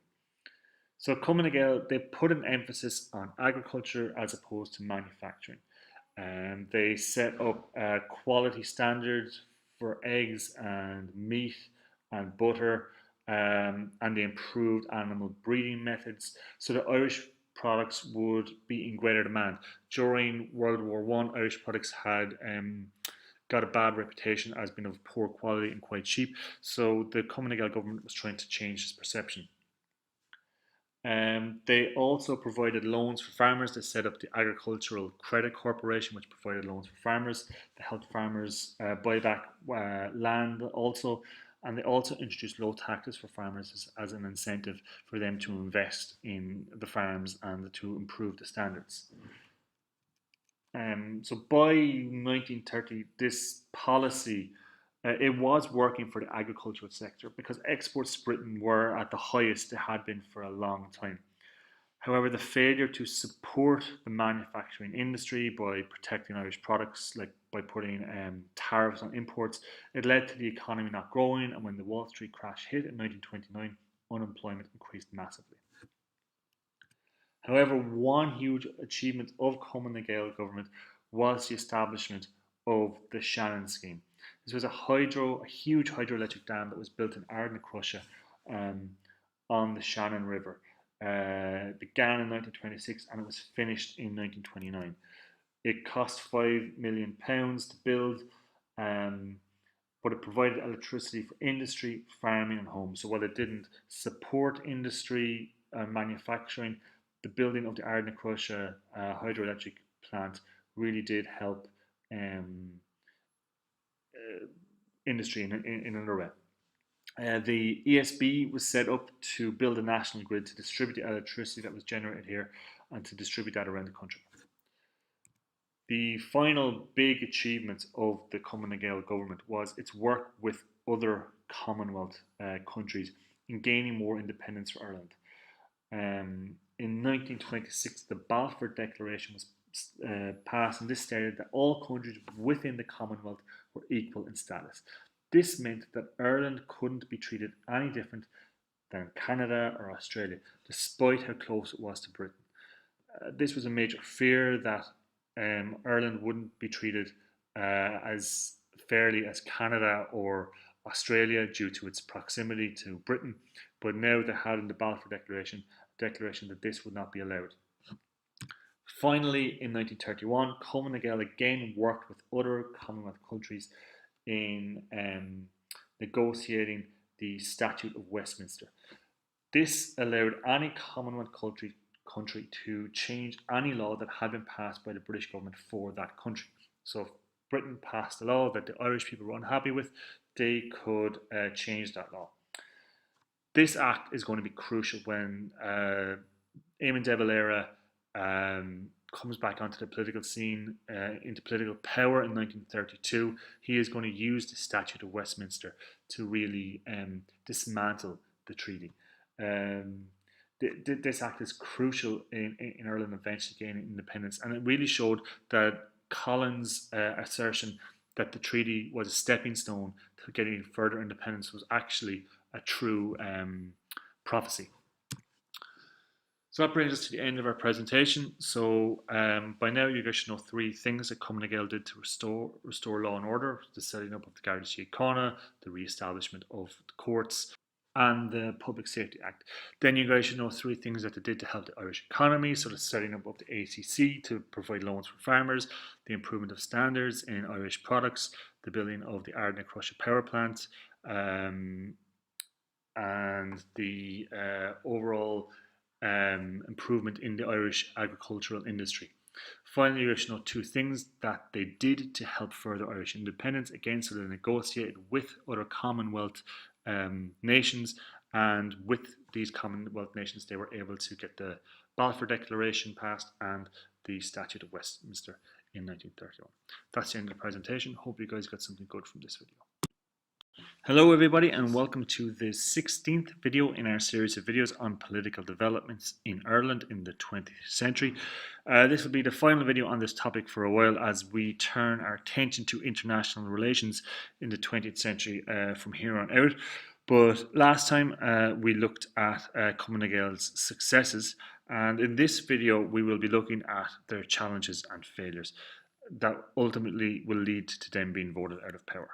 So Cumann na Gael, they put an emphasis on agriculture as opposed to manufacturing. They set up quality standards for eggs and meat and butter, and they improved animal breeding methods. So the Irish products would be in greater demand. During World War One, Irish products had got a bad reputation as being of poor quality and quite cheap, so the Cumann na Gael government was trying to change this perception. They also provided loans for farmers. They set up the Agricultural Credit Corporation, which provided loans for farmers. They helped farmers buy back land also, and they also introduced low taxes for farmers as an incentive for them to invest in the farms and to improve the standards. So by 1930, this policy it was working for the agricultural sector because exports to Britain were at the highest they had been for a long time. However, the failure to support the manufacturing industry by protecting Irish products, like by putting tariffs on imports, it led to the economy not growing. And when the Wall Street crash hit in 1929, unemployment increased massively. However, one huge achievement of Cumann na Gael government was the establishment of the Shannon scheme. This was a huge hydroelectric dam that was built in Ardnacrusha on the Shannon River. It began in 1926 and it was finished in 1929. It cost £5 million to build, but it provided electricity for industry, farming, and homes. So while it didn't support industry and manufacturing, the building of the Ardnacrusha hydroelectric plant really did help industry in another way. The ESB was set up to build a national grid to distribute the electricity that was generated here and to distribute that around the country. The final big achievement of the Cumann na Gael government was its work with other Commonwealth countries in gaining more independence for Ireland. In 1926, the Balfour Declaration was passed, and this stated that all countries within the Commonwealth were equal in status. This meant that Ireland couldn't be treated any different than Canada or Australia, despite how close it was to Britain. This was a major fear that Ireland wouldn't be treated as fairly as Canada or Australia due to its proximity to Britain, but now they had in the Balfour Declaration that this would not be allowed. Finally, in 1931, Cumann na Gael again worked with other Commonwealth countries in negotiating the Statute of Westminster. This allowed any Commonwealth country to change any law that had been passed by the British government for that country. So if Britain passed a law that the Irish people were unhappy with, they could change that law. This act is going to be crucial when Eamon de Valera comes back onto the political scene, into political power in 1932. He is going to use the Statute of Westminster to really dismantle the treaty. This act is crucial in Ireland eventually gaining independence, and it really showed that Collins' assertion that the treaty was a stepping stone to getting further independence was actually a true prophecy. So that brings us to the end of our presentation. So by now you guys should know three things that Cumann na Gael did to restore law and order: the setting up of the Garda Síochána, the re-establishment of the courts, and the Public Safety Act. Then you guys should know three things that they did to help the Irish economy: so the setting up of the ACC to provide loans for farmers, the improvement of standards in Irish products, the building of the Ardnacrusha power plant, and the overall improvement in the Irish agricultural industry. Finally, you should know two things that they did to help further Irish independence. Again, so they negotiated with other Commonwealth nations, and with these Commonwealth nations, they were able to get the Balfour Declaration passed and the Statute of Westminster in 1931. That's the end of the presentation. Hope you guys got something good from this video. Hello everybody, and welcome to the 16th video in our series of videos on political developments in Ireland in the 20th century. This will be the final video on this topic for a while as we turn our attention to international relations in the 20th century from here on out. But last time we looked at Cumann na Gael's successes, and in this video we will be looking at their challenges and failures that ultimately will lead to them being voted out of power.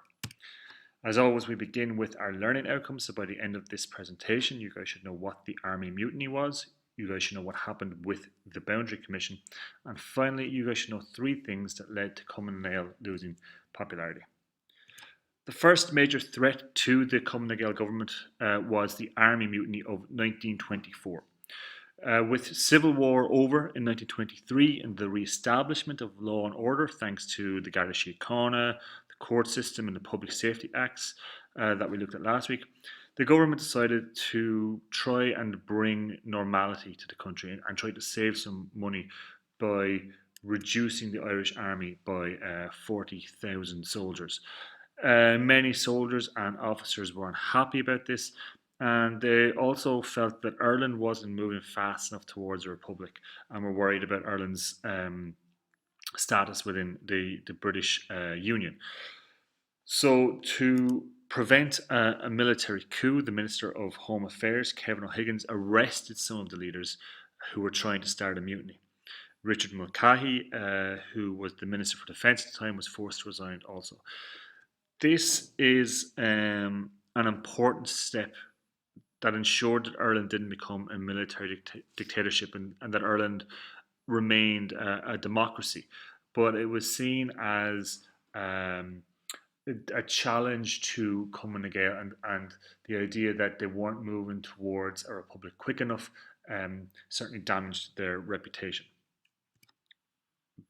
As always, we begin with our learning outcomes. So by the end of this presentation, you guys should know what the Army Mutiny was. you guys should know what happened with the Boundary Commission. And finally, you guys should know 3 things that led to Cumann na nGaedheal losing popularity. The first major threat to the Cumann na nGaedheal government was the Army Mutiny of 1924. With civil war over in 1923 and the re-establishment of law and order thanks to the Garda Síochána, the court system and the Public Safety Acts that we looked at last week, the government decided to try and bring normality to the country and try to save some money by reducing the Irish Army by 40,000 soldiers. Many soldiers and officers were unhappy about this, and they also felt that Ireland wasn't moving fast enough towards a republic and were worried about Ireland's status within the British Union. So to prevent a military coup, the Minister of Home Affairs, Kevin O'Higgins, arrested some of the leaders who were trying to start a mutiny. Richard Mulcahy, who was the Minister for Defence at the time, was forced to resign also. This is an important step that ensured that Ireland didn't become a military dictatorship and that Ireland remained a democracy. But it was seen as a challenge to Cumann na nGaedheal and the idea that they weren't moving towards a republic quick enough certainly damaged their reputation.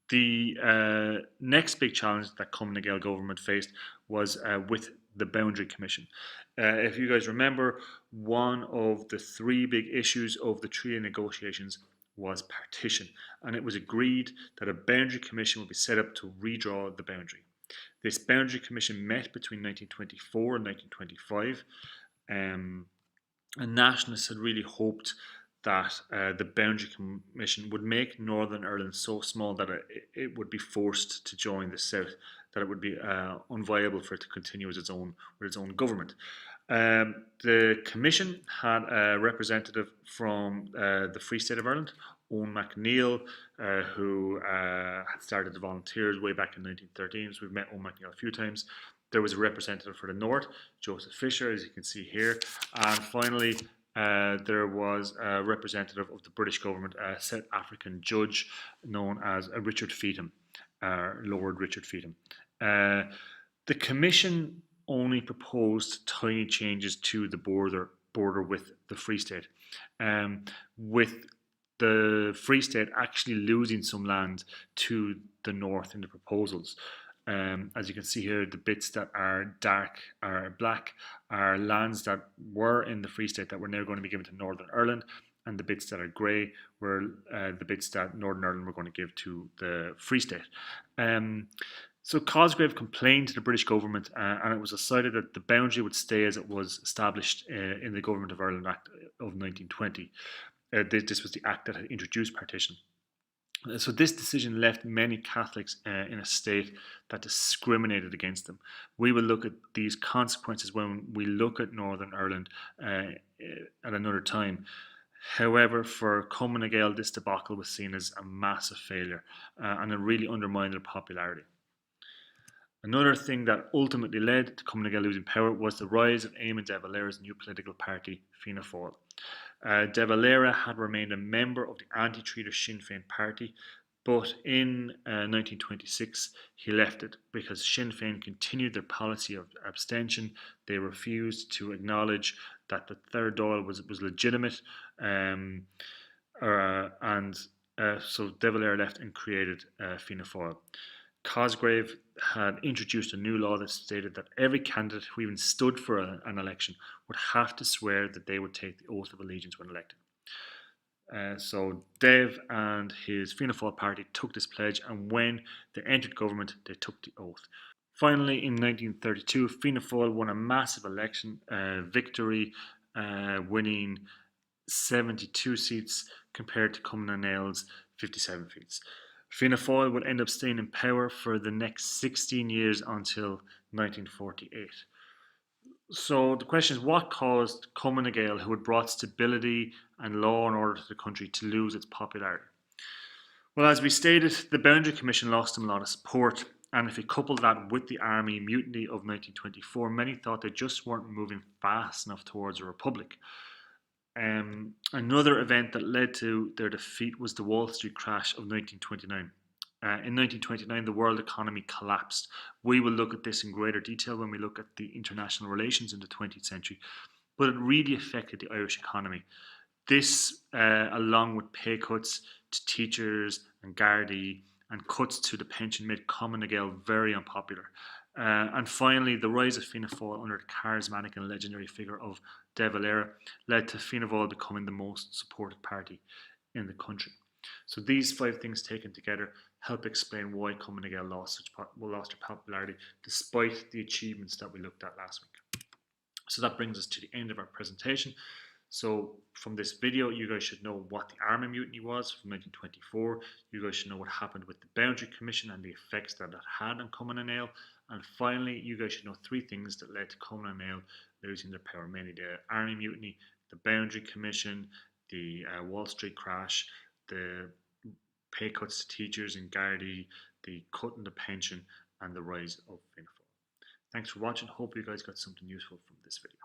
The next big challenge that Cumann na nGaedheal government faced was with the Boundary Commission. If you guys remember, one of the 3 big issues of the treaty negotiations was partition, and it was agreed that a Boundary Commission would be set up to redraw the boundary. This Boundary Commission met between 1924 and 1925, and nationalists had really hoped that the Boundary Commission would make Northern Ireland so small that it would be forced to join the South, that it would be unviable for it to continue as its own government. The Commission had a representative from the Free State of Ireland, Owen McNeill, who had started the Volunteers way back in 1913. So we've met Owen McNeill a few times. There was a representative for the North, Joseph Fisher, as you can see here. And finally, there was a representative of the British government, a South African judge known as Richard Feetham, Lord Richard Feetham. The Commission only proposed tiny changes to the border with the Free State, with the Free State actually losing some land to the north in the proposals. As you can see here, the bits that are dark or black are lands that were in the Free State that were now going to be given to Northern Ireland, and the bits that are grey were the bits that Northern Ireland were going to give to the Free State. So Cosgrave complained to the British government, and it was decided that the boundary would stay as it was established in the Government of Ireland Act of 1920. This was the act that had introduced partition. So this decision left many Catholics in a state that discriminated against them. We will look at these consequences when we look at Northern Ireland at another time. However, for Cumann na nGaedheal, this debacle was seen as a massive failure and it really undermined their popularity. Another thing that ultimately led to Cumann na nGaedheal losing power was the rise of Eamon de Valera's new political party, Fianna Fáil. De Valera had remained a member of the anti-treater Sinn Féin party, but in 1926 he left it because Sinn Féin continued their policy of abstention. They refused to acknowledge that the third Dáil was legitimate, so De Valera left and created Fianna Fáil. Cosgrave had introduced a new law that stated that every candidate who even stood for an election would have to swear that they would take the oath of allegiance when elected. So Dev and his Fianna Fáil party took this pledge, and when they entered government, they took the oath. Finally, in 1932, Fianna Fáil won a massive election victory, winning 72 seats compared to Cumann na nGaedheal's 57 seats. Fianna Fáil would end up staying in power for the next 16 years until 1948. So the question is, what caused Cumann na nGaedheal, who had brought stability and law and order to the country, to lose its popularity? Well, as we stated, the Boundary Commission lost them a lot of support, and if you couple that with the Army Mutiny of 1924, many thought they just weren't moving fast enough towards a republic. Another event that led to their defeat was the Wall Street crash of 1929. In 1929, the world economy collapsed. We will look at this in greater detail when we look at the international relations in the 20th century, but it really affected the Irish economy. This, along with pay cuts to teachers and Gardaí and cuts to the pension, made Common na Gael very unpopular. And finally, the rise of Fianna Fáil under the charismatic and legendary figure of De Valera led to Fianna Fáil becoming the most supported party in the country. So these five things taken together help explain why Common na Gael lost their popularity despite the achievements that we looked at last week. So that brings us to the end of our presentation. So from this video, you guys should know what the Army Mutiny was from 1924. You guys should know what happened with the Boundary Commission and the effects that had on Cumann na nGaedheal. And finally, you guys should know three things that led to Cumann na nGaedheal losing their power, mainly the Army Mutiny, the Boundary Commission, the Wall Street crash, the pay cuts to teachers in Gardaí, the cut in the pension, and the rise of Fianna Fáil. Thanks for watching. Hope you guys got something useful from this video.